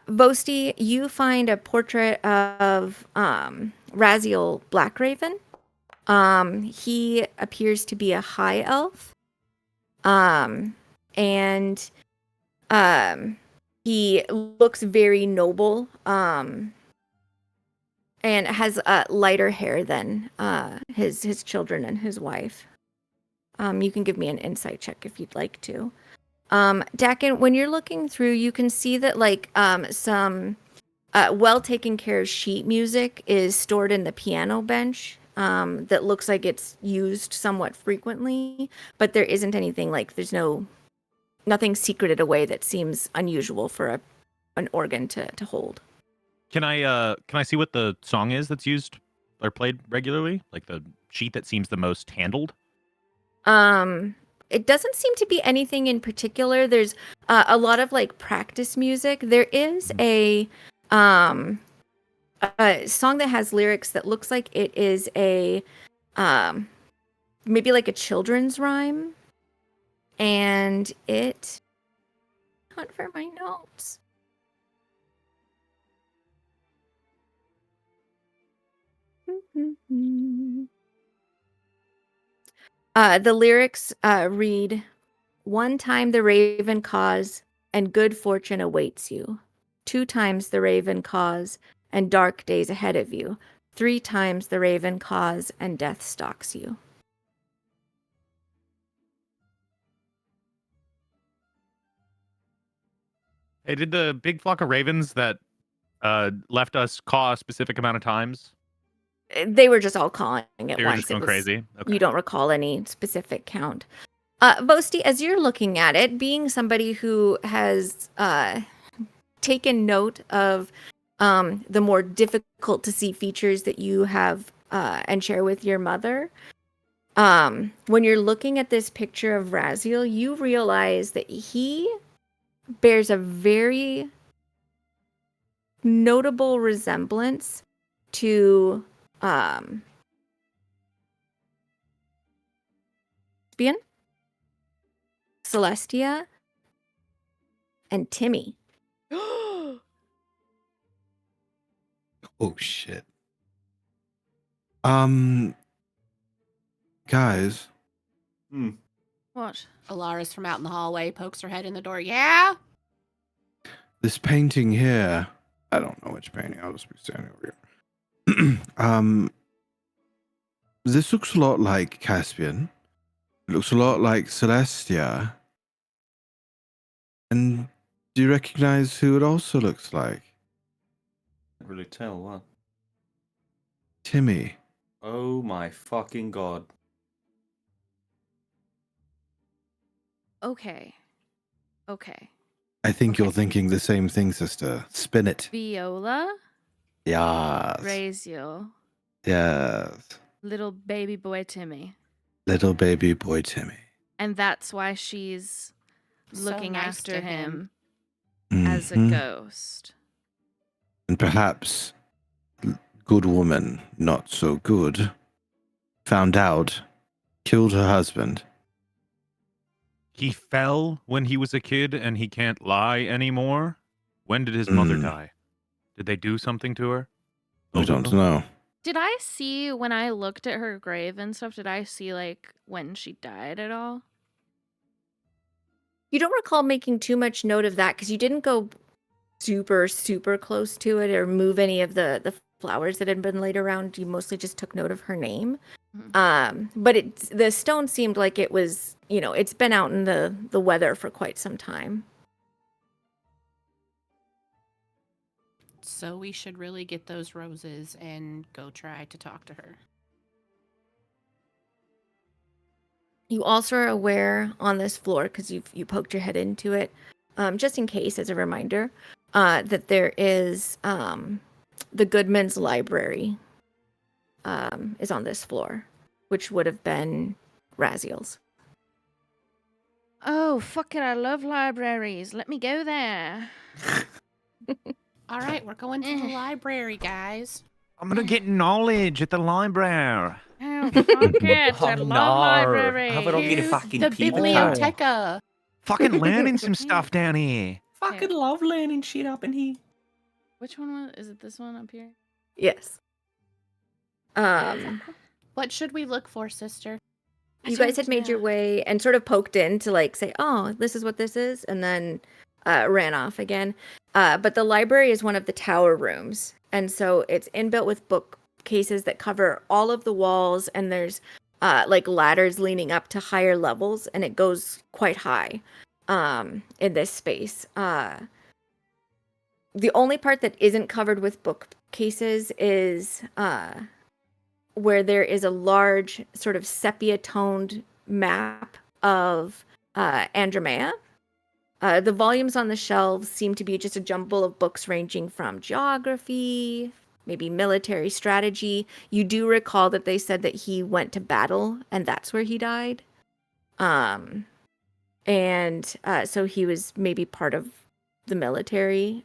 Vosti, you find a portrait of Raziel Blackraven. He appears to be a high elf. And he looks very noble. And has lighter hair than his children and his wife. You can give me an insight check if you'd like to. Dakin, when you're looking through, you can see that like some well taken care of sheet music is stored in the piano bench that looks like it's used somewhat frequently, but there isn't anything like there's nothing secreted away that seems unusual for an organ to hold. Can I see what the song is that's used or played regularly? Like the sheet that seems the most handled? It doesn't seem to be anything in particular. There's a lot of like practice music. There is a song that has lyrics that looks like it is a maybe like a children's rhyme, and it hunt for my notes. The lyrics read, "One time the raven caws, and good fortune awaits you. 2 times the raven caws, and dark days ahead of you. 3 times the raven caws, and death stalks you." Hey, did the big flock of ravens that left us caw a specific amount of times? They were just all cawing at They were once. just going crazy? Okay. You don't recall any specific count. Vosti, as you're looking at it, being somebody who has taken note of the more difficult to see features that you have and share with your mother, when you're looking at this picture of Raziel, you realize that he bears a very notable resemblance to Spian, Celestia, and Timmy. Oh shit. Guys, What? Alaris from out in the hallway pokes her head in the door. Yeah? this painting here. I don't know which painting. I'll just be standing over here. This looks a lot like Caspian. It looks a lot like Celestia. And do you recognize who it also looks like? Can't really tell what. Timmy. Oh my fucking god. Okay. I think you're thinking the same thing, sister. Spin it. Viola, Yes. Raziel, Yes. little baby boy Timmy. Little baby boy Timmy. And that's why she's So looking nice after to him him. as a Mhm. ghost. And perhaps good woman, not so good, found out, killed her husband. He fell when he was a kid and he can't lie anymore? When did his mother die? Did they do something to her? I don't know. Did I see when I looked at her grave and stuff, did I see like when she died at all? You don't recall making too much note of that because you didn't go super, super close to it or move any of the flowers that had been laid around. You mostly just took note of her name. But the stone seemed like it was, it's been out in the weather for quite some time. So we should really get those roses and go try to talk to her. You also are aware on this floor, because you poked your head into it, just in case, as a reminder, that there is the Goodman's Library is on this floor, which would have been Raziel's. Oh, fuck it, I love libraries. Let me go there. All right, we're going to the library, guys. I'm gonna get knowledge at the library. Oh, fuck it, I love libraries. Have it all get a Here's fucking the people. biblioteca. Fucking learning some stuff down here. fucking love learning shit up in here. Which one was? Is it this one up here? Yes. What should we look for, sister? You guys had made your way and sort of poked in to like say, "Oh, this is what this is," and then ran off again. But the library is one of the tower rooms, and so it's inbuilt with bookcases that cover all of the walls, and there's like ladders leaning up to higher levels, and it goes quite high in this space. The only part that isn't covered with bookcases is where there is a large sort of sepia-toned map of Andromea. The volumes on the shelves seem to be just a jumble of books ranging from geography, maybe military strategy. You do recall that they said that he went to battle and that's where he died. So he was maybe part of the military.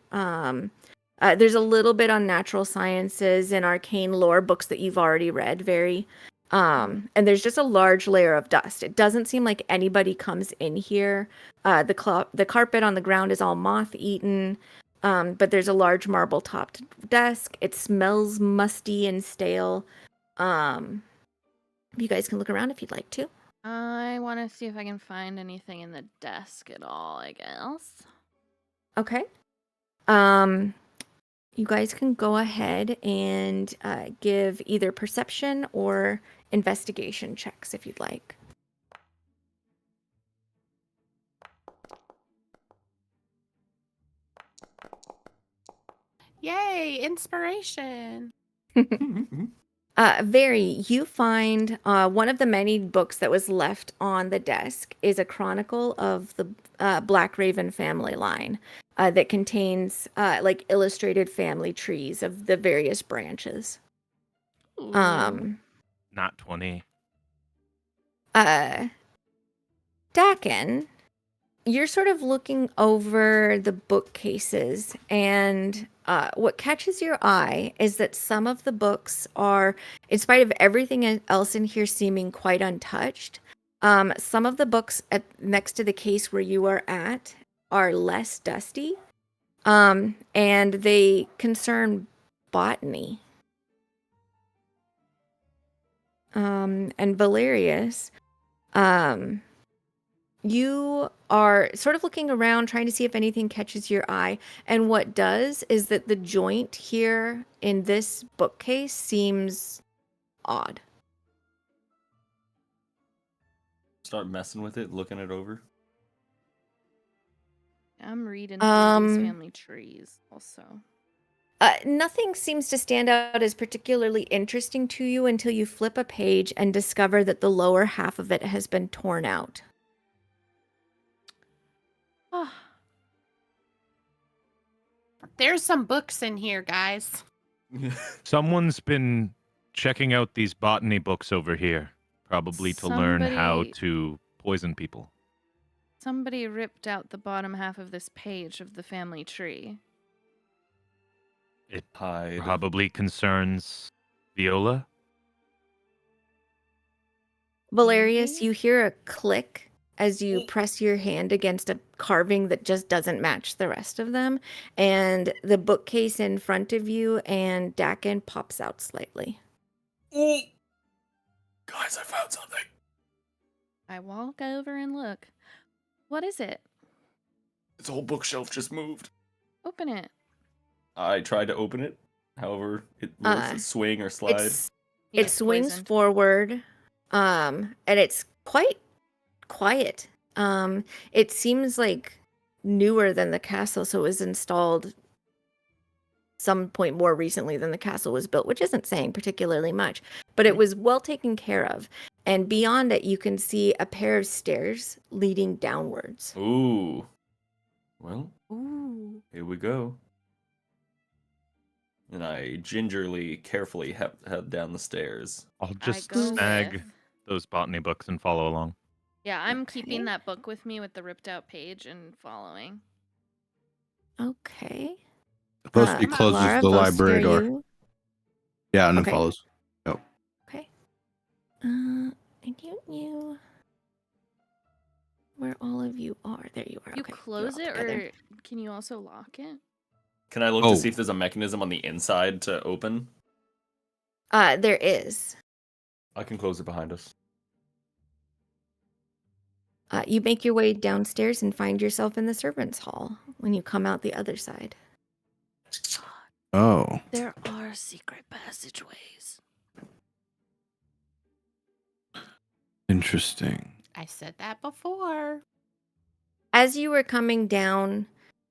There's a little bit on natural sciences and arcane lore books that you've already read, and there's just a large layer of dust. It doesn't seem like anybody comes in here. The carpet on the ground is all moth-eaten, but there's a large marble-topped desk. It smells musty and stale. You guys can look around if you'd like to. I want to see if I can find anything in the desk at all, I guess. Okay. You guys can go ahead and give either perception or investigation checks if you'd like. Yay, inspiration. Very, you find one of the many books that was left on the desk is a chronicle of the Black Raven family line that contains like illustrated family trees of the various branches. Ooh. Not 20. Dakin, you're sort of looking over the bookcases, and what catches your eye is that some of the books are, in spite of everything else in here seeming quite untouched, some of the books next to the case where you are at are less dusty, and they concern botany. And Valerius, you are sort of looking around trying to see if anything catches your eye, and what does is that the joint here in this bookcase seems odd. Start messing with it, looking it over. I'm reading through these family trees also. Nothing seems to stand out as particularly interesting to you until you flip a page and discover that the lower half of it has been torn out. There's some books in here, guys. Someone's been checking out these botany books over here, probably to learn how to poison people. Somebody ripped out the bottom half of this page of the family tree. It probably concerns Viola. Valerius, Maybe? you hear a click as you press your hand against a carving that just doesn't match the rest of them, and the bookcase in front of you and Dakin pops out slightly. Guys, I found something. I walk over and look. What is it? This whole bookshelf just moved. Open it. I tried to open it. However, it swing or slide. It swings forward, and it's quite quiet. It seems like newer than the castle, so it was installed some point more recently than the castle was built, which isn't saying particularly much, but it was well taken care of. And beyond it, you can see a pair of stairs leading downwards. Ooh. Well, Ooh. here we go. And I gingerly, carefully head down the stairs. I'll just snag those botany books and follow along. Yeah, I'm keeping that book with me with the ripped out page and following. Okay. Supposed to be closes Lara, the Vos, library are door. you? Yeah, and then Okay. follows. Yep. Okay. I don't know where all of you are. There you are. You Okay, you're close all it, together. or can you also lock it? Can I look Oh. to see if there's a mechanism on the inside to open? There is. I can close it behind us. You make your way downstairs and find yourself in the servants' hall when you come out the other side. Oh. There are secret passageways. Interesting. I said that before. As you were coming down,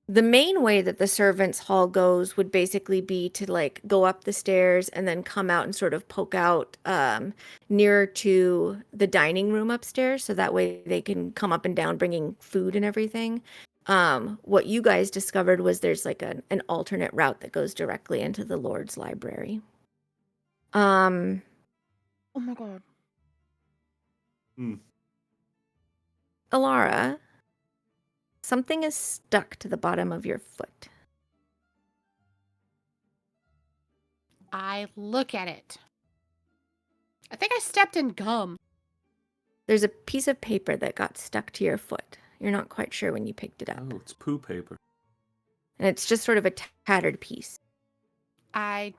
the main way that the servants' hall goes would basically be to like go up the stairs and then come out and sort of poke out nearer to the dining room upstairs, so that way they can come up and down bringing food and everything. What you guys discovered was there's like an alternate route that goes directly into the Lord's library. Oh my god. Alara, something is stuck to the bottom of your foot. I look at it. I think I stepped in gum. There's a piece of paper that got stuck to your foot. You're not quite sure when you picked it up. Oh, it's poo paper. And it's just sort of a tattered piece. I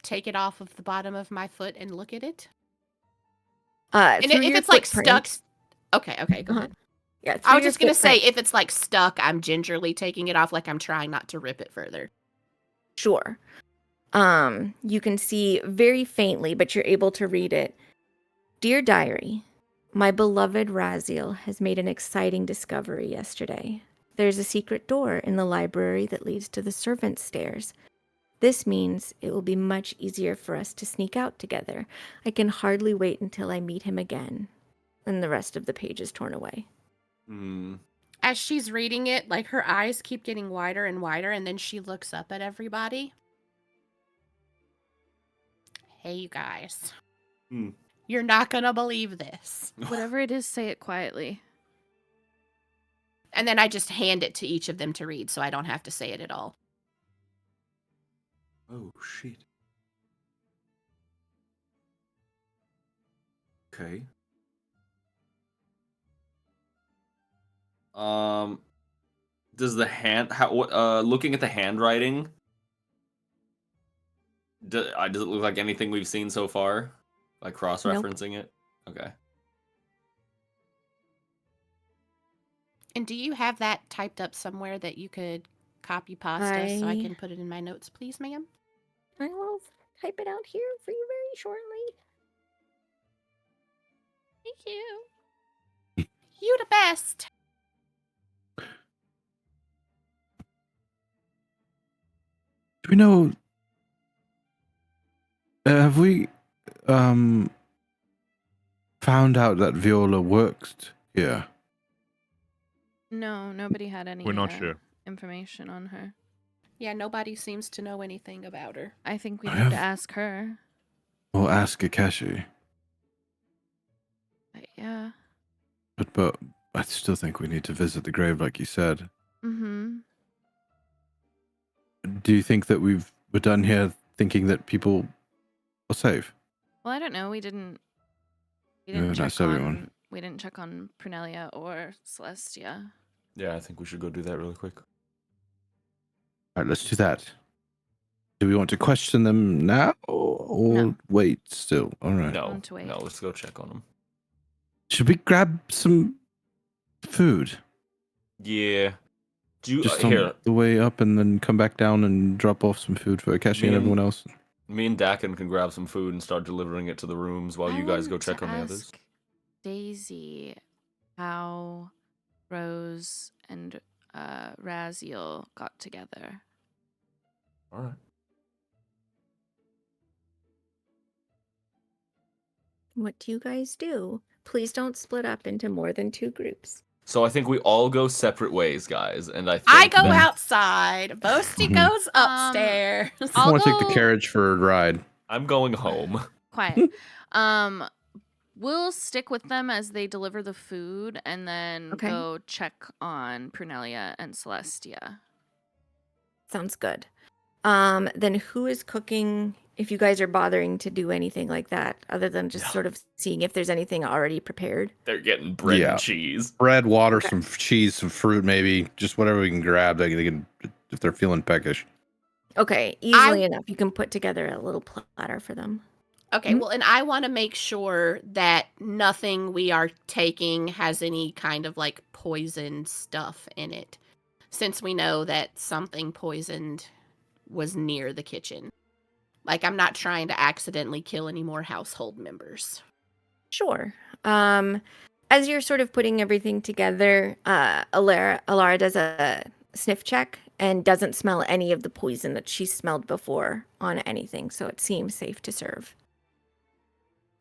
take it off of the bottom of my foot and look at it. And And if it's like stuck. Okay, go Uh-huh. ahead. Yeah, I through was your just going to say, footprint. if it's like stuck, I'm gingerly taking it off, like I'm trying not to rip it further. Sure. You can see very faintly, but you're able to read it. Dear Diary, my beloved Raziel has made an exciting discovery yesterday. There's a secret door in the library that leads to the servants' stairs. This means it will be much easier for us to sneak out together. I can hardly wait until I meet him again. And the rest of the page is torn away. As she's reading it, like her eyes keep getting wider and wider, and then she looks up at everybody. Hey, you guys. You're not going to believe this. Whatever it is, say it quietly. And then I just hand it to each of them to read, so I don't have to say it at all. Oh, shit. Okay. Does the looking at the handwriting, does it look like anything we've seen so far? Like cross-referencing it? Okay. And do you have that typed up somewhere that you could copy pasta so I can put it in my notes, please, ma'am? I will type it out here for you very shortly. Thank you. You the best. Do we know? Have we found out that Viola worked here? No, nobody had any We're not sure. information on her. Yeah, nobody seems to know anything about her. I think we I need to have- ask her. Or ask Akeshi? But yeah. But I still think we need to visit the grave, like you said. Mm-hmm. Do you think that we're done here thinking that people are safe? Well, I don't know. We didn't Yeah, check that's everyone. on. We didn't check on Prunelia or Celestia. Yeah, I think we should go do that really quick. All right, let's do that. Do we want to question them now or No. wait still? All right. No, to wait. no, let's go check on them. Should we grab some food Yeah. Do you just here? on the way up and then come back down and drop off some food for Akeshi Me and and- everyone else? Me and Dakin can grab some food and start delivering it to the rooms while I you guys go want to check on the others. ask Daisy how Rose and Raziel got together. All right. What do you guys do? Please don't split up into more than 2 groups. So I think we all go separate ways, guys, and I think I go that- outside. Boasty Mhm. goes upstairs. I I'll want to take the go- carriage for a ride. I'm going home. Quiet. We'll stick with them as they deliver the food and then Okay. go check on Prunelia and Celestia. Sounds good. Then who is cooking if you guys are bothering to do anything like that, other than just No. sort of seeing if there's anything already prepared. They're getting bread Yeah. and cheese. Bread, water, Okay. some cheese, some fruit, maybe just whatever we can grab. They can if they're feeling peckish. Okay, easily enough. You can put together a little platter for them. Okay, Mhm. well, and I want to make sure that nothing we are taking has any kind of like poisoned stuff in it, since we know that something poisoned was near the kitchen. Like, I'm not trying to accidentally kill any more household members. Sure. As you're sort of putting everything together, Alara does a sniff check and doesn't smell any of the poison that she smelled before on anything, so it seems safe to serve.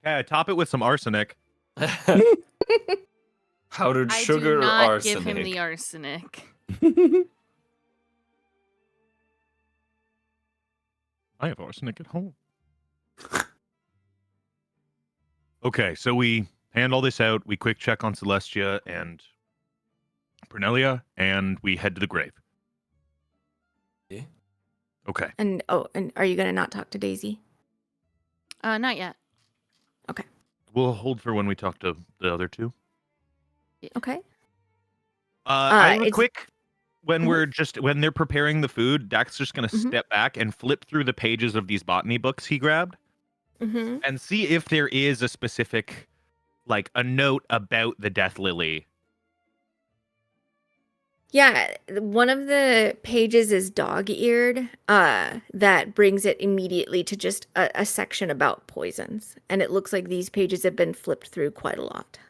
Yeah, top it with some arsenic. Powdered I sugar do or not arsenic? give him the arsenic. I have arsenic at home. Okay, so we hand all this out. We quick check on Celestia and Pernelia, and we head to the grave. Yeah. Okay. And are you gonna not talk to Daisy? Not yet. We'll hold for when we talk to the other two. Okay. I have a it's- quick when Mhm. when they're preparing the food, Dak's just gonna Mhm. step back and flip through the pages of these botany books he grabbed Mm-hmm. and see if there is a specific like a note about the death lily. Yeah, one of the pages is dog-eared. That brings it immediately to just a section about poisons, and it looks like these pages have been flipped through quite a lot.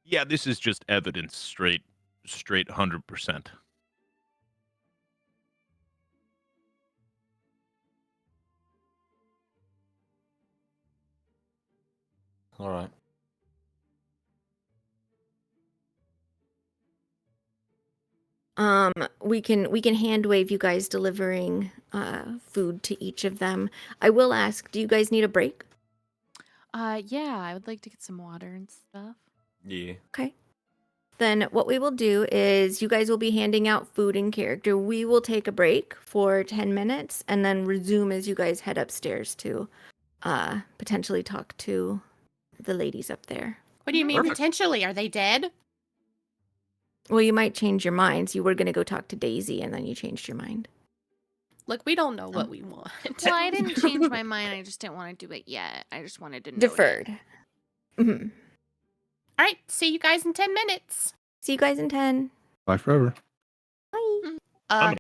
Yeah, this is just evidence straight 100%. All right. We can hand wave you guys delivering food to each of them. I will ask, do you guys need a break? Yeah, I would like to get some water and stuff. Yeah. Okay. Then what we will do is you guys will be handing out food in character. We will take a break for 10 minutes and then resume as you guys head upstairs to potentially talk to the ladies up there. What do you mean Perfect. potentially? Are they dead? Well, you might change your minds. You were going to go talk to Daisy and then you changed your mind. Look, we don't know what we want. Well, I didn't change my mind. I just didn't want to do it yet. I just wanted to note it. Deferred. Mhm. All right, see you guys in 10 minutes. See you guys in 10. Bye forever. Bye. Uh,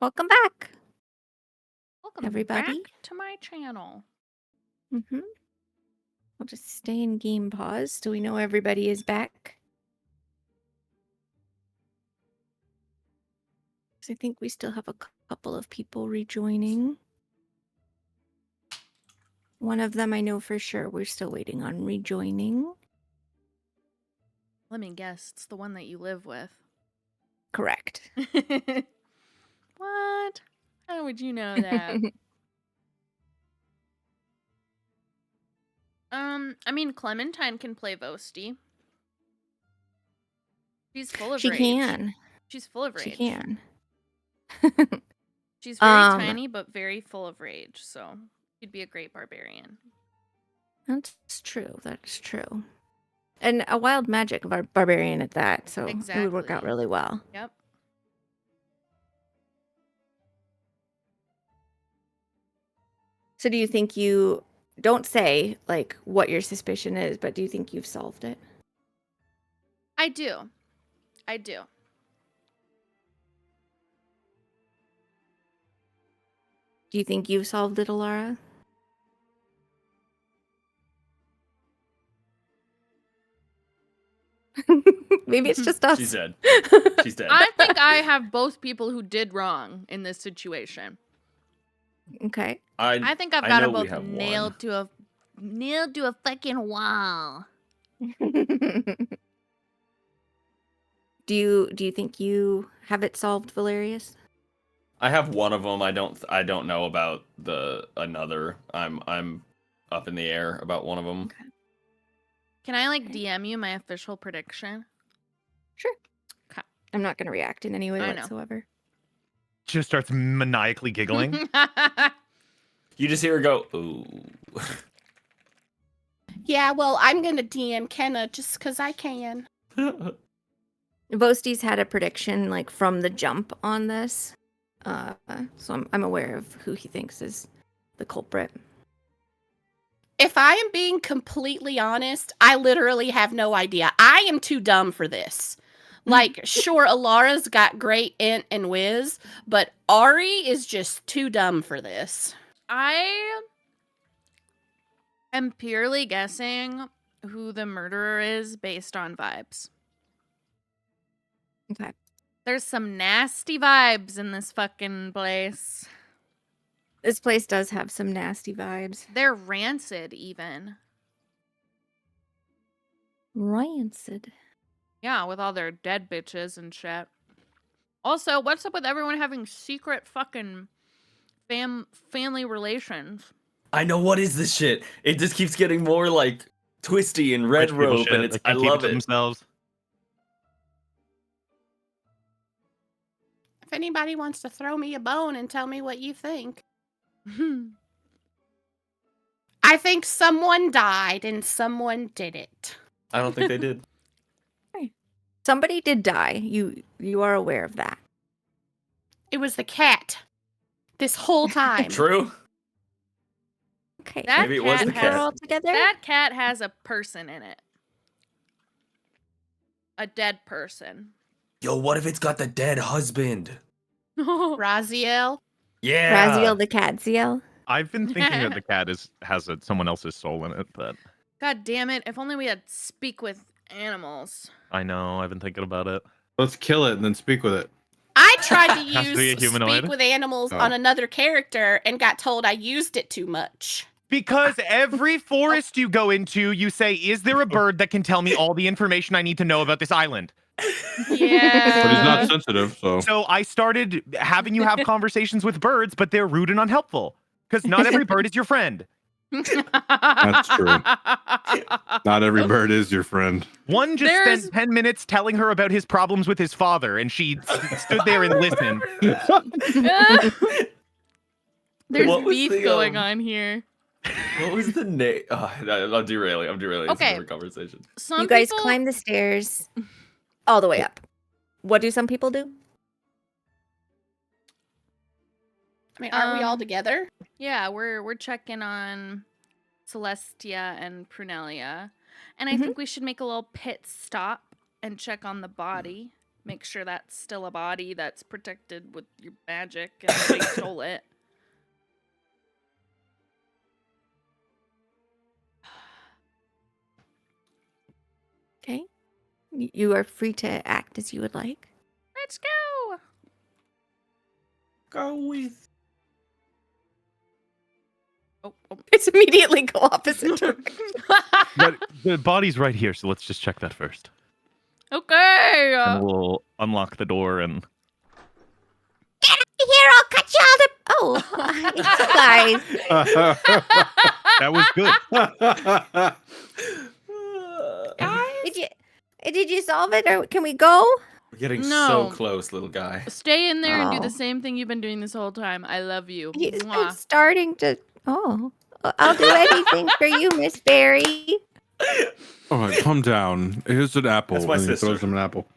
Welcome back. Welcome Everybody? back to my channel. Mm-hmm. We'll just stay in game pause so we know everybody is back. So I think we still have a couple of people rejoining. One of them I know for sure we're still waiting on rejoining. Let me guess, it's the one that you live with. Correct. What? How would you know that? I mean, Clementine can play Vosti. She's full of She rage. can. She's full of rage. She can. She's very tiny, but very full of rage, so she'd be a great barbarian. That's true. That's true. And a wild magic barbarian at that, so it would work out Exactly. really well. Yep. So do you think you don't say like what your suspicion is, but do you think you've solved it? I do. I do. Do you think you've solved it, Alara? Maybe it's just us. She's dead. She's dead. I think I have both people who did wrong in this situation. Okay. I think I've I got know them we both have nailed to a fucking wall. Do you think you have it solved, Valerius? I have one of them. I don't know about the another. I'm up in the air about one of them. Okay. Can I like Okay. DM you my official prediction? Sure. Okay. I'm not going to react in any way I know. whatsoever. Just starts maniacally giggling. You just hear her go, ooh. Yeah, well, I'm gonna DM Kenna just because I can. Vosti's had a prediction like from the jump on this. So I'm aware of who he thinks is the culprit. If I am being completely honest, I literally have no idea. I am too dumb for this. Like, sure, Alara's got great int and whiz, but Ari is just too dumb for this. I am purely guessing who the murderer is based on vibes. Okay. There's some nasty vibes in this fucking place. This place does have some nasty vibes. They're rancid, even. Rancid. Yeah, with all their dead bitches and shit. Also, what's up with everyone having secret fucking family relations? I know, what is this shit? It just keeps getting more like twisty and red Rich people rope, shit, and they I can't keep love to it. themselves. If anybody wants to throw me a bone and tell me what you think. I think someone died and someone did it. I don't think they did. Somebody did die. You are aware of that. It was the cat. This whole time. True. Okay. That Maybe it was cat the We're cat. all together. That cat has a person in it. A dead person. Yo, what if it's got the dead husband? Raziel. Yeah. Raziel the Cadziel. I've been thinking that the cat has someone else's soul in it, but God damn it. If only we had speak with animals. I know, I've been thinking about it. Let's kill it and then speak with it. I tried to Has to be a use humanoid. speak with animals Oh. on another character and got told I used it too much. Because every forest you go into, you say, is there a bird that can tell me all the information I need to know about this island? Yeah. But he's not sensitive, so. So I started having you have conversations with birds, but they're rude and unhelpful. Because not every bird is your friend. That's true. Not every bird is your friend. One just There's- spent 10 minutes telling her about his problems with his father, and she stood there and listened. There's What was beef the, going on here. What was the name? Oh, I'm derailing. I'm derailing. It's a Okay. different conversation. Some You guys people, climb the stairs all the way up. What do some people do? I mean, aren't we all Um, together? Yeah, we're checking on Celestia and Prunelia. And I Mhm. think we should make a little pit stop and check on the body. make sure that's still a body that's protected with your magic and they stole it. Okay. You are free to act as you would like. Let's go. Go with. Oh. It's immediately go opposite direction. But the body's right here, so let's just check that first. Okay. And we'll unlock the door and... Here, I'll cut you all to... Oh, it's you guys. That was good. Did you solve it, or can we go? We're getting No. so close, little guy. Stay in there and do Oh. the same thing you've been doing this whole time. I love you. He's Mwah. starting to... Oh, I'll do anything for you, Miss Berry. All right, calm down. Here's an apple. That's my and he sister. throws him an apple.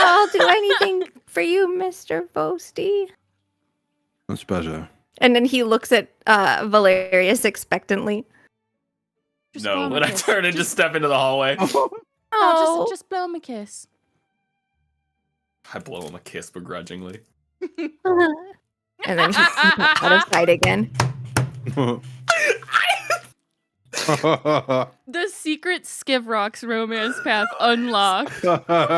I'll do anything for you, Mr. Vosti. That's better. And then he looks at Valerius expectantly. Just No, blow him a when I kiss. turn and just step into the hallway, Oh, Just blow him a kiss. I blow him a kiss begrudgingly. and then he's out of sight again. The secret Skivrocks romance path unlocked. Noise, Gwen,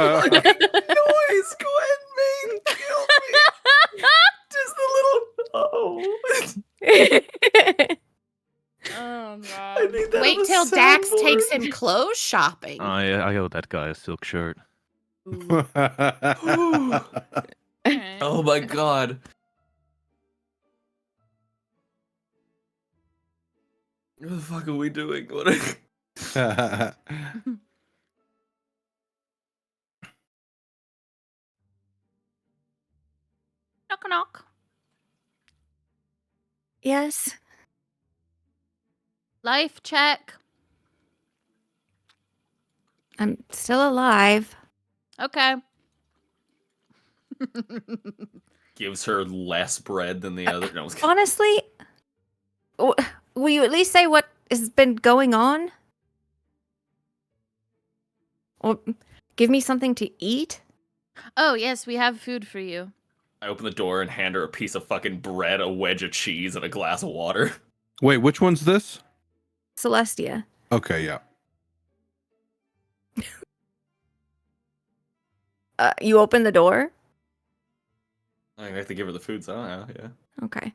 man, kill me. Just a little. Oh. Oh I god. need that Wait on the till Dax soundboard. takes him clothes shopping. I owe that guy a silk shirt. Ooh. Okay. Oh my god. What the fuck are we doing? What are... Knock knock. Yes. Life check. I'm still alive. Okay. Gives her less bread than the other. No, I was kidding. Honestly, will you at least say what has been going on? Or give me something to eat? Oh yes, we have food for you. I open the door and hand her a piece of fucking bread, a wedge of cheese, and a glass of water. Wait, which one's this? Celestia. Okay, yeah. You open the door? I have to give her the food, so I don't know, yeah. Okay.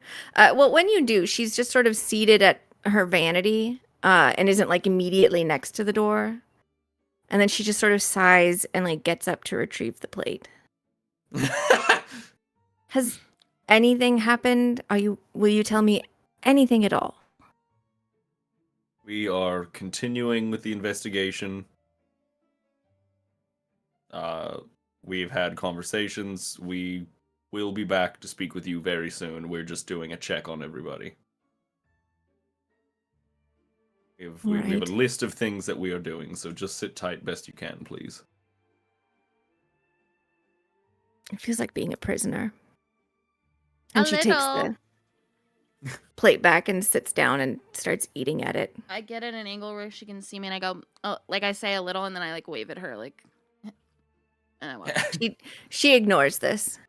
Well, when you do, she's just sort of seated at her vanity and isn't like immediately next to the door. And then she just sort of sighs and like gets up to retrieve the plate. Has anything happened? Will you tell me anything at all? We are continuing with the investigation. We've had conversations. We will be back to speak with you very soon. We're just doing a check on everybody. We have a Right. list of things that we are doing, so just sit tight best you can, please. It feels like being a prisoner. A And she takes little. the plate back and sits down and starts eating at it. I get at an angle where she can see me and I go, oh, like I say a little and then I like wave at her like and I walk. She ignores this.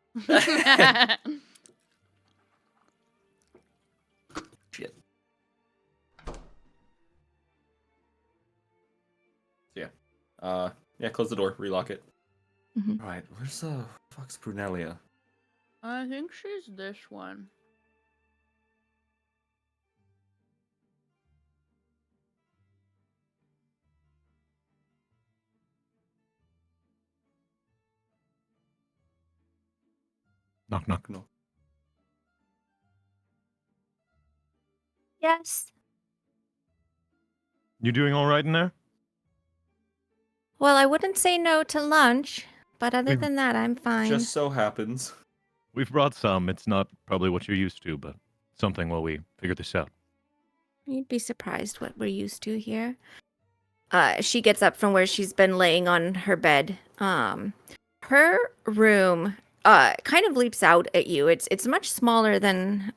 Shit. So yeah, close the door, relock it. Mhm. Alright, where's fuck's Brunelia? I think she's this one. Knock, knock. No. Yes. You doing all right in there? Well, I wouldn't say no to lunch, but other We've than that, I'm fine. Just so happens. We've brought some. It's not probably what you're used to, but something while we figure this out. You'd be surprised what we're used to here. She gets up from where she's been laying on her bed. Her room kind of leaps out at you. It's much smaller than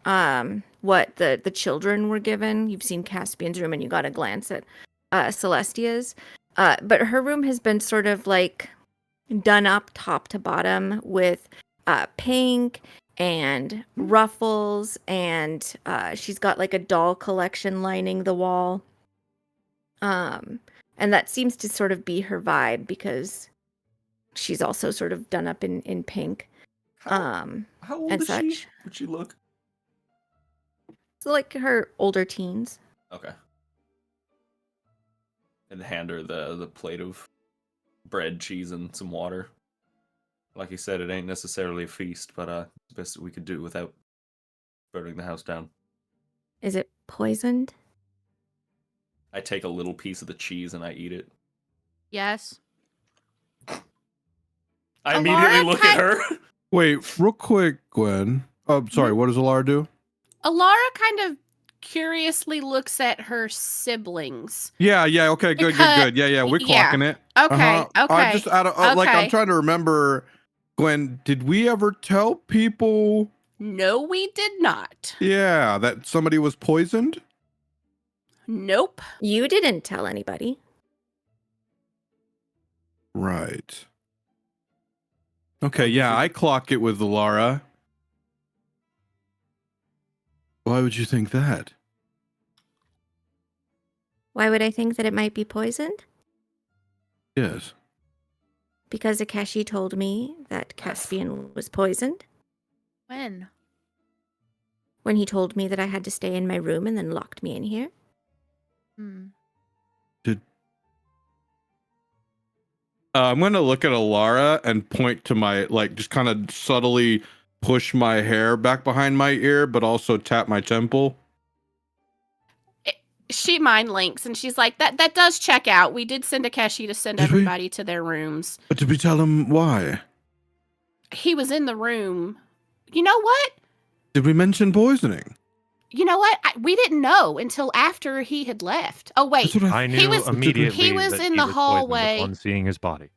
what the children were given. You've seen Caspian's room and you got a glance at Celestia's. But her room has been sort of like done up top to bottom with pink and ruffles, and she's got like a doll collection lining the wall. And that seems to sort of be her vibe because she's also sort of done up in pink. How old and is she? such. Would she look? So like her older teens. Okay. And hand her the plate of bread, cheese, and some water. Like you said, it ain't necessarily a feast, but it's the best that we could do without burning the house down. Is it poisoned? I take a little piece of the cheese and I eat it. Yes. I immediately look at her. Wait, real quick, Gwen. Oh, sorry. What does Alara do? Alara kind of curiously looks at her siblings. Yeah. Okay. Good. Yeah. We're Yeah. clocking it. Okay. Okay. I just out of like I'm Okay. trying to remember. Gwen, did we ever tell people? No, we did not. Yeah, that somebody was poisoned. Nope. You didn't tell anybody. Right. Okay. Yeah, I clock it with Alara. Why would you think that? Why would I think that it might be poisoned? Yes. Because Akeshi told me that Caspian was poisoned When? when he told me that I had to stay in my room and then locked me in here. Hmm. I'm going to look at Alara and point to my, like, just kind of subtly push my hair back behind my ear, but also tap my temple. She mind links and she's like, that does check out. We did send Akeshi to send Did we? everybody to their rooms. But did we tell him why? He was in the room. You know what? Did we mention poisoning? You know what? We didn't know until after he had left. Oh, wait. That's what I knew He was- immediately he was that in he the was poisoned hallway. upon seeing his body.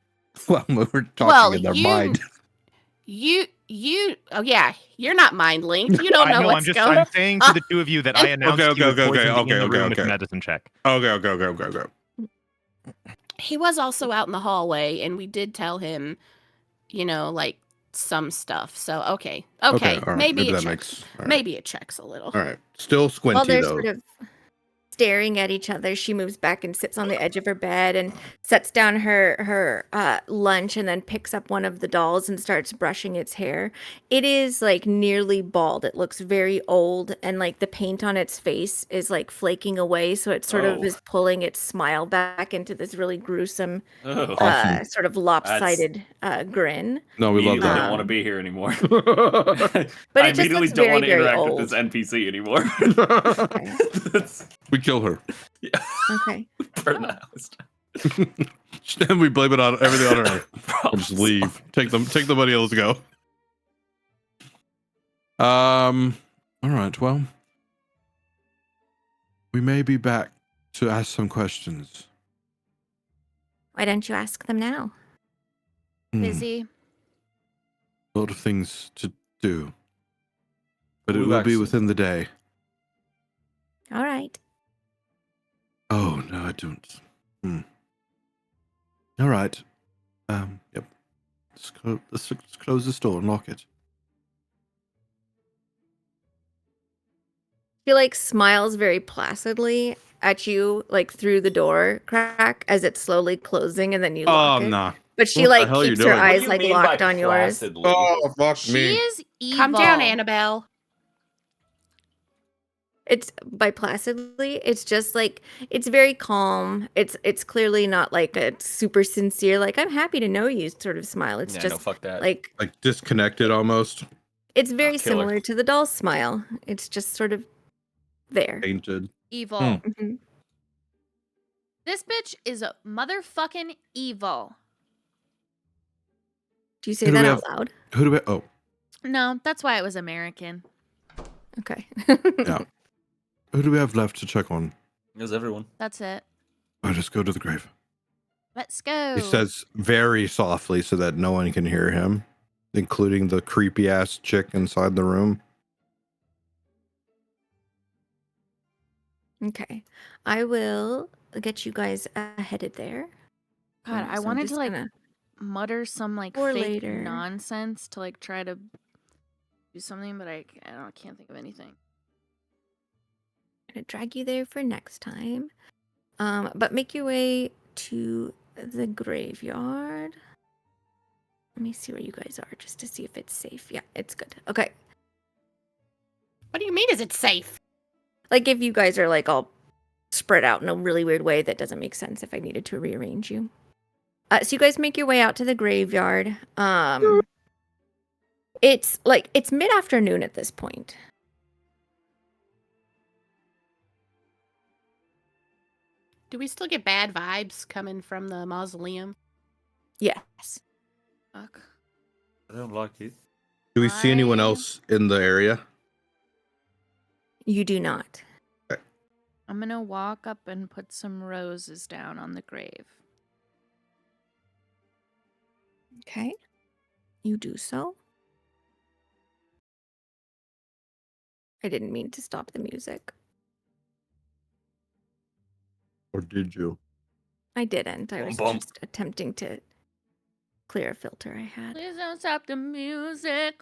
Well, we're talking Well, in their you- mind. Oh yeah, you're not mind linked. You don't know what's going I'm saying to the two of you that I announced he was poisoned in the room with medicine check. Okay. He was also out in the hallway, and we did tell him, like some stuff. So okay, all right. maybe it that checks. makes. All right. Maybe it checks a little. All right. Still squinty While they're though. sort of staring at each other, she moves back and sits on the edge of her bed and sets down her lunch and then picks up one of the dolls and starts brushing its hair. It is like nearly bald. It looks very old, and like the paint on its face is like flaking away, so it sort of Oh. is pulling its smile back into this really gruesome Oh, Awesome. sort of lopsided grin. No, we love immediately that. don't want to be here anymore. But I it just immediately looks don't very, want to very interact old. with this NPC anymore. That's- We kill her. Okay. burn the house down. Then we blame it on everything on her. We'll just Problems. leave. Take the money. Let's go. All right. Well, we may be back to ask some questions. Why don't you ask them now? Busy. A lot of things to do, but We'll it be will back be soon. within the day. All right. Oh no, I don't. All right. Yep. Let's close the door and lock it. She like smiles very placidly at you, like through the door crack as it's slowly closing, and then you lock it. Nah. But she What the like hell you keeps her doing? What do eyes like locked on yours. Fuck She is evil. Calm down, Annabelle. It's by placidly. It's just like it's very calm. It's clearly not like a super sincere, like I'm happy to know you sort of smile. It's Yeah, no, just fuck that. like Like disconnected almost. it's very kill her. similar to the doll smile. It's just sort of there. Painted. Evil. Mhm. This bitch is motherfucking evil. Do you say Who do that we out have? loud? Who do we? Oh, No, that's why it was American. Okay. yeah. Who do we have left to check on? It was everyone. That's it. I'll just go to the grave. Let's go. He says very softly so that no one can hear him, including the creepy ass chick inside the room. Okay. I will get you guys headed there. God, I So I'm wanted just to like gonna- mutter some like Or fake later. nonsense to like try to do something, but can't think of anything. I'm gonna drag you there for next time. But make your way to the graveyard. Let me see where you guys are just to see if it's safe. Yeah, it's good. Okay. What do you mean? Is it safe? Like if you guys are like all spread out in a really weird way, that doesn't make sense if I needed to rearrange you. So you guys make your way out to the graveyard. It's mid-afternoon at this point. Do we still get bad vibes coming from the mausoleum? Yes. Fuck. I don't like it. Do we see anyone I- else in the area? You do not. I'm gonna walk up and put some roses down on the grave. Okay. You do so. I didn't mean to stop the music. Or did you? I didn't. I Bum, was bum. just attempting to clear a filter I had. Please don't stop the music.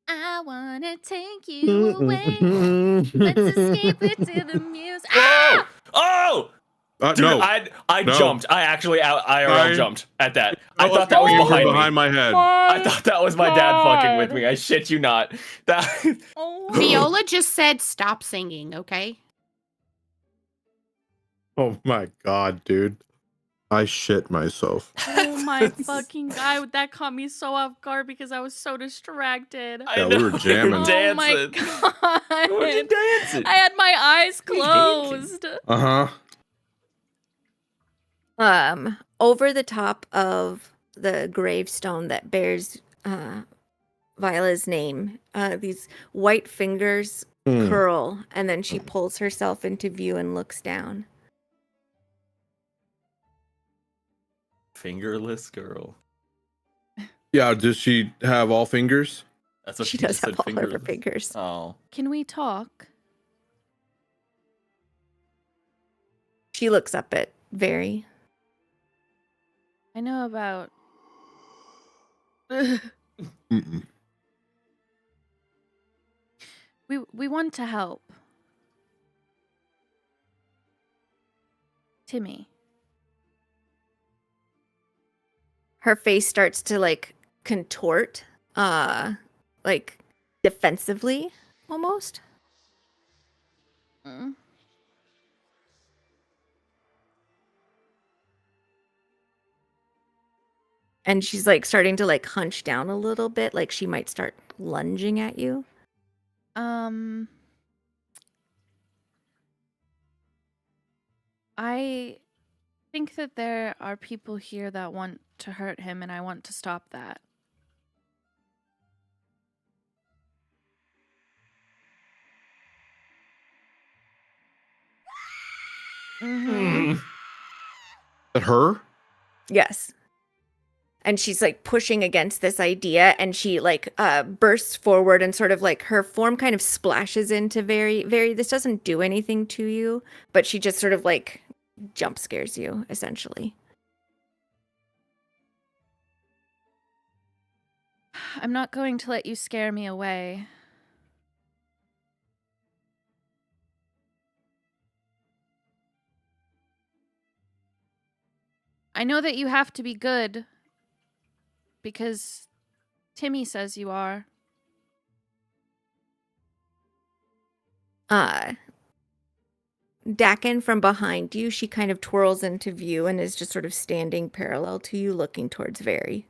I wanna take you away. Let's escape into the music. Ah! Oh! Dude, No. I No. jumped. I actually IRL I- jumped at that. I That thought that was you behind me. behind my head. I thought that was my dad fucking with me. I shit you not. That Oh. Viola just said stop singing, okay? Oh my god, dude. I shit myself. Oh my fucking god, that caught me so off guard because I was so distracted. I Yeah, we know, were jamming. Oh my dancing. god. What you dancing? I had my eyes What are you closed. Uh-huh. Over the top of the gravestone that bears Viola's name, these white fingers curl, and then she pulls herself into view and looks down. Fingerless girl. Yeah, does she have all fingers? That's what She she does just have said. all of her Fingerless. fingers. Oh. Can we talk? She looks up at Very. I know about. Mm-mm. We want to help. Timmy. Her face starts to like contort, like defensively almost. Mm. And she's like starting to like hunch down a little bit, like she might start lunging at you. I think that there are people here that want to hurt him, and I want to stop that. Mm-hmm. Is that her? Yes. And she's like pushing against this idea, and she like bursts forward, and sort of like her form kind of splashes into Very. This doesn't do anything to you, but she just sort of like jump scares you essentially. I'm not going to let you scare me away. I know that you have to be good because Timmy says you are. Dakin from behind you, she kind of twirls into view and is just sort of standing parallel to you, looking towards Very.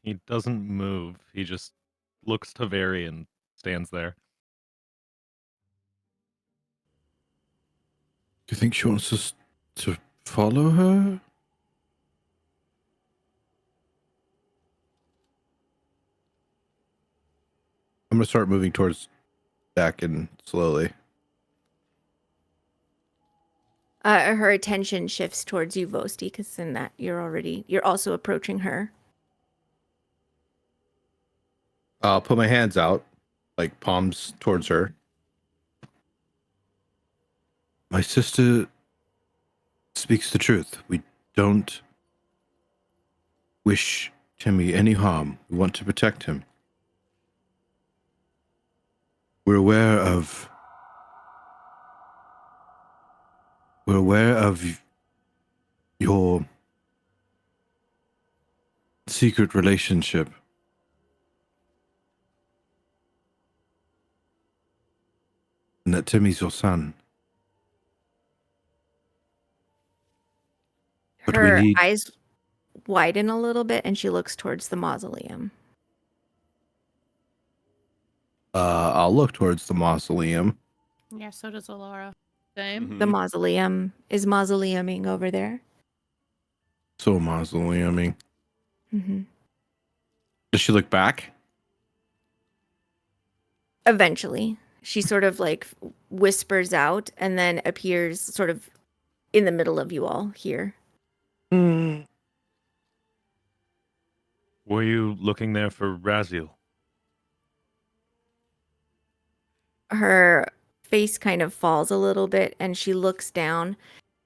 He doesn't move. He just looks to Very and stands there. Do you think she wants us to follow her? I'm gonna start moving towards Dakin slowly. Her attention shifts towards you, Vosti, because in that you're also approaching her. I'll put my hands out, like palms towards her. My sister speaks the truth. We don't wish Timmy any harm. We want to protect him. We're aware of your secret relationship. And that Timmy's your son. But we Her need eyes widen a little bit, and she looks towards the mausoleum. I'll look towards the mausoleum. Yeah, so does Alara. Same. The Mhm. mausoleum is mausoleuming over there. So mausoleuming. Hmm. Does she look back? Eventually, she sort of like whispers out and then appears sort of in the middle of you all here. Hmm. Were you looking there for Raziel? Her face kind of falls a little bit, and she looks down,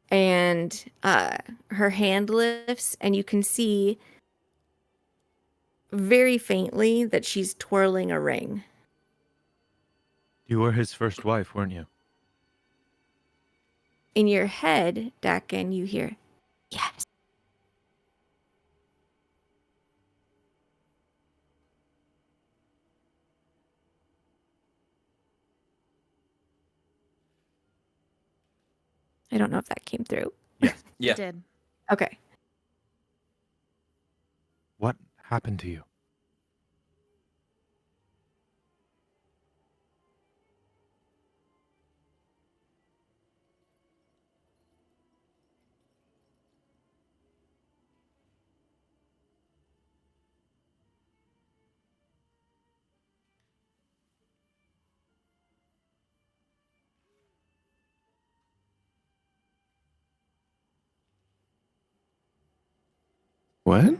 and her hand lifts, and you can see very faintly that she's twirling a ring. You were his first wife, weren't you? In your head, Dakin, you hear, yes. I don't know if that came through. Yeah. It did. Okay. What happened to you? What?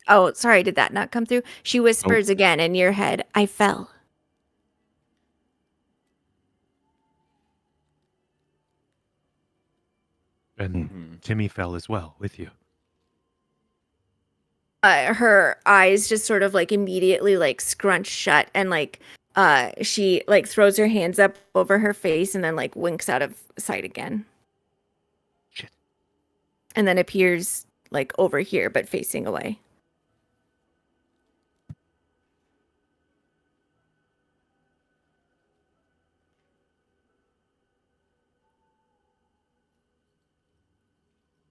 Oh, sorry, did that not come through? She whispers again in your head, I fell. And Mhm. Timmy fell as well with you. Her eyes just sort of like immediately like scrunch shut, and like she like throws her hands up over her face and then like winks out of sight again. Shit. And then appears like over here but facing away.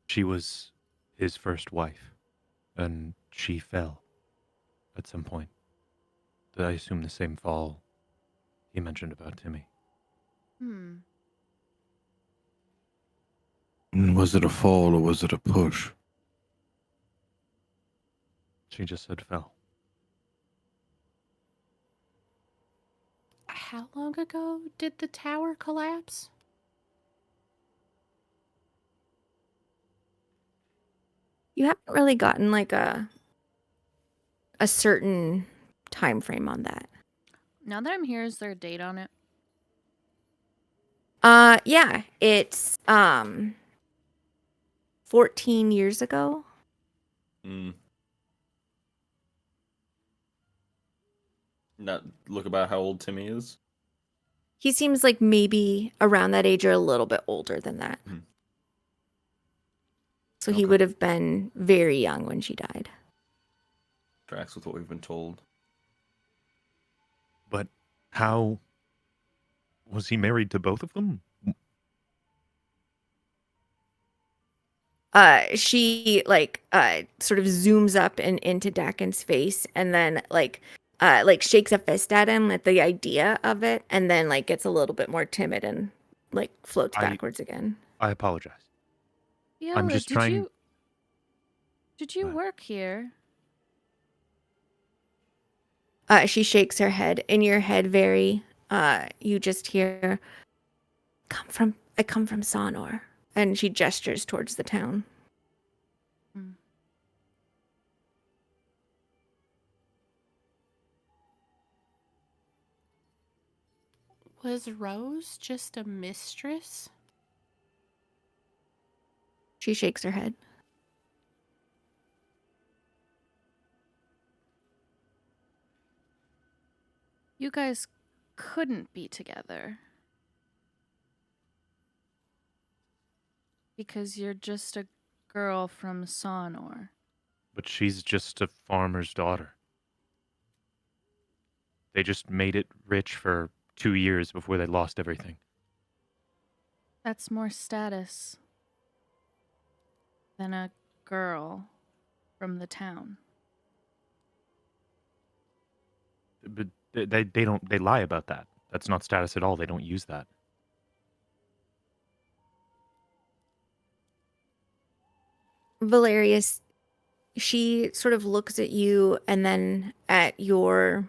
She was his first wife, and she fell at some point. Did I assume the same fall he mentioned about Timmy? Hmm. Was it a fall or was it a push? She just said fell. How long ago did the tower collapse? You haven't really gotten like a certain time frame on that. Now that I'm here, is there a date on it? Yeah, it's 14 years ago. Mm. Not look about how old Timmy is. He seems like maybe around that age or a little bit older than that. Mhm. So he Okay. would have been very young when she died. Tracks with what we've been told. But how was he married to both of them? She like sort of zooms up and into Dakin's face, and then like shakes a fist at him at the idea of it, and then like gets a little bit more timid and like floats I- backwards again. I apologize. Viola, just trying- Did you What? work here? She shakes her head. In your head, very you just hear, I come from Sonor. And she gestures towards the town. Hmm. Was Rose just a mistress? She shakes her head. You guys couldn't be together. Because you're just a girl from Sonor. But she's just a farmer's daughter. They just made it rich for 2 years before they lost everything. That's more status than a girl from the town. But they lie about that. That's not status at all. They don't use that. Valerius, she sort of looks at you and then at your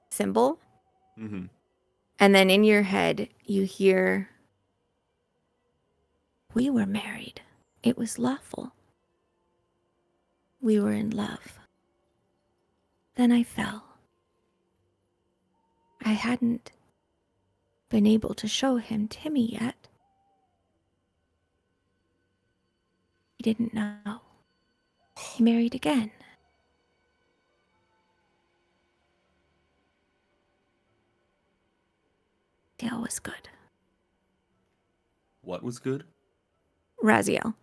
symbol. Mm-hmm. And then in your head, you hear, we were married. It was lawful. We were in love. Then I fell. I hadn't been able to show him Timmy yet. He didn't know. He married again. Dale was good. What was good? Raziel.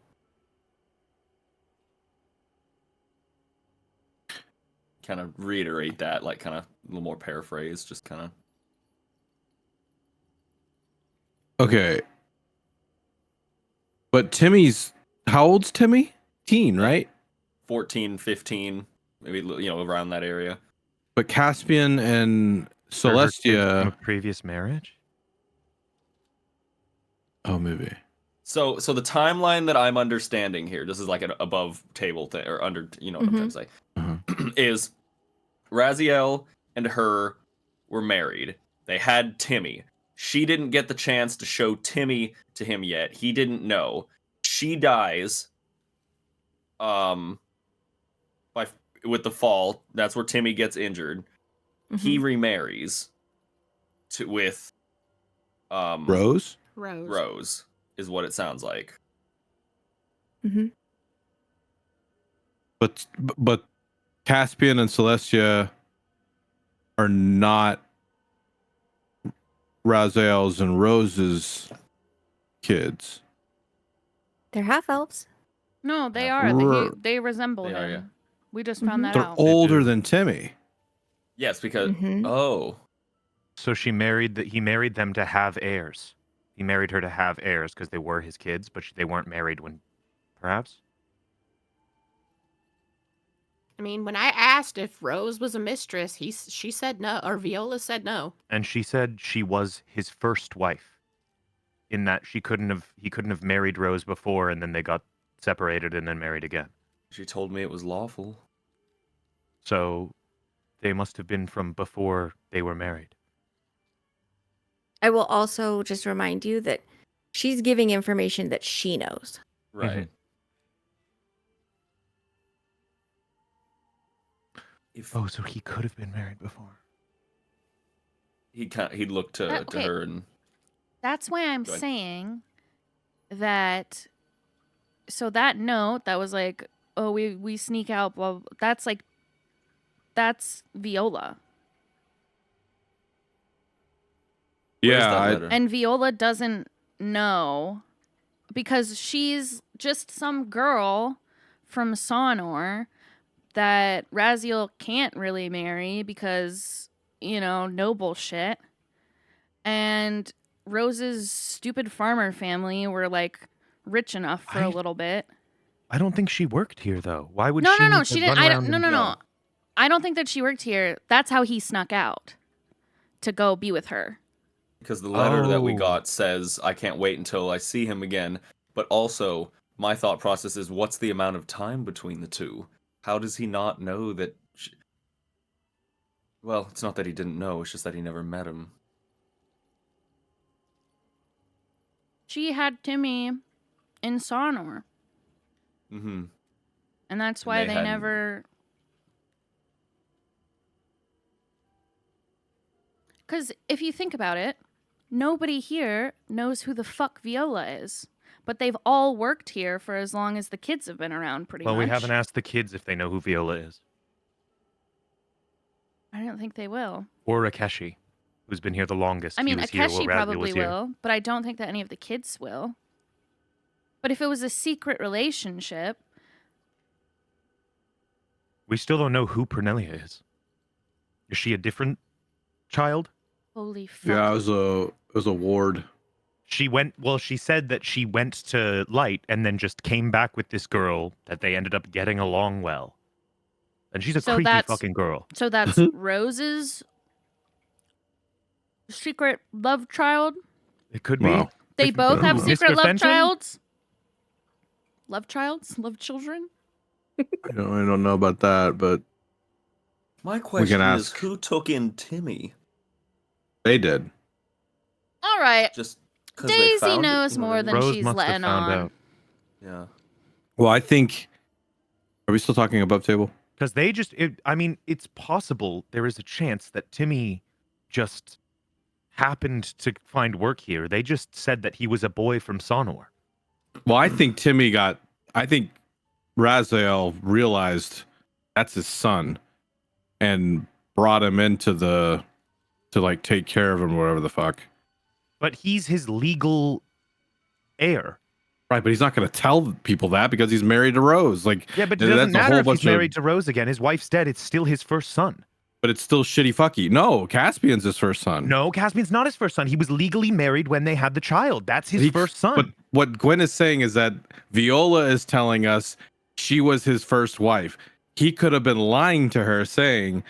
Kind of reiterate that, like kind of a little more paraphrase, just kind of. Okay. But Timmy's, how old's Timmy? Teen, right? 14, 15, maybe, you know, around that area. But Caspian and Are her kids from a Celestia. previous marriage? Oh, maybe. So the timeline that I'm understanding here, this is like an above table thing, or under, you know what I'm trying to say, Uh-huh. is Raziel and her were married. They had Timmy. She didn't get the chance to show Timmy to him yet. He didn't know. She dies. With the fall, that's where Timmy gets injured. He remarries with Rose? Rose is what it sounds like. Mm-hmm. But Caspian and Celestia are not Raziel's and Rose's kids. They're half elves. No, they Yeah. are. They resemble They him. are, yeah. We just found that They're out. older do. than Timmy. Yes, because Mhm. oh, So he married them to have heirs. He married her to have heirs because they were his kids, but they weren't married when, perhaps? I mean, when I asked if Rose was a mistress, she said no, or Viola said no. And she said she was his first wife. In that he couldn't have married Rose before, and then they got separated and then married again. she told me it was lawful. So they must have been from before they were married. I will also just remind you that she's giving information that she knows. Right. If Oh, so he could have been married before. he'd look to Okay. her and That's why I'm Go ahead. saying that. So that note that was like, oh, we sneak out, blah, blah, that's Viola. Where's Yeah, that letter? And Viola doesn't know because she's just some girl from Sonor that Raziel can't really marry because, you know, no bullshit. And Rose's stupid farmer family were like rich enough for a little bit. I don't think she worked here though. Why would No, she? no, no, need to she didn't. run I around don't. No, and- no, no. I don't think that she worked here. That's how he snuck out to go be with her. Because the letter that we Oh. got says, I can't wait until I see him again. But also, my thought process is, what's the amount of time between the two? How does he not know that... Well, it's not that he didn't know, it's just that he never met him. She had Timmy in Sonor. Mm-hmm. And that's And why they they hadn't- never. Because if you think about it, nobody here knows who the fuck Viola is. But they've all worked here for as long as the kids have been around, pretty Well, much. we haven't asked the kids if they know who Viola is. I don't think they will. Or Akeshi, who's been here the longest. I mean, he was here while Akeshi Raziel probably was here. will, but I don't think that any of the kids will. But if it was a secret relationship, We still don't know who Pernelia is. Is she a different child? holy fuck. Yeah, it was a ward. She said that she went to Light and then just came back with this girl that they ended up getting along well. And she's a So creepy that's- fucking girl. So that's Rose's secret love child? It could Wow. be. They If- both have Miss secret love Fenton? childs? Love childs? Love children? I don't know about that, but My question is, ask. who took in Timmy? they did. All right. Just 'cause they Daisy found it, knows you know what more I than mean? Rose she's must have letting found on. out. Yeah. Well, I think. Are we still talking above table? Because they just, it's possible there is a chance that Timmy just happened to find work here. They just said that he was a boy from Sonor. Well, I think I think Raziel realized that's his son and brought him into to like take care of him or whatever the fuck. But he's his legal heir. Right, but he's not going to tell people that because he's married to Rose. Like, Yeah, but it that's doesn't a matter whole if he's bunch of- married to Rose again. His wife's dead. It's still his first son. but it's still shitty fucky. No, Caspian's his first son. No, Caspian's not his first son. He was legally married when they had the child. That's his He- first son. But what Gwen is saying is that Viola is telling us she was his first wife. He could have been lying to her, saying,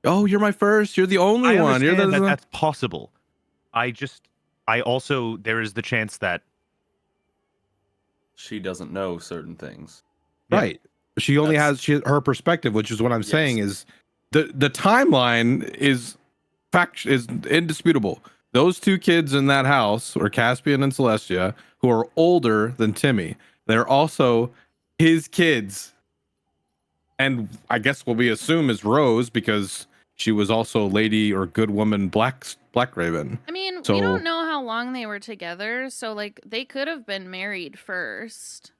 "Oh, you're my first. You're the only I one. You're understand the." that that's possible. I also, there is the chance that She doesn't know certain things. Right. She only That's- has her perspective, which is what I'm Yes. saying is the timeline is indisputable. Those two kids in that house are Caspian and Celestia, who are older than Timmy. They're also his kids. And I guess what we assume is Rose because she was also Lady or Good Woman Black Raven. I mean, So- we don't know how long they were together, so like they could have been married first.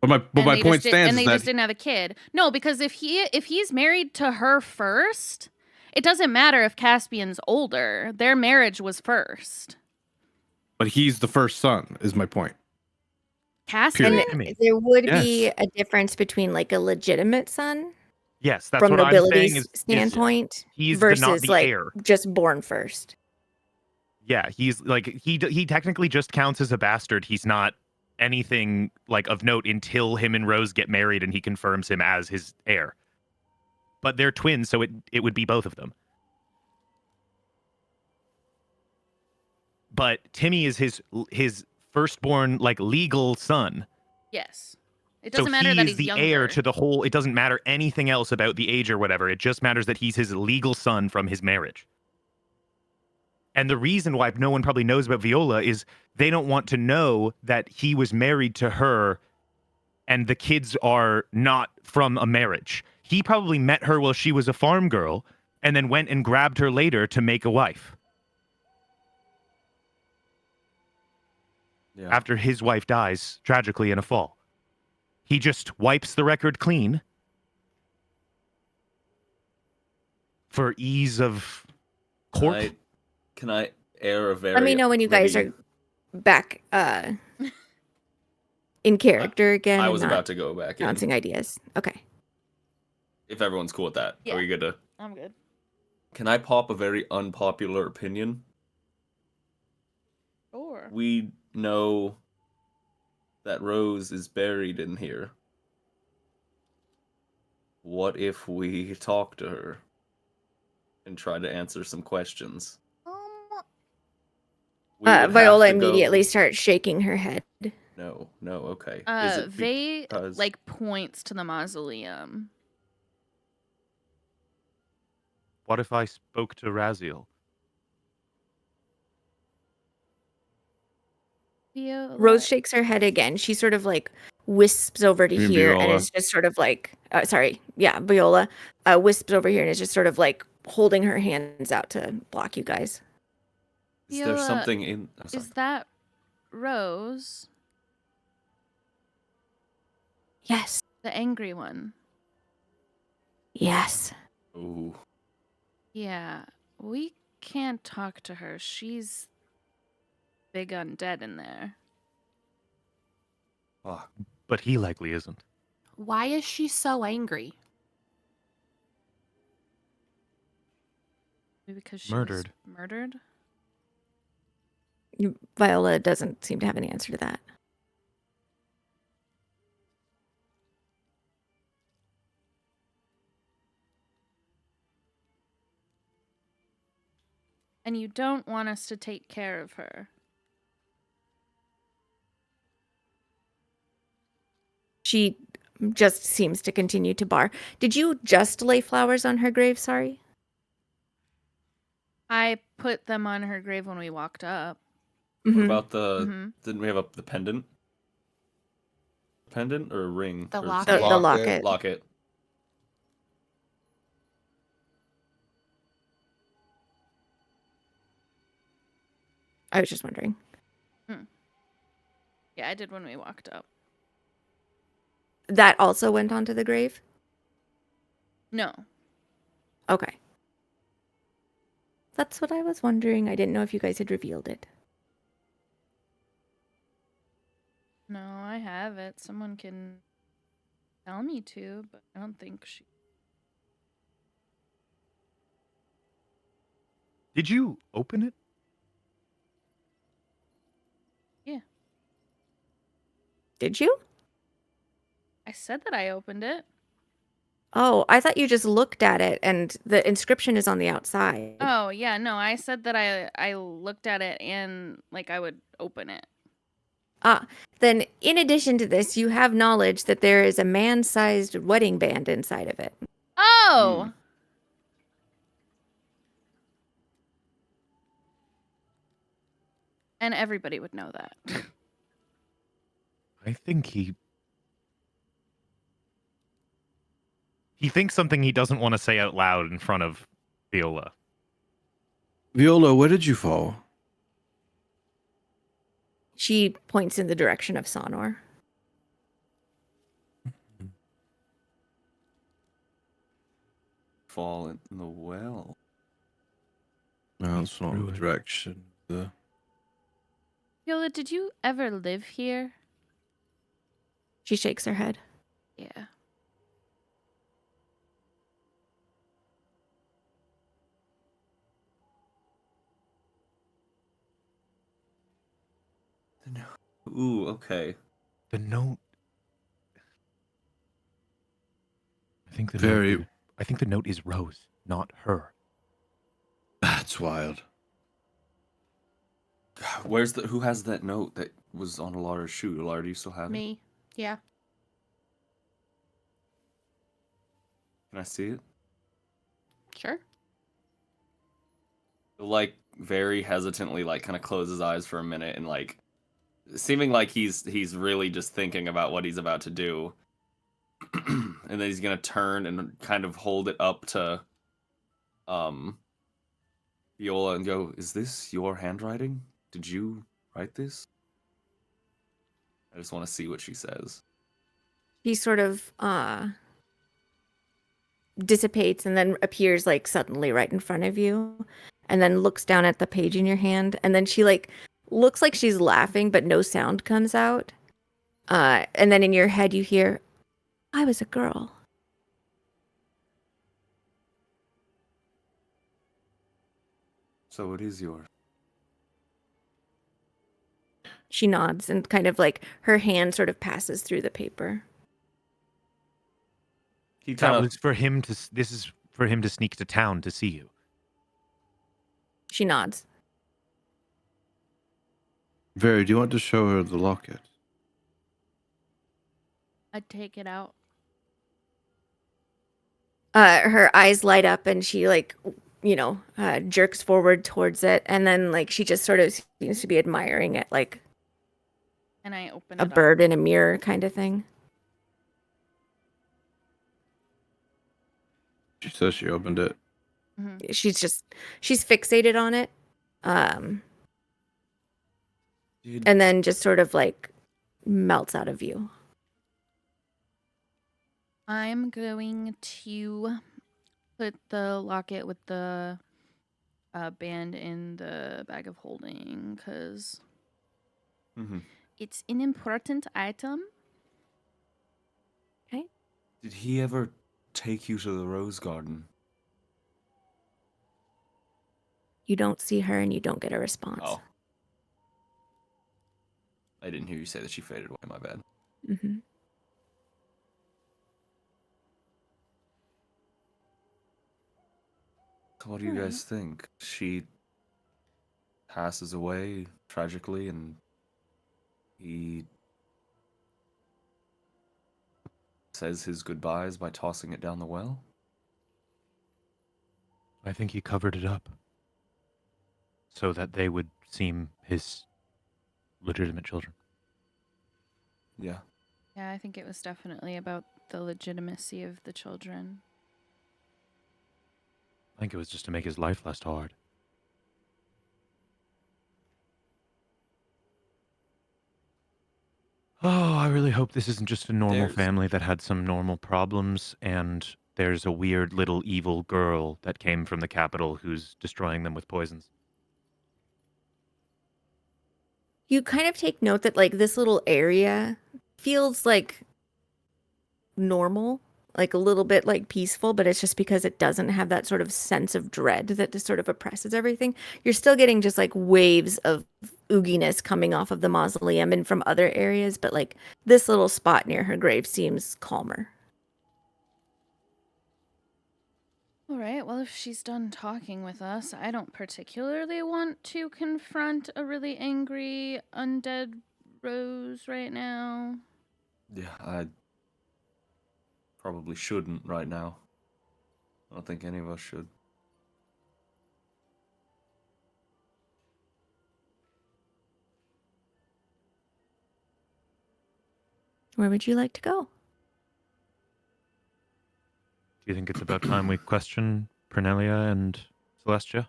But my and my they point just did- stands and is they that just didn't have a kid. No, because if he's married to her first, it doesn't matter if Caspian's older. Their marriage was first. but he's the first son is my point. Caspian? And Timmy. there would be Yes. a difference between like a legitimate son yes, that's from what I'm nobility's saying is standpoint he's versus not the like heir. just born first. Yeah, he's like he technically just counts as a bastard. He's not anything like of note until him and Rose get married and he confirms him as his heir. But they're twins, so it would be both of them. But Timmy is his firstborn like legal son. Yes. It So doesn't matter he that is he's the younger. heir to the whole. It doesn't matter anything else about the age or whatever. It just matters that he's his legal son from his marriage. And the reason why no one probably knows about Viola is they don't want to know that he was married to her and the kids are not from a marriage. He probably met her while she was a farm girl and then went and grabbed her later to make a wife Yeah. after his wife dies tragically in a fall. He just wipes the record clean for ease of court. Can I air a very Let me know when you guys maybe- are back in character again. I and was not about to go back in. bouncing ideas. Okay. If everyone's cool with that. Yeah. Are we good to I'm good. Can I pop a very unpopular opinion? Sure. We know that Rose is buried in here. What if we talk to her and try to answer some questions? We would have Viola to go- immediately starts shaking her head. No, okay. Is it Vey because- like points to the mausoleum. What if I spoke to Raziel? Viola. Rose shakes her head again. She sort of like wisps over to You mean here and Viola? is just sort of like, Viola wisps over here and is just sort of like holding her hands out to block you guys. Is there Viola, something in? I'm sorry. Is that Rose, Yes. the angry one? Yes. Ooh. Yeah, we can't talk to her. She's big undead in there. Fuck. But he likely isn't. Why is she so angry? Maybe because she Murdered. was murdered? Viola doesn't seem to have an answer to that. And you don't want us to take care of her. She just seems to continue to bar. Did you just lay flowers on her grave? Sorry. I put them on her grave when we walked up. What Mhm. about the? Mhm. Didn't we have the pendant? Pendant or a ring? The or locket. The locket. Locket. I was just wondering. Yeah, I did when we walked up. That also went onto the grave? No. Okay. That's what I was wondering. I didn't know if you guys had revealed it. No, I have it. Someone can tell me to, but I don't think she... Did you open it? Did you? I said that I opened it. Oh, I thought you just looked at it and the inscription is on the outside. Oh, yeah, no, I said that I looked at it and, like, I would open it. Then in addition to this, you have knowledge that there is a man-sized wedding band inside of it. Oh! And everybody would know that. I think he thinks something he doesn't want to say out loud in front of Viola. Viola, where did you fall? She points in the direction of Sonor. Fall in the well. No, it's not the direction. Yola, did you ever live here? She shakes her head. Yeah. Ooh, okay. The note. I think the note is Rose, not her. That's wild. Who has that note that was on Alara's shoe? Alara, do you still have it? Me. Yeah. Can I see it? Sure. Like very hesitantly, like kind of close his eyes for a minute and like seeming like he's really just thinking about what he's about to do. And then he's gonna turn and kind of hold it up to Viola and go, "Is this your handwriting? Did you write this?" I just want to see what she says. He sort of dissipates and then appears like suddenly right in front of you and then looks down at the page in your hand and then she like looks like she's laughing but no sound comes out. And then in your head you hear, "I was a girl." So it is yours. She nods and kind of like her hand sort of passes through the paper. He That kind of was for him to. This is for him to sneak to town to see you. She nods. Very, do you want to show her the locket? I'd take it out. Her eyes light up and she like, jerks forward towards it. And then like she just sort of seems to be admiring it. Like, And I open A it bird in a mirror kind of thing. She says she opened it. up. Mhm. She's fixated on it. Did, And then just sort of like melts out of view. I'm going to put the locket with the band in the bag of holding because Mm-hmm. it's an important item. did he ever take you to the rose garden? You don't see her and you don't get a response. Oh. I didn't hear you say that she faded away, my bad. Hmm. So what do you guys think? She passes away tragically and he says his goodbyes by tossing it down the well? I think he covered it up so that they would seem his legitimate children. Yeah. Yeah, I think it was definitely about the legitimacy of the children. I think it was just to make his life less hard. Oh, I really hope this isn't just a normal There's- family that had some normal problems and there's a weird little evil girl that came from the capital who's destroying them with poisons. You kind of take note that like this little area feels like normal, like a little bit like peaceful, but it's just because it doesn't have that sort of sense of dread that just sort of oppresses everything. You're still getting just like waves of ooginess coming off of the mausoleum and from other areas, but like this little spot near her grave seems calmer. All right, well, if she's done talking with us, I don't particularly want to confront a really angry undead Rose right now. Yeah, I probably shouldn't right now. I don't think any of us should. Where would you like to go? Do you think it's about time we question Pernelia and Celestia?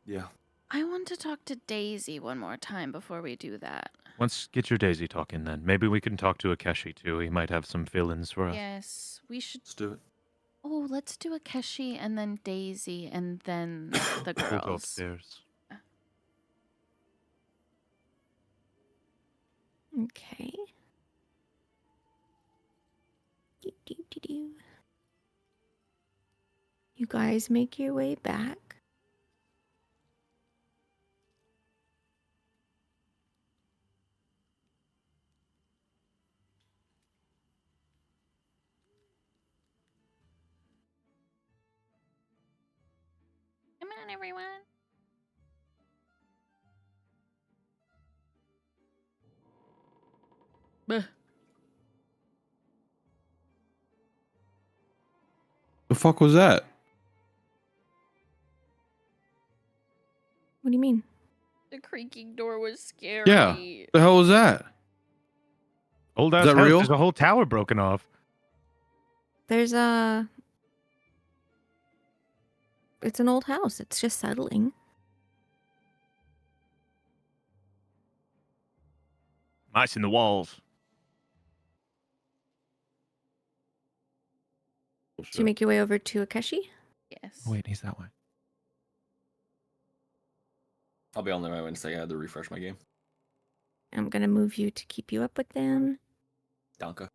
Yeah. I want to talk to Daisy one more time before we do that. Let's get your Daisy talk in then. Maybe we can talk to Akeshi too. He might have some fill-ins for us. Yes, we should. Let's do it. Oh, let's do Akeshi and then Daisy and then the We'll go girls. upstairs. Okay. Do. You guys make your way back. Come on, everyone. Bleh. The fuck was that? What do you mean? The creaking door was scary. Yeah. The hell was that? Old Is ass that house. real? There's a whole tower broken off. There's a... It's an old house. It's just settling. Mice in the walls. Did you make your way over to Akeshi? Yes. Oh, wait, he's that way. I'll be on there in a second. I had to refresh my game. I'm gonna move you to keep you up with them. Danka.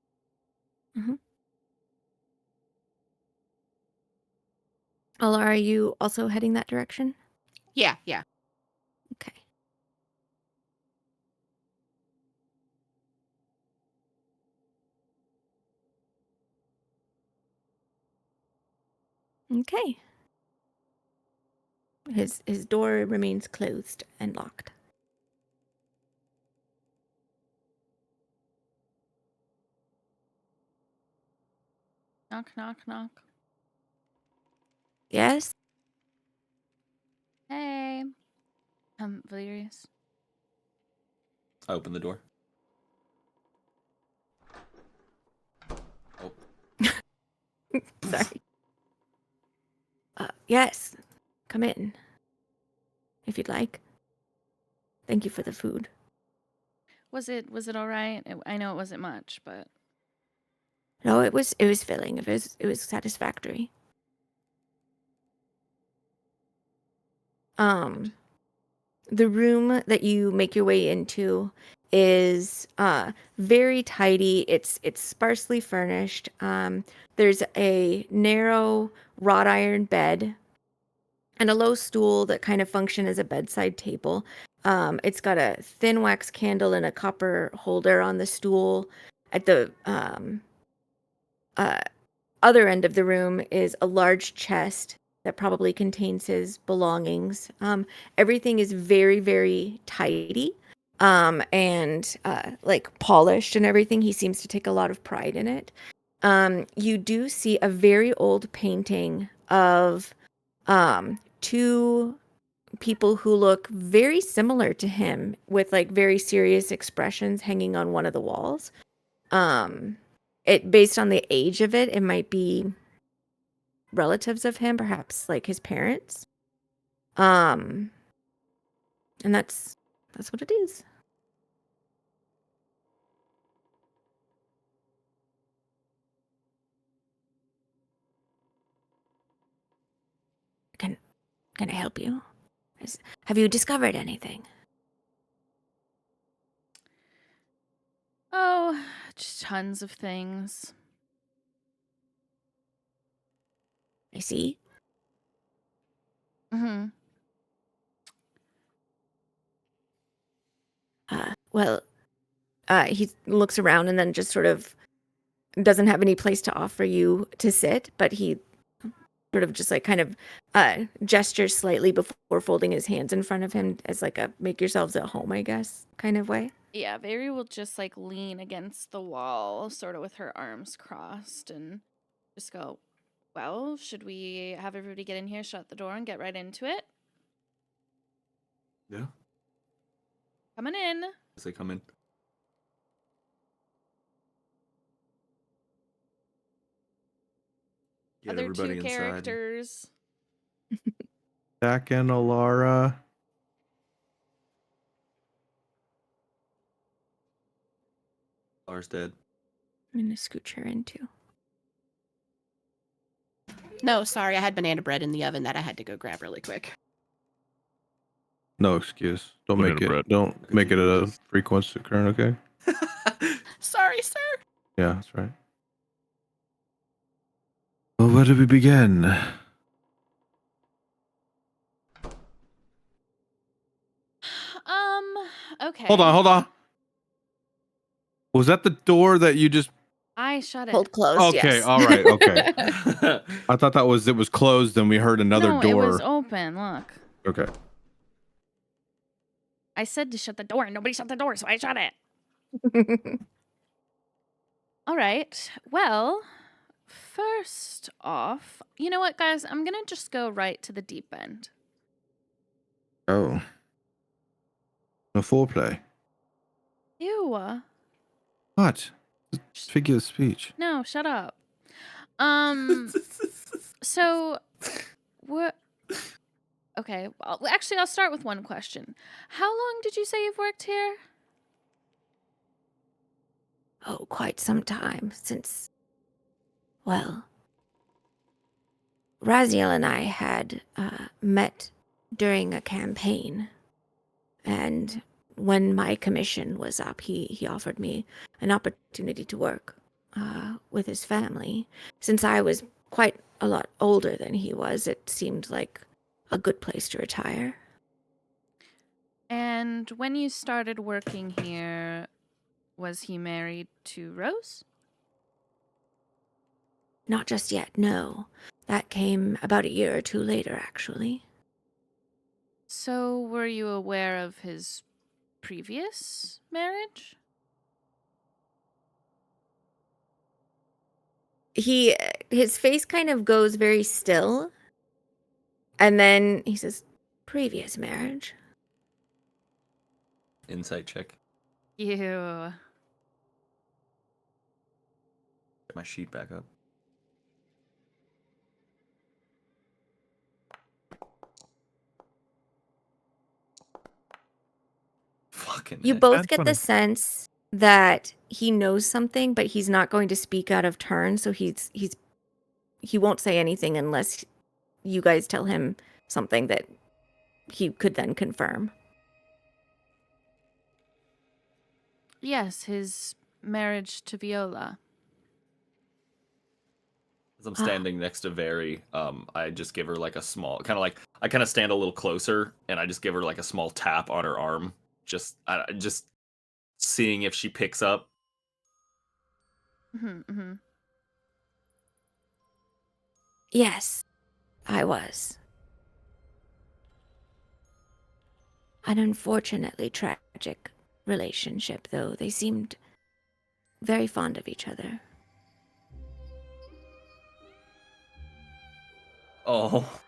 Ola, are you also heading that direction? Yeah, yeah. Okay. Okay. His door remains closed and locked. Knock, knock, knock. Yes? Hey. Valerius. I opened the door. Sorry. Yes. Come in. If you'd like. Thank you for the food. Was it all right? I know it wasn't much, but No, it was filling. It was satisfactory. The room that you make your way into is very tidy. It's sparsely furnished. There's a narrow wrought iron bed and a low stool that kind of function as a bedside table. It's got a thin wax candle and a copper holder on the stool. At the other end of the room is a large chest that probably contains his belongings. Everything is very, very tidy, and like polished and everything. He seems to take a lot of pride in it. You do see a very old painting of two people who look very similar to him with like very serious expressions hanging on one of the walls. It based on the age of it, it might be relatives of him, perhaps like his parents. And that's what it is. Can I help you? Have you discovered anything? oh, just tons of things. I see. Mm-hmm. Well, he looks around and then just sort of doesn't have any place to offer you to sit, but he sort of just like kind of gestures slightly before folding his hands in front of him as like a make yourselves at home, I guess, kind of way. Yeah, Very will just like lean against the wall, sort of with her arms crossed, and just go, well, should we have everybody get in here, shut the door, and get right into it? Yeah. Coming in. As they come in. Get Other everybody two inside. characters. Dak and Alara. Lara's dead. I'm gonna scooch her in too. No, sorry, I had banana bread in the oven that I had to go grab really quick. No excuse. Don't Banana make it. bread. Don't make it a frequency occurrence. Okay. Sorry, sir. Yeah, that's right. Well, where do we begin? Okay. Hold on. Was that the door that you just? I shut it. Hold closed, Okay, yes. all right, okay. I thought it was closed, and we heard another no, door. it was open. Look. Okay. I said to shut the door, and nobody shut the door, so I shut it. All right. Well, first off, you know what, guys? I'm going to just go right to the deep end. Oh. No foreplay. Ew. What? Figure of speech. No, shut up. So, what? Okay. Well, actually, I'll start with one question. How long did you say you've worked here? Oh, quite some time since, well, Raziel and I had met during a campaign, and when my commission was up, he offered me an opportunity to work with his family. Since I was quite a lot older than he was, it seemed like a good place to retire. And when you started working here, was he married to Rose? Not just yet, no. That came about a year or two later, actually. So, were you aware of his previous marriage? His face kind of goes very still, and then he says, previous marriage. Insight check. Ew. Get my sheet back up. looking You at. both That's get what the I'm- sense that he knows something, but he's not going to speak out of turn, so he won't say anything unless you guys tell him something that he could then confirm. Yes, his marriage to Viola. As I'm standing next to Very, I just give her like a small, kind of like I kind of stand a little closer, and I just give her like a small tap on her arm, just seeing if she picks up. Mm-hmm. Yes, I was. An unfortunately tragic relationship, though. They seemed very fond of each other. Oh,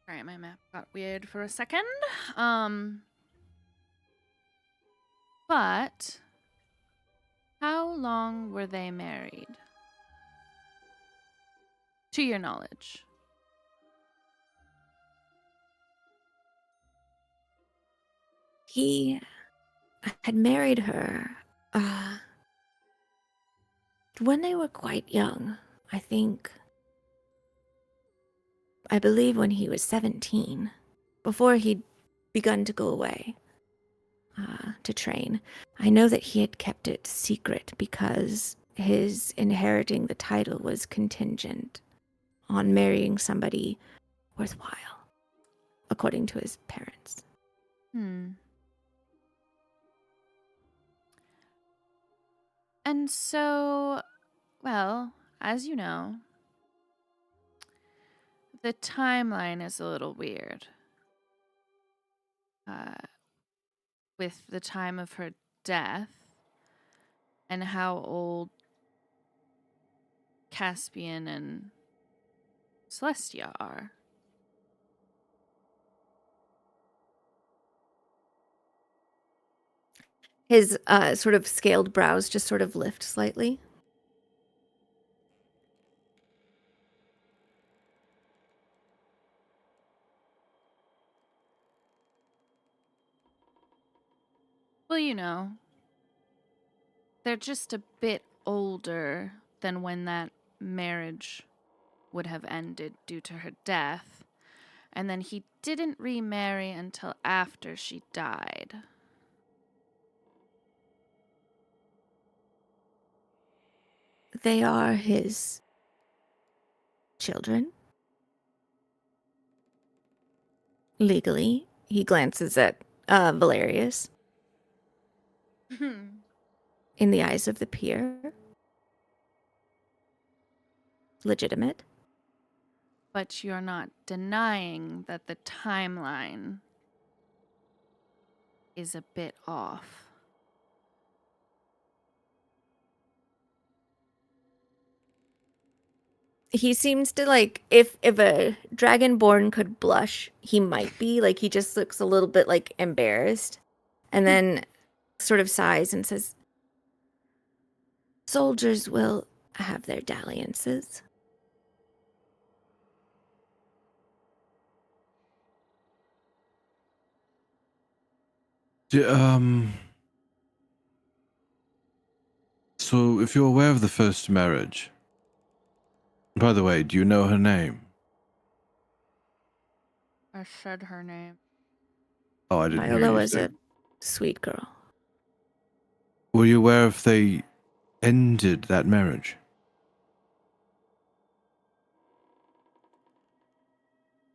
All right, my map got weird for a second. But how long were they married? To your knowledge. He had married her when they were quite young. I believe when he was 17, before he'd begun to go away to train. I know that he had kept it secret because his inheriting the title was contingent on marrying somebody worthwhile, according to his parents. And so, well, as you know, the timeline is a little weird. With the time of her death and how old Caspian and Celestia are. His sort of scaled brows just sort of lift slightly. Well, you know, they're just a bit older than when that marriage would have ended due to her death. And then he didn't remarry until after she died. They are his children. Legally, he glances at Valerius. In the eyes of the peer, legitimate. But you're not denying that the timeline is a bit off. He seems to like if a dragonborn could blush, he might be like he just looks a little bit like embarrassed, and then sort of sighs and says, "Soldiers will have their dalliances." So, if you're aware of the first marriage, by the way, do you know her name? I said her name. Oh, I didn't hear Viola you was say. a sweet girl. Were you aware if they ended that marriage?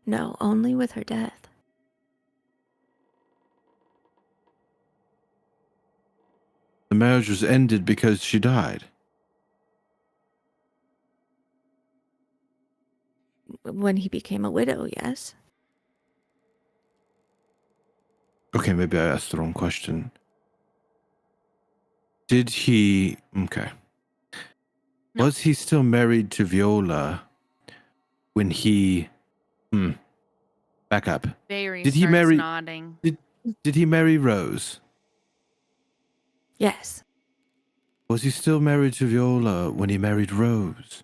No, only with her death. The marriage was ended because she died. When he became a widow, yes. Okay, maybe I asked the wrong question. Did he... Okay. No. Was he still married to Viola when he... Back up. Barry Did he starts marry- nodding. Did he marry Rose? Yes. Was he still married to Viola when he married Rose?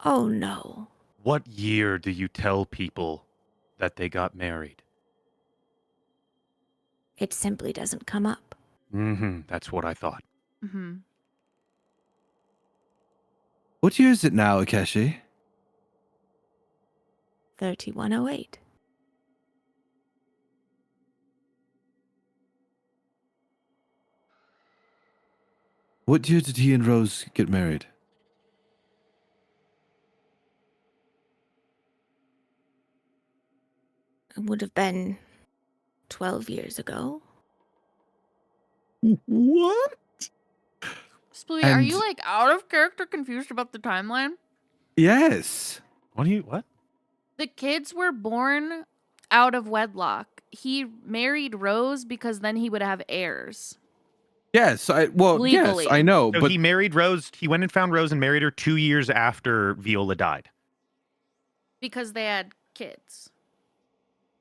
Oh no. What year do you tell people that they got married? It simply doesn't come up. Mm-hmm. That's what I thought. Mm-hmm. What year is it now, Akeshi? 3108. What year did he and Rose get married? It would have been 12 years ago. What? Spoolie, are you And- like out of character confused about the timeline? Yes. What? The kids were born out of wedlock. He married Rose because then he would have heirs. Yes, yes, Legally. I know, So but he married Rose. He went and found Rose and married her 2 years after Viola died. Because they had kids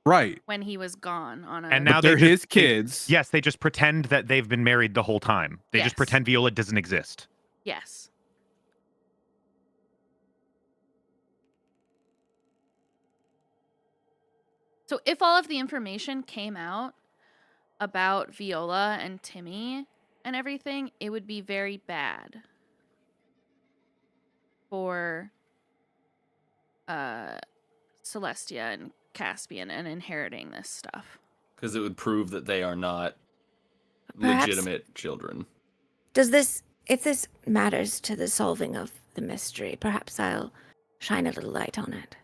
right. when he was gone on a And But now they're they just- his kids. Yes, they just pretend that they've been married the whole time. They just Yes. pretend Viola doesn't exist. Yes. So if all of the information came out about Viola and Timmy and everything, it would be very bad for Celestia and Caspian and inheriting this stuff. Because it would prove that they are not Perhaps- legitimate children. If this matters to the solving of the mystery, perhaps I'll shine a little light on it.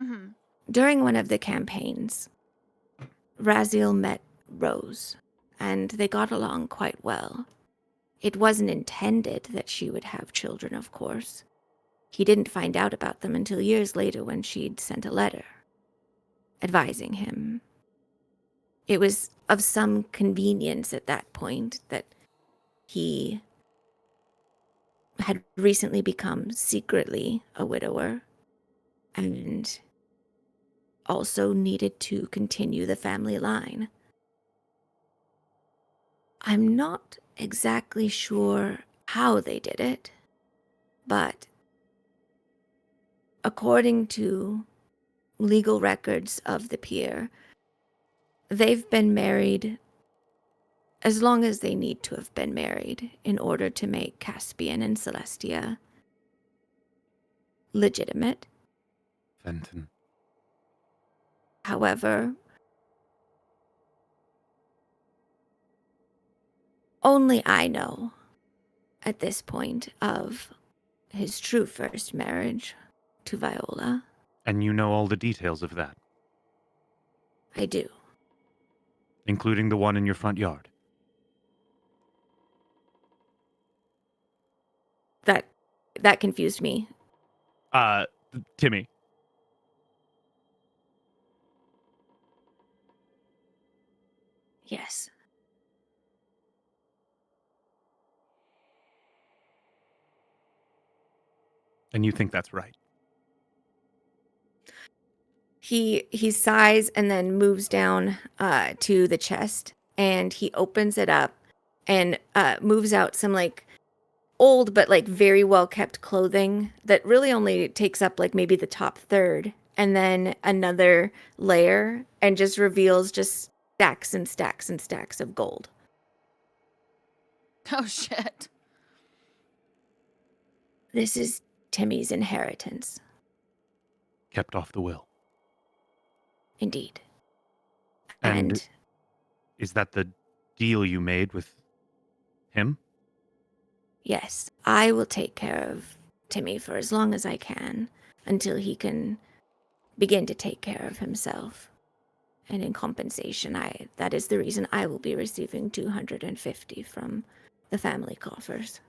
Mm-hmm. During one of the campaigns, Raziel met Rose, and they got along quite well. It wasn't intended that she would have children, of course. He didn't find out about them until years later when she'd sent a letter advising him. It was of some convenience at that point that he had recently become secretly a widower and also needed to continue the family line. I'm not exactly sure how they did it, but according to legal records of the pier, they've been married as long as they need to have been married in order to make Caspian and Celestia legitimate. Fenton. However, only I know at this point of his true first marriage to Viola. And you know all the details of that, I do. including the one in your front yard. That confused me. Timmy. Yes. And you think that's right? He sighs and then moves down to the chest, and he opens it up and moves out some like old but like very well kept clothing that really only takes up like maybe the top third, and then another layer, and just reveals just stacks and stacks and stacks of gold. Oh, shit. This is Timmy's inheritance, Kept off the will. indeed. And is that the deal you made with him? Yes, I will take care of Timmy for as long as I can until he can begin to take care of himself. And in compensation, that is the reason I will be receiving 250 from the family coffers.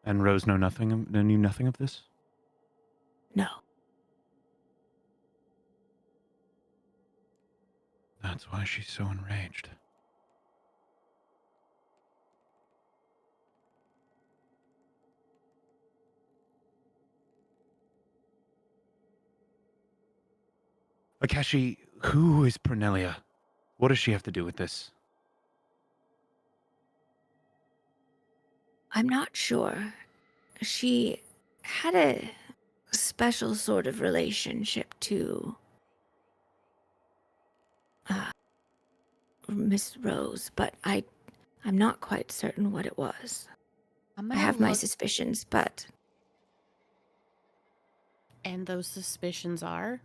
And Rose knew nothing of this? No. That's why she's so enraged. Akeshi, who is Pernelia? What does she have to do with this? I'm not sure. she had a special sort of relationship to uh, Miss Rose, but I'm not quite certain what it was. I'm I gonna have my look. suspicions, but And those suspicions are?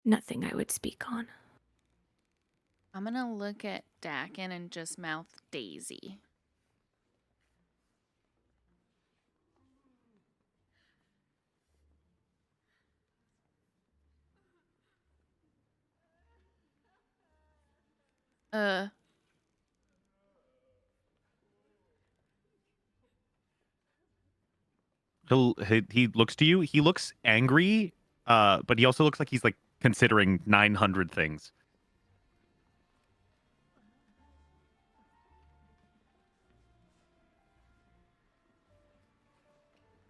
nothing I would speak on. I'm gonna look at Dakin and just mouth Daisy. Uh, He looks to you. He looks angry, but he also looks like he's like considering 900 things.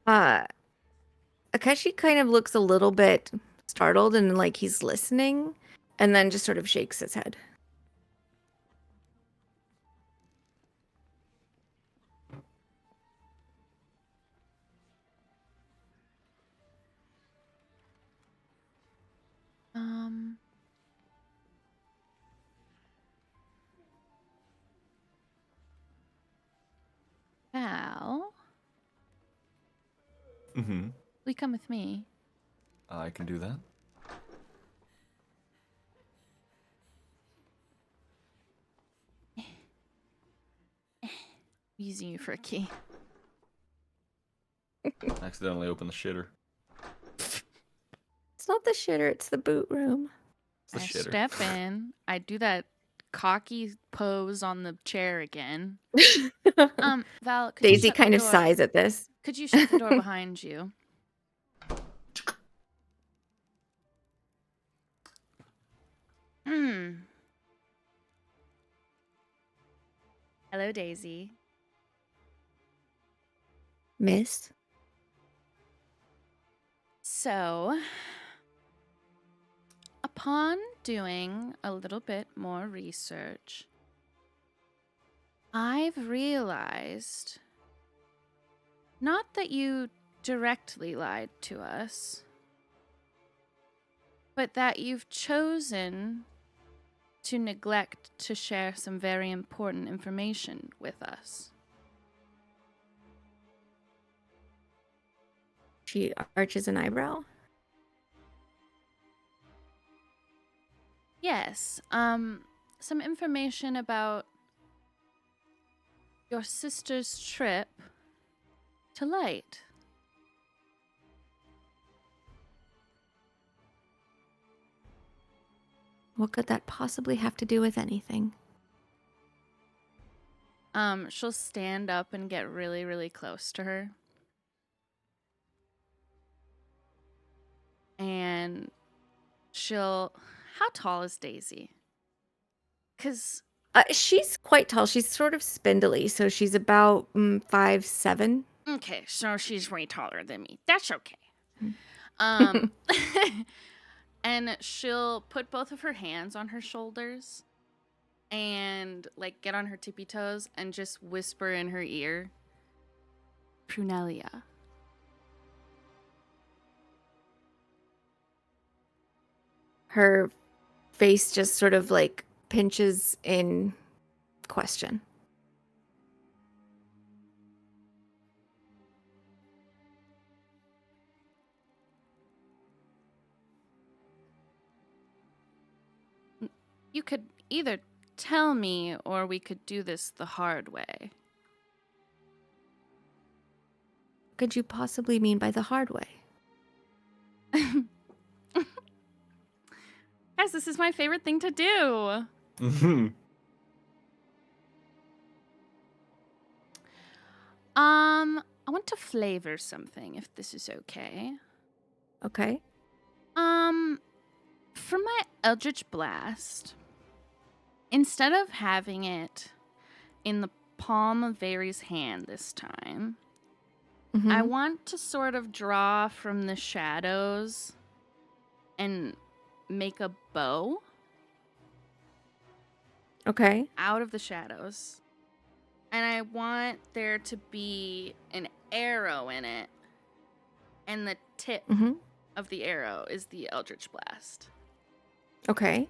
Uh, Akechi kind of looks a little bit startled and like he's listening, and then just sort of shakes his head. um. Val, Mm-hmm. will you come with me? I can do that. Using you for a key. Accidentally open the shitter. It's not the shitter, it's the boot room. It's the I shitter. step in. I do that cocky pose on the chair again. Val, could you Daisy shut the kind of door? sighs at this. Could you shut the door behind you? Hmm. Hello, Daisy. Miss? So, upon doing a little bit more research, I've realized not that you directly lied to us, but that you've chosen to neglect to share some very important information with us. She arches an eyebrow. Yes, some information about your sister's trip to Light. What could that possibly have to do with anything? She'll stand up and get really, really close to her. And she'll... How tall is Daisy? Because... She's quite tall. She's sort of spindly, so she's about 5'7". Okay, so she's way taller than me. That's okay. Mm. Um, and she'll put both of her hands on her shoulders and, like, get on her tippy toes and just whisper in her ear, Prunelia. Her face just sort of like pinches in question. You could either tell me or we could do this the hard way. What could you possibly mean by the hard way? Guys, this is my favorite thing to do. Mm-hmm. I want to flavor something if this is okay. Okay. For my Eldritch Blast, instead of having it in the palm of Vari's hand this time, Mhm. I want to sort of draw from the shadows and make a bow Okay. out of the shadows. And I want there to be an arrow in it, and the tip Mm-hmm. of the arrow is the Eldritch Blast. Okay.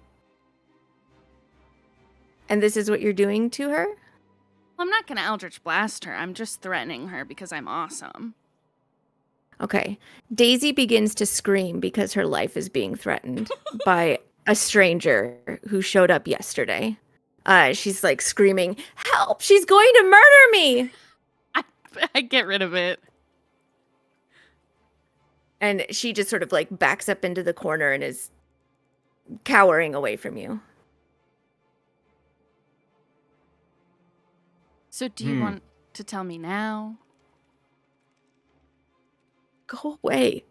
And this is what you're doing to her? Well, I'm not gonna Eldritch Blast her. I'm just threatening her because I'm awesome. Okay. Daisy begins to scream because her life is being threatened by a stranger who showed up yesterday. She's like screaming, "Help! She's going to murder me!" I get rid of it. And she just sort of like backs up into the corner and is cowering away from you. So do you want to tell me now? Go away.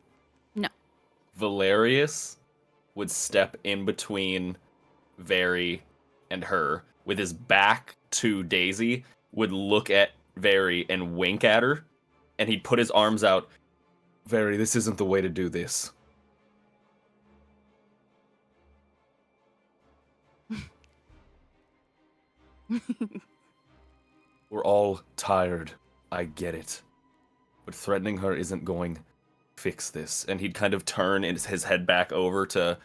Valerius would step in between Very and her with his back to Daisy, would look at Very and wink at her, and he'd put his arms out. Very, this isn't the way to do this. We're all tired. I get it. But threatening her isn't going to fix this. And he'd kind of turn his head back over to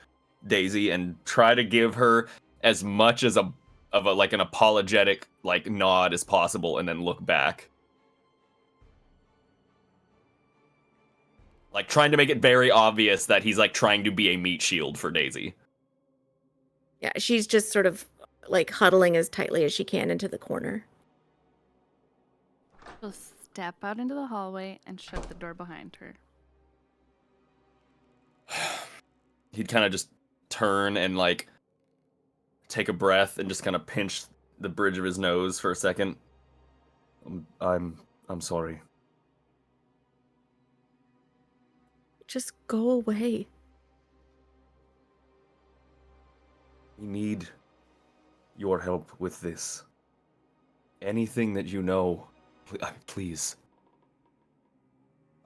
Daisy and try to give her as much as an apologetic like nod as possible, and then look back. Like trying to make it very obvious that he's like trying to be a meat shield for Daisy. Yeah, she's just sort of like huddling as tightly as she can into the corner. She'll step out into the hallway and shut the door behind her. He'd kind of just turn and like take a breath and just kind of pinch the bridge of his nose for a second. I'm sorry. Just go away. We need your help with this. Anything that you know, please.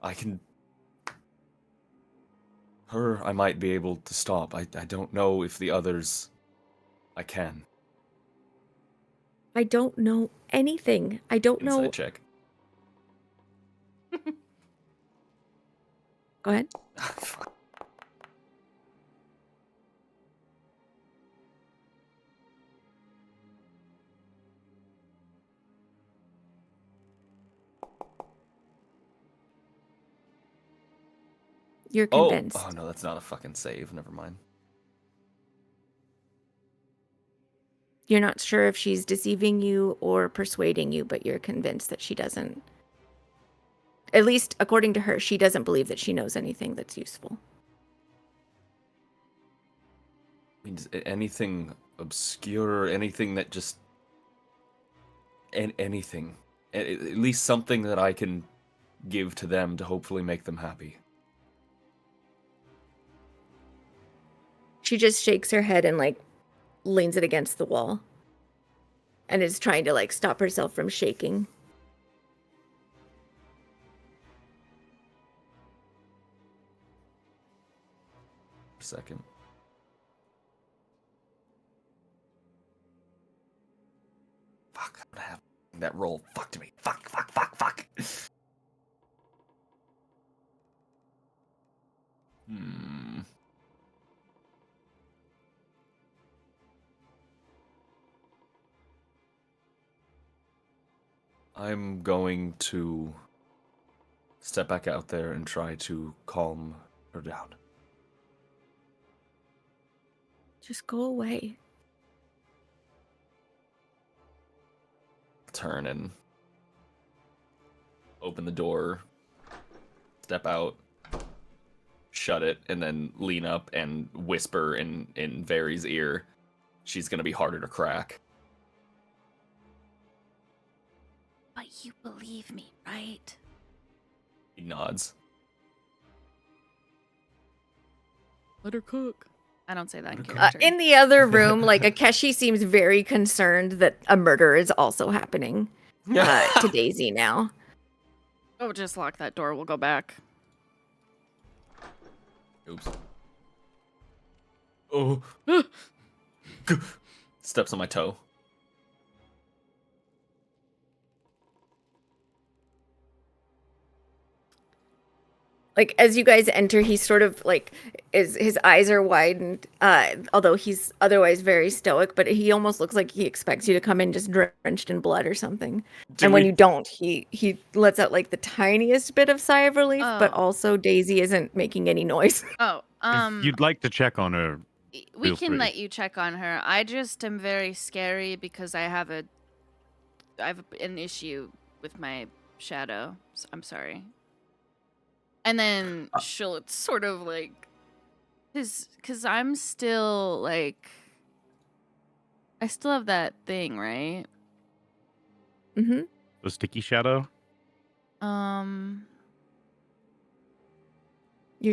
I can... Her, I might be able to stop. I don't know if the others... I can. I don't know anything. I don't know. Insight check. Go ahead. Fuck. You're convinced. Oh no, that's not a fucking save. Never mind. You're not sure if she's deceiving you or persuading you, but you're convinced that she doesn't. At least, according to her, she doesn't believe that she knows anything that's useful. I mean, anything obscure, anything that just... anything. At least something that I can give to them to hopefully make them happy. She just shakes her head and, like, leans it against the wall. And is trying to, like, stop herself from shaking. For a second. Fuck, I'm gonna have that roll fucked me. Fuck. I'm going to step back out there and try to calm her down. Just go away. Turn and open the door, step out, shut it, and then lean up and whisper in Very's ear, she's gonna be harder to crack. But you believe me, right? He nods. Let her cook. I don't say that in Okay. character. In the other room, like, Akeshi seems very concerned that a murder is also happening to Daisy now. Oh, just lock that door. We'll go back. Oops. Oh. Steps on my toe. like as you guys enter, he's sort of like his eyes are widened, although he's otherwise very stoic, but he almost looks like he expects you to come in just drenched in blood or something. And when you don't, he lets out like the tiniest bit of sigh of relief, but Oh. also Daisy isn't making any noise. Oh, If you'd like to check on her, we feel can free. let you check on her. I just am very scary because I have an issue with my shadow. I'm sorry. And then she'll sort of like, cause I'm still like, I still have that thing, right? Mm-hmm. The sticky shadow. Your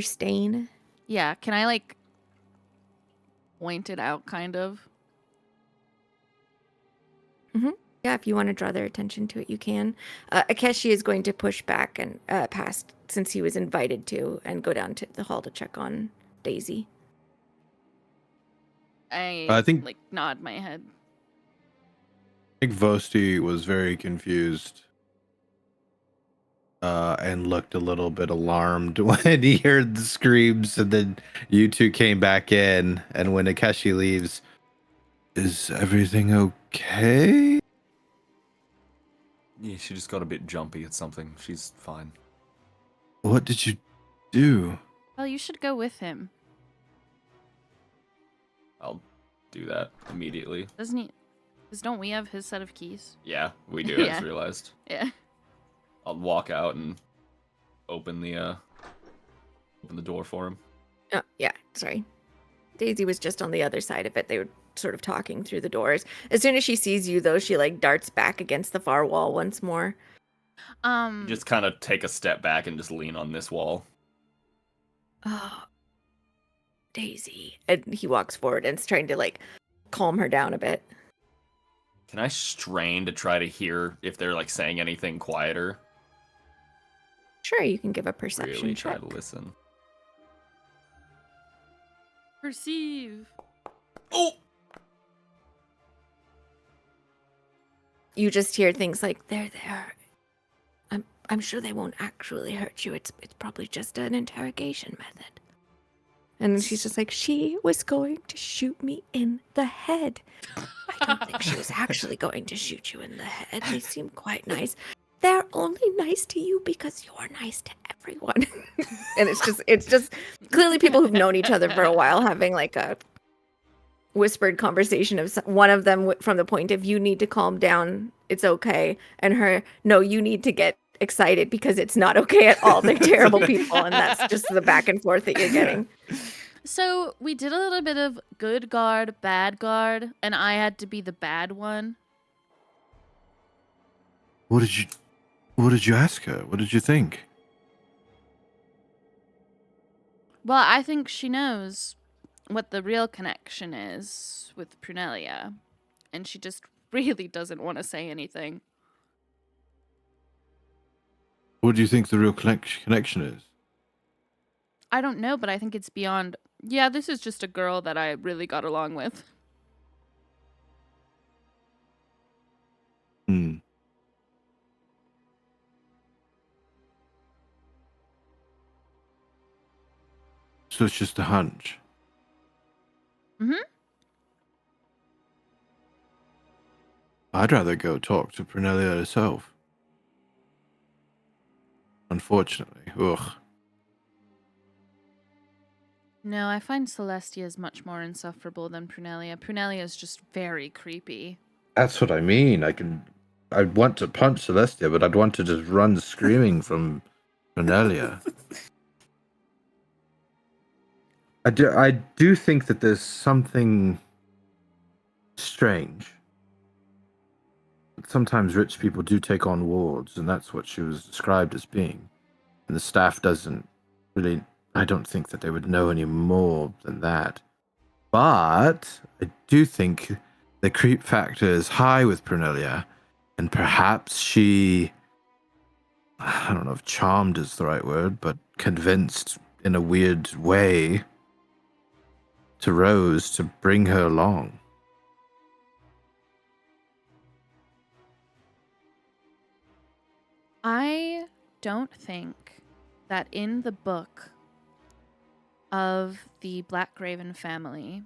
stain. Yeah. Can I like point it out, kind of? Yeah, if you want to draw their attention to it, you can. Akeshi is going to push back and past, since he was invited to, and go down to the hall to check on Daisy. I think like nod my head. Vosti was very confused and looked a little bit alarmed when he heard the screams, and then you two came back in, and when Akeshi leaves, is everything okay? Yeah, she just got a bit jumpy at something. She's fine. What did you do? Well, you should go with him. I'll do that immediately. Doesn't he? Because don't we have his set of keys? Yeah, we do. I Yeah. just realized. Yeah. I'll walk out and open the door for him. Oh, yeah, sorry. Daisy was just on the other side of it. They were sort of talking through the doors. As soon as she sees you, though, she like darts back against the far wall once more. Just kind of take a step back and just lean on this wall. Oh, Daisy. And he walks forward and is trying to like calm her down a bit. Can I strain to try to hear if they're like saying anything quieter? Sure, you can give a perception Really check. try to listen. Perceive. Oh! You just hear things like, "They're there. I'm sure they won't actually hurt you. It's probably just an interrogation method." And then she's just like, "She was going to shoot me in the head. I don't think she was actually going to shoot you in the head. They seem quite nice. They're only nice to you because you're nice to everyone." And it's just clearly people who've known each other for a while having like a whispered conversation of one of them from the point of, "You need to calm down. It's okay." And her, "No, you need to get excited because it's not okay at all. They're terrible people." And that's just the back and forth that you're getting. So we did a little bit of good guard, bad guard, and I had to be the bad one. What did you ask her? What did you think? Well, I think she knows what the real connection is with Prunelia, and she just really doesn't want to say anything. What do you think the real connection is? I don't know, but I think it's beyond. Yeah, this is just a girl that I really got along with. Hmm. So it's just a hunch. Mm-hmm. I'd rather go talk to Prunelia herself. Unfortunately. Ugh. No, I find Celestia's much more insufferable than Prunelia. Prunelia is just very creepy. That's what I mean. I'd want to punch Celestia, but I'd want to just run screaming from Prunelia. I do think that there's something strange. Sometimes rich people do take on wards, and that's what she was described as being. And the staff doesn't really, I don't think that they would know any more than that. But I do think the creep factor is high with Prunelia, and perhaps she, I don't know if charmed is the right word, but convinced in a weird way to Rose to bring her along. I don't think that in the book of the Blackgraven family,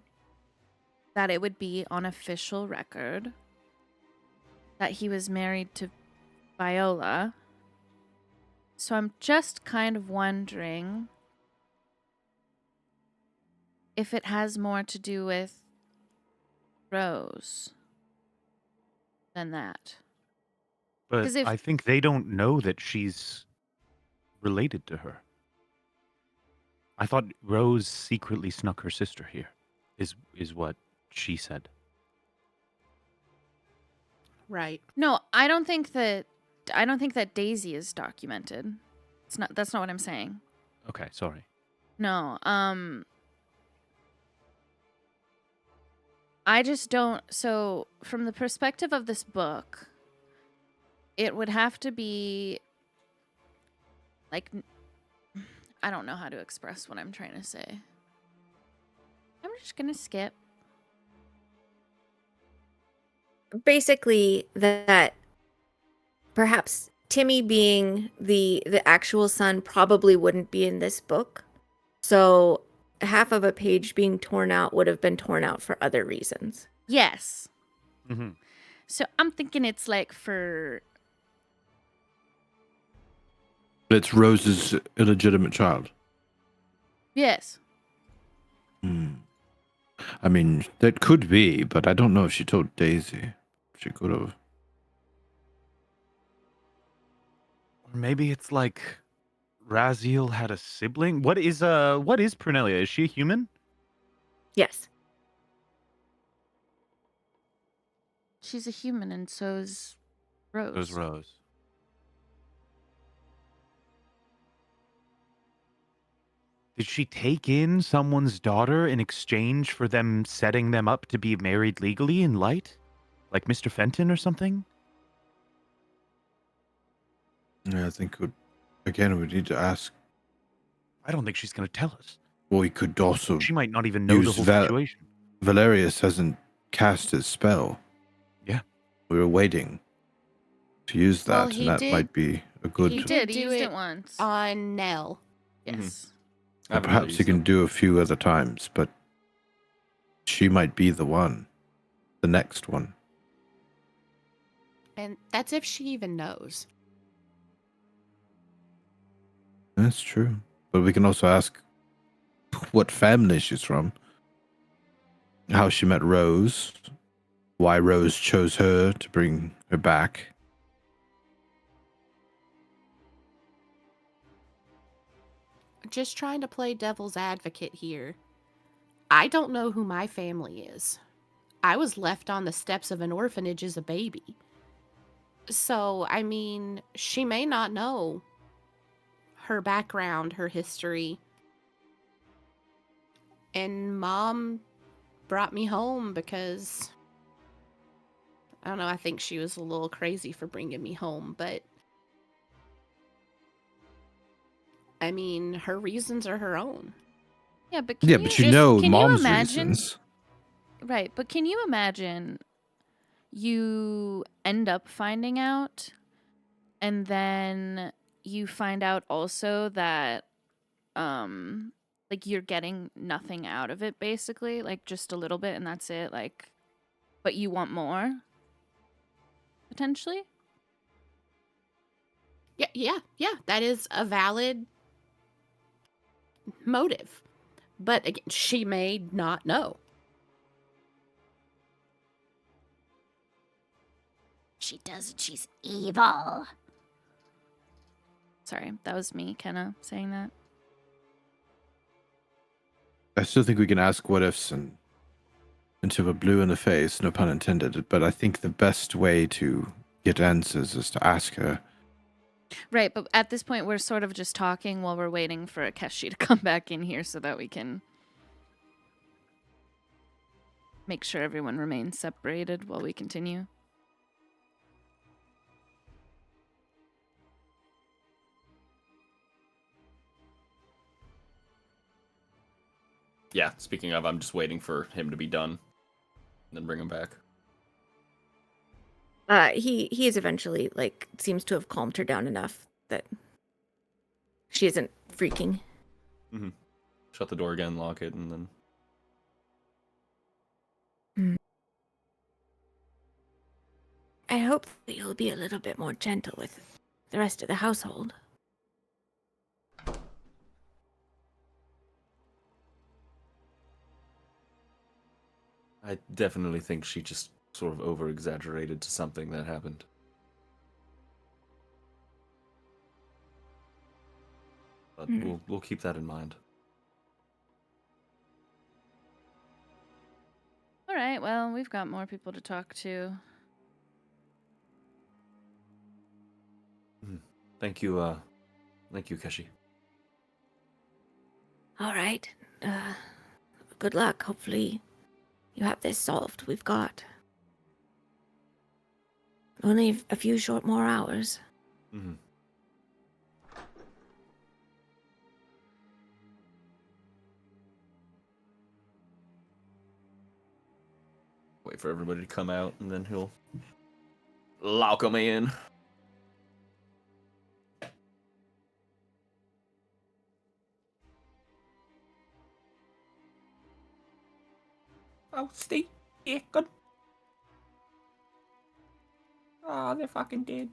that it would be on official record that he was married to Viola. So I'm just kind of wondering if it has more to do with Rose than that. But 'Cause if- I think they don't know that she's related to her. I thought Rose secretly snuck her sister here, is what she said. Right. No, I don't think that Daisy is documented. That's not what I'm saying. Okay, sorry. No, I just don't. So, from the perspective of this book, it would have to be like, I don't know how to express what I'm trying to say. I'm just gonna skip. Basically, that perhaps Timmy being the actual son probably wouldn't be in this book. So half of a page being torn out would have been torn out for other reasons. Yes. Mm-hmm. So I'm thinking it's like for It's Rose's illegitimate child. yes. I mean, that could be, but I don't know if she told Daisy. She could have. Or maybe it's like Raziel had a sibling. What is Prunelia? Is she a human? Yes. She's a human, and so's Rose. Those Rose. Did she take in someone's daughter in exchange for them setting them up to be married legally in Light? Like Mr. Fenton or something? Yeah, I think again, we need to ask. I don't think she's going to tell us. Well, we could also. She might not even know the use whole that- situation. Valerius hasn't cast his spell. Yeah. We were waiting to use that, Well, and he that did- might be a good. He did. He do used it it once. On Nell. Yes. I Or haven't perhaps used he can them. do a few other times, but she might be the one, the next one. And that's if she even knows. That's true. But we can also ask what family she's from, how she met Rose, why Rose chose her to bring her back. Just trying to play devil's advocate here. I don't know who my family is. I was left on the steps of an orphanage as a baby. So, I mean, she may not know her background, her history. And Mom brought me home because, I don't know, I think she was a little crazy for bringing me home, but I mean, her reasons are her own. Yeah, but Yeah, but you know can mom's you imagine? reasons. Right, but can you imagine you end up finding out and then you find out also that like you're getting nothing out of it basically, like just a little bit and that's it, like but you want more potentially? Yeah, that is a valid motive. But again, she may not know. She doesn't. She's evil. Sorry, that was me Kenna saying that. I still think we can ask what ifs and until we're blue in the face, no pun intended. But I think the best way to get answers is to ask her. Right, but at this point we're sort of just talking while we're waiting for Akeshi to come back in here so that we can make sure everyone remains separated while we continue. Yeah, speaking of, I'm just waiting for him to be done. And then bring him back. He is eventually seems to have calmed her down enough that she isn't freaking. Shut the door again, lock it, and then. I hope that you'll be a little bit more gentle with the rest of the household. I definitely think she just sort of over-exaggerated to something that happened. But we'll keep that in mind. All right, well, we've got more people to talk to. Thank you, Keshi. All right. Good luck. Hopefully you have this solved. We've got only a few short more hours. Wait for everybody to come out, and then he'll lock them in. Oh, Steve. Yeah, good. Oh, they're fucking dead.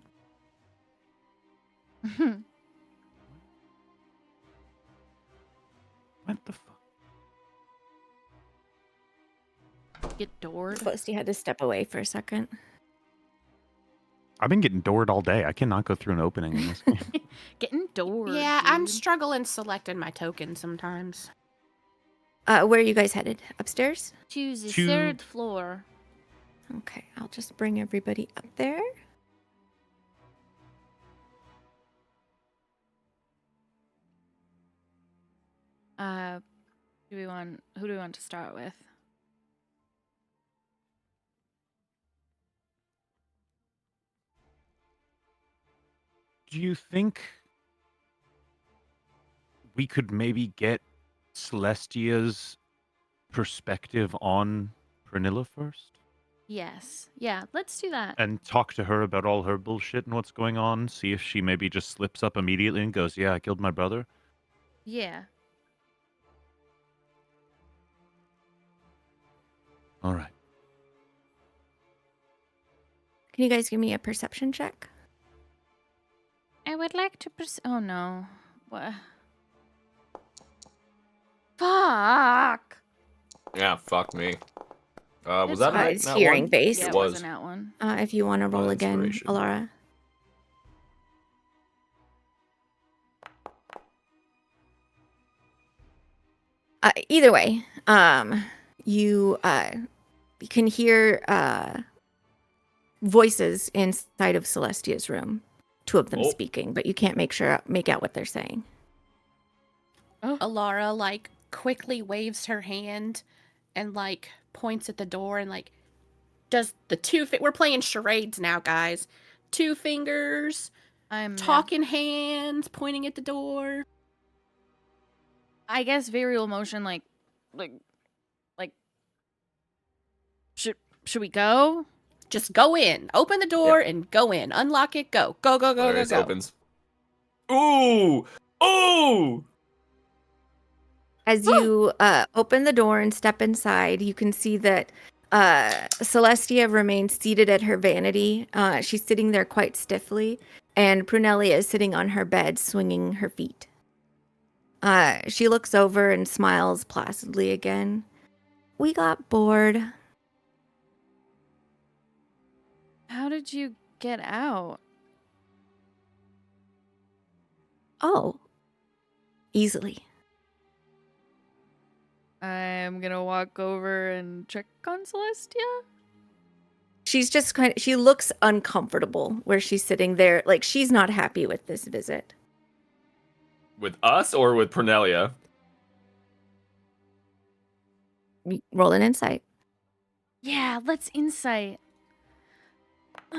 What the fuck? Get doored. Felicity had to step away for a second. I've been getting doored all day. I cannot go through an opening in this game. Getting doored. Yeah, I'm dude. struggling selecting my token sometimes. Where are you guys headed? Upstairs? To the To- 3rd floor. Okay, I'll just bring everybody up there. Who do we want to start with? Do you think we could maybe get Celestia's perspective on Pernilla first? Yes. Yeah, let's do that. And talk to her about all her bullshit and what's going on? See if she maybe just slips up immediately and goes, yeah, I killed my brother? Yeah. All right. Can you guys give me a perception check? I would like to oh no. What? Fuck. Yeah, fuck me. Was It's that fine. an It's that hearing one? based. Yeah, It it was. wasn't that one. If you want to roll again, inspiration. Alara. Either way, you can hear voices inside of Celestia's room. Two of them Oh. speaking, but you can't make out what they're saying. Alara, like, quickly waves her hand and, like, points at the door and, like, does the we're playing charades now, guys. 2 fingers, I'm talking hands, pointing at the door. I guess variable motion like should we go? Just go in. Open the door and go in. Unlock it. Go. Go, go, go, Alright, go, it go. opens. Ooh! Ooh! As you open the door and step inside, you can see that Celestia remains seated at her vanity. She's sitting there quite stiffly, and Prunelia is sitting on her bed, swinging her feet. She looks over and smiles placidly again. We got bored. How did you get out? Oh, easily. I'm gonna walk over and check on Celestia. She's just she looks uncomfortable where she's sitting there. Like, she's not happy with this visit. With us or with Pernelia? Roll an insight. Yeah, let's insight.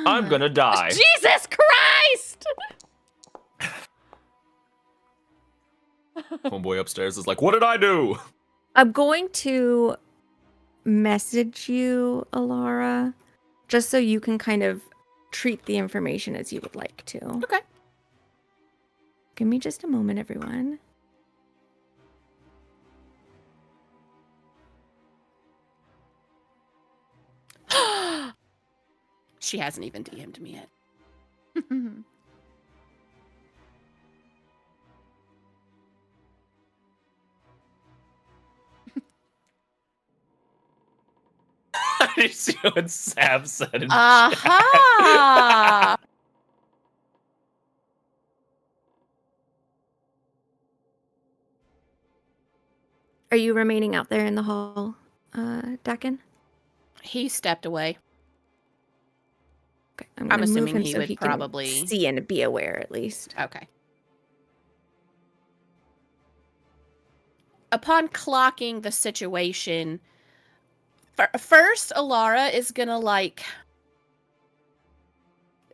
I'm gonna die. Jesus Christ! Homeboy upstairs is like, what did I do? I'm going to message you, Alara, just so you can kind of treat the information as you would like to. Okay. Give me just a moment, everyone. She hasn't even DM'd me yet. I just see what Sam said in chat. Aha! Are you remaining out there in the hall, Dakin? He stepped away. Okay, I'm I'm gonna move assuming him he so would he probably- can see and be aware at least. Okay. Upon clocking the situation, first Alara is gonna, like,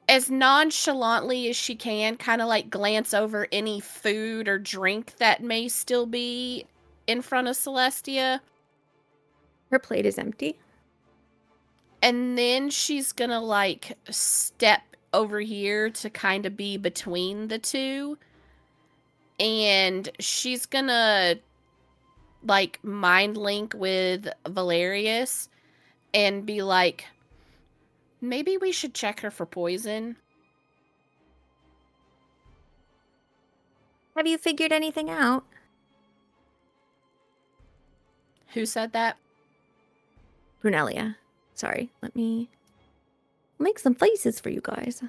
as nonchalantly as she can, kind of like glance over any food or drink that may still be in front of Celestia. Her plate is empty. And then she's gonna, like, step over here to kind of be between the two. And she's gonna, like, mind link with Valerius and be like, maybe we should check her for poison. Have you figured anything out? Who said that? Brunelia. Sorry, let me make some faces for you guys.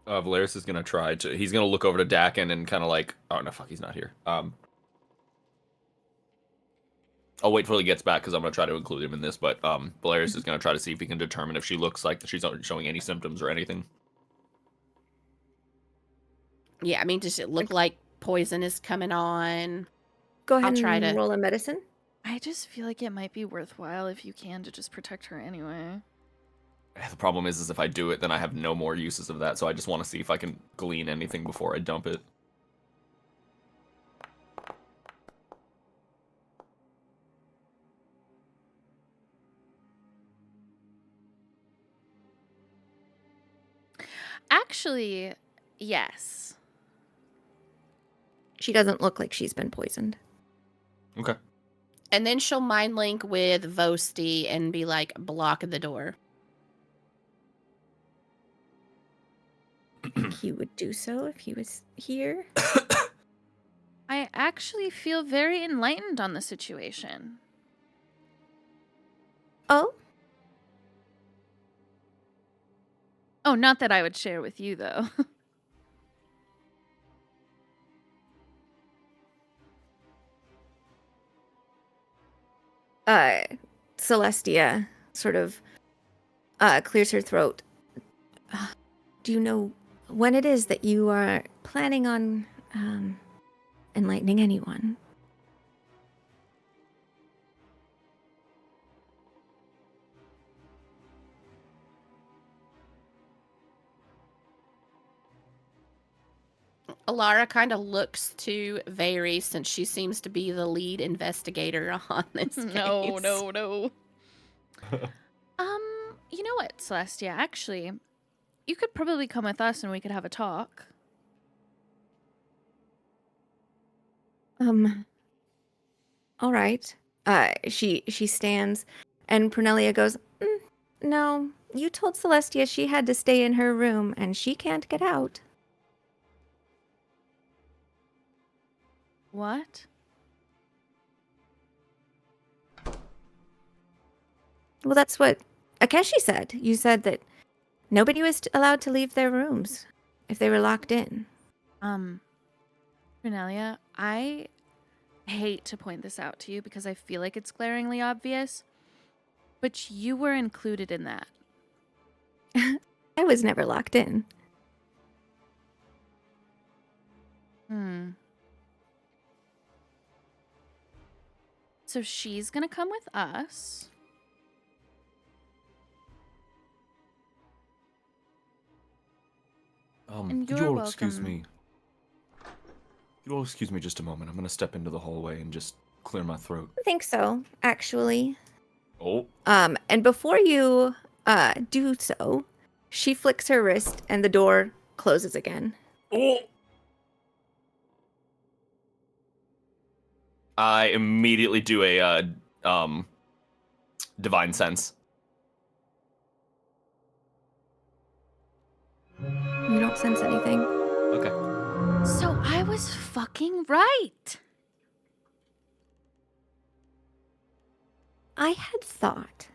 Valerius is gonna try to. He's gonna look over to Dakin and kind of like, oh no, fuck, he's not here. I'll wait till he gets back because I'm gonna try to include him in this. But Valerius is gonna try to see if he can determine if she looks like she's not showing any symptoms or anything. Yeah, I mean, does it look like poison is coming on? Go ahead I'll try and to- roll a medicine. I just feel like it might be worthwhile if you can to just protect her anyway. The problem is if I do it, then I have no more uses of that. So I just want to see if I can glean anything before I dump it. Actually, yes. She doesn't look like she's been poisoned. Okay. And then she'll mind link with Vosti and be like, block the door. He would do so if he was here. I actually feel very enlightened on the situation. Oh? Oh, not that I would share with you, though. Celestia sort of clears her throat. Do you know when it is that you are planning on enlightening anyone? Alara kind of looks to Vary since she seems to be the lead investigator on this case. No. You know what, Celestia? Actually, you could probably come with us and we could have a talk. All right. She stands, and Prunelia goes, no, you told Celestia she had to stay in her room, and she can't get out. What? Well, that's what Akeshi said. You said that nobody was allowed to leave their rooms if they were locked in. Cornelia, I hate to point this out to you because I feel like it's glaringly obvious, but you were included in that. I was never locked in. So she's gonna come with us. And Could you're you all excuse welcome. me? Could you all excuse me just a moment? I'm gonna step into the hallway and just clear my throat. I think so, actually. Oh. And before you do so, she flicks her wrist and the door closes again. Oh. I immediately do a divine sense. You don't sense anything. Okay. So I was fucking right. I had thought,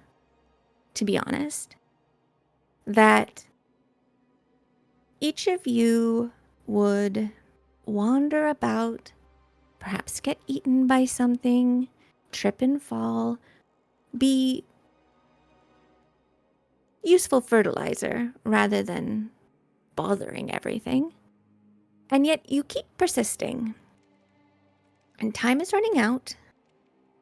to be honest, that each of you would wander about, perhaps get eaten by something, trip and fall, be useful fertilizer rather than bothering everything. And yet you keep persisting. And time is running out.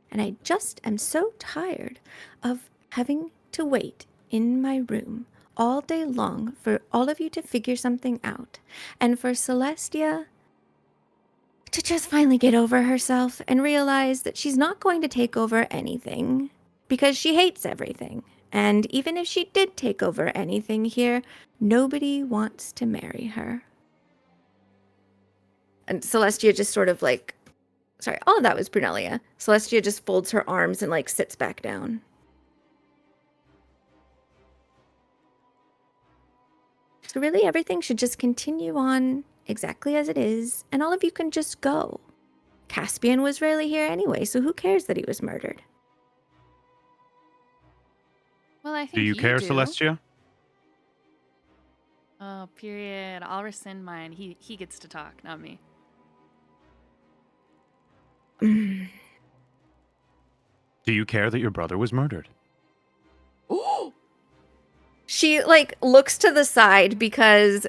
And I just am so tired of having to wait in my room all day long for all of you to figure something out. And for Celestia to just finally get over herself and realize that she's not going to take over anything because she hates everything. And even if she did take over anything here, nobody wants to marry her. And Celestia just sort of like, sorry, all of that was Brunelia. Celestia just folds her arms and like sits back down. So really everything should just continue on exactly as it is, and all of you can just go. Caspian was rarely here anyway, so who cares that he was murdered? Well, I think Do you care, do. Celestia? Oh, period. I'll rescind mine. He gets to talk, not me. Do you care that your brother was murdered? She like looks to the side because,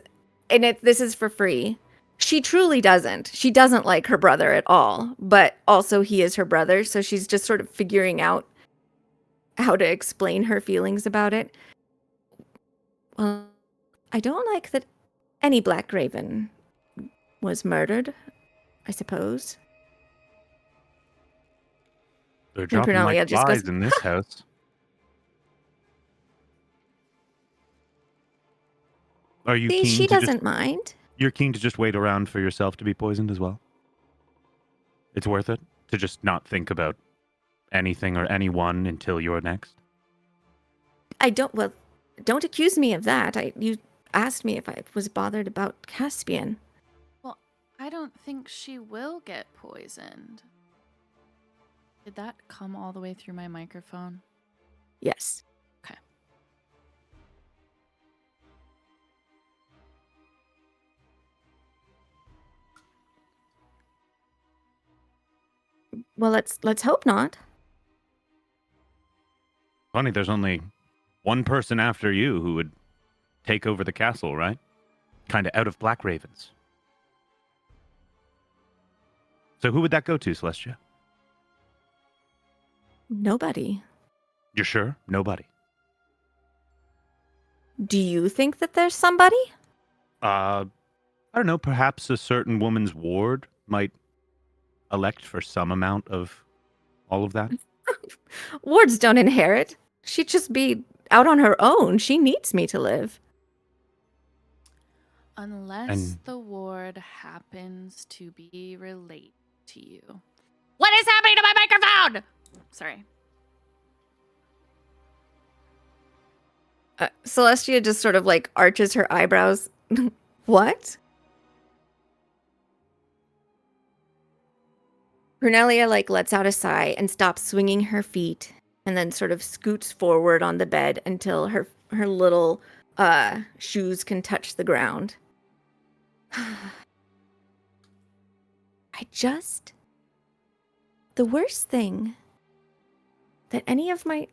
and this is for free. She truly doesn't. She doesn't like her brother at all, but also he is her brother, so she's just sort of figuring out how to explain her feelings about it. Well, I don't like that any Black Raven was murdered, I suppose. They're dropping Brunelia like just flies goes, in this house. Are you See, keen she to doesn't just, mind. you're keen to just wait around for yourself to be poisoned as well? It's worth it to just not think about anything or anyone until you're next? Don't accuse me of that. You asked me if I was bothered about Caspian. Well, I don't think she will get poisoned. Did that come all the way through my microphone? Yes. Okay. Well, let's hope not. Funny, there's only one person after you who would take over the castle, right? Kind of out of Black Ravens. So who would that go to, Celestia? Nobody. You're sure? Nobody. Do you think that there's somebody? I don't know, perhaps a certain woman's ward might elect for some amount of all of that. Wards don't inherit. She'd just be out on her own. She needs me to live. Unless And- the ward happens to be related to you. What is happening to my microphone? Sorry. Celestia just sort of like arches her eyebrows. What? Brunelia like lets out a sigh and stops swinging her feet and then sort of scoots forward on the bed until her little shoes can touch the ground. The worst thing that any of my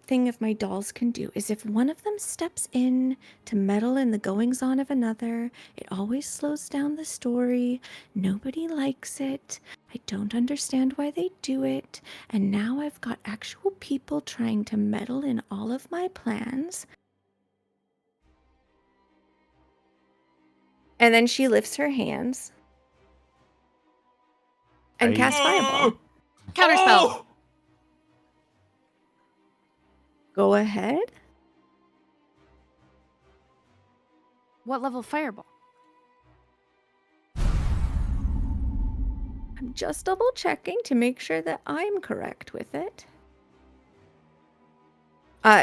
dolls can do is if one of them steps in to meddle in the goings on of another, it always slows down the story. Nobody likes it. I don't understand why they do it. And now I've got actual people trying to meddle in all of my plans. And then she lifts her hands and casts Fireball. Counterspell. Go ahead. What level fireball? I'm just double checking to make sure that I'm correct with it.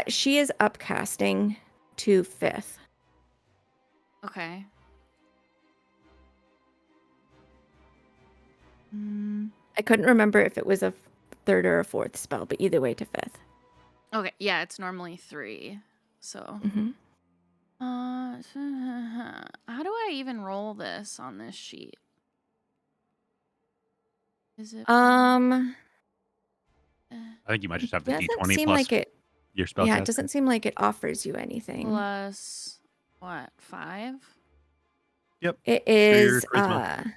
She is upcasting to 5th. Okay. I couldn't remember if it was a 3rd or a 4th spell, but either way to 5th. Okay. Yeah, it's normally 3. So. Mm-hmm. How do I even roll this on this sheet? Is it? I think you might just have the Doesn't D20 seem plus like it. your spell. Yeah, it doesn't seem like it offers you anything. Plus what? 5? Yep. It So your is. charisma.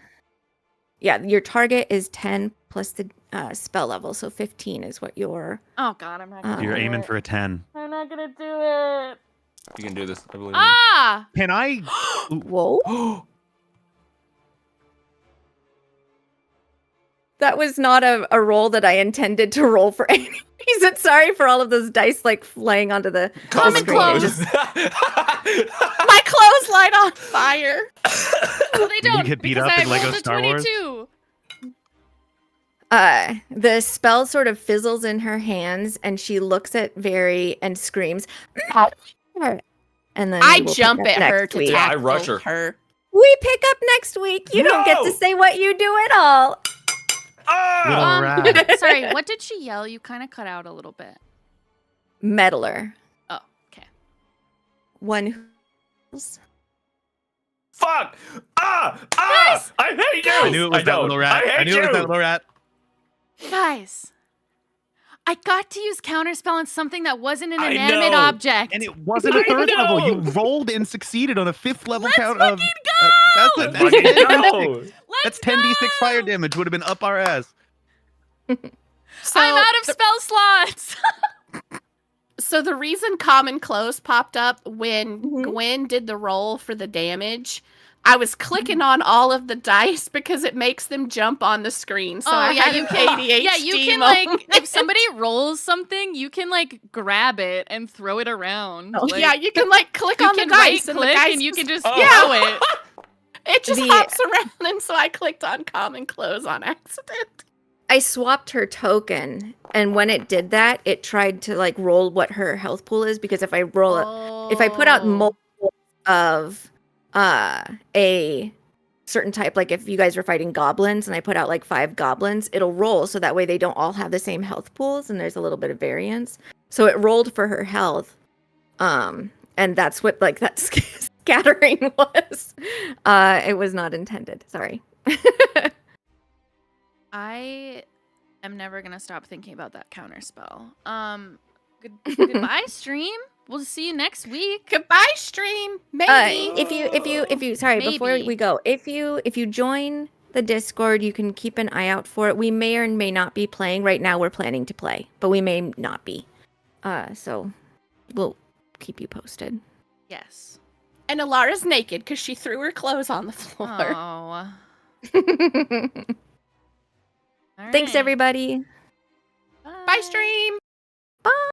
Yeah, your target is 10 plus the spell level, so 15 is what your. Oh God, I'm not gonna. So You're do aiming it. for a 10. I'm not gonna do it. You can do this. I believe in Ah! Can I? Whoa. you. That was not a roll that I intended to roll for any reason. Sorry for all of those dice like flying onto the Common screen. close. My clothes light on fire. Well, they don't get beat because up I in Lego rolled a Star Wars? 22. The spell sort of fizzles in her hands, and she looks at Very and screams, and then I we will jump pick up at her next to week. Yeah, I tackle rush her. her. We pick up next week. You don't get to No! say what you do at all. Little Ah! rat. Sorry, what did she yell? You kind of cut out a little bit. Meddler. Oh, okay. One who's Fuck! Ah! I hate you! I knew it was that don't. little rat. I hate I knew it was you! that little rat. Guys, I got to use counterspell on something that wasn't an I inanimate know. object. And it wasn't a I 3rd level. You know. rolled and succeeded on a 5th level Let's count fucking of. go! That's Fucking go! That's 10d6 fire damage. Would have been up our ass. So I'm out of spell slots. So the reason common close popped up when Mhm. Gwen did the roll for the damage, I was clicking on all of the dice because it makes them jump on the screen. So I had an ADHD Yeah, you can moment. like if somebody rolls something, you can like grab it and throw it around. Oh, Like, yeah, you can like click you on the can dice right and the click dice and you can just Oh. throw it. it just The- hops around, and so I clicked on common close on accident. I swapped her token, and when it did that, it tried to like roll what her health pool is, because if I roll if I put out Oh. multiple of a certain type, like if you guys were fighting goblins and I put out like 5 goblins, it'll roll so that way they don't all have the same health pools and there's a little bit of variance. So it rolled for her health. And that's what like that scattering was. It was not intended. Sorry. I am never gonna stop thinking about that counterspell. Goodbye, stream. We'll see you next week. Goodbye, stream. Maybe. If you sorry, before Maybe. we go, if you join the Discord, you can keep an eye out for it. We may or may not be playing. Right now we're planning to play, but we may not be. So we'll keep you posted. Yes. And Alara's naked because she threw her clothes on the floor. Oh. Thanks Alright. everybody. Bye, stream. Bye.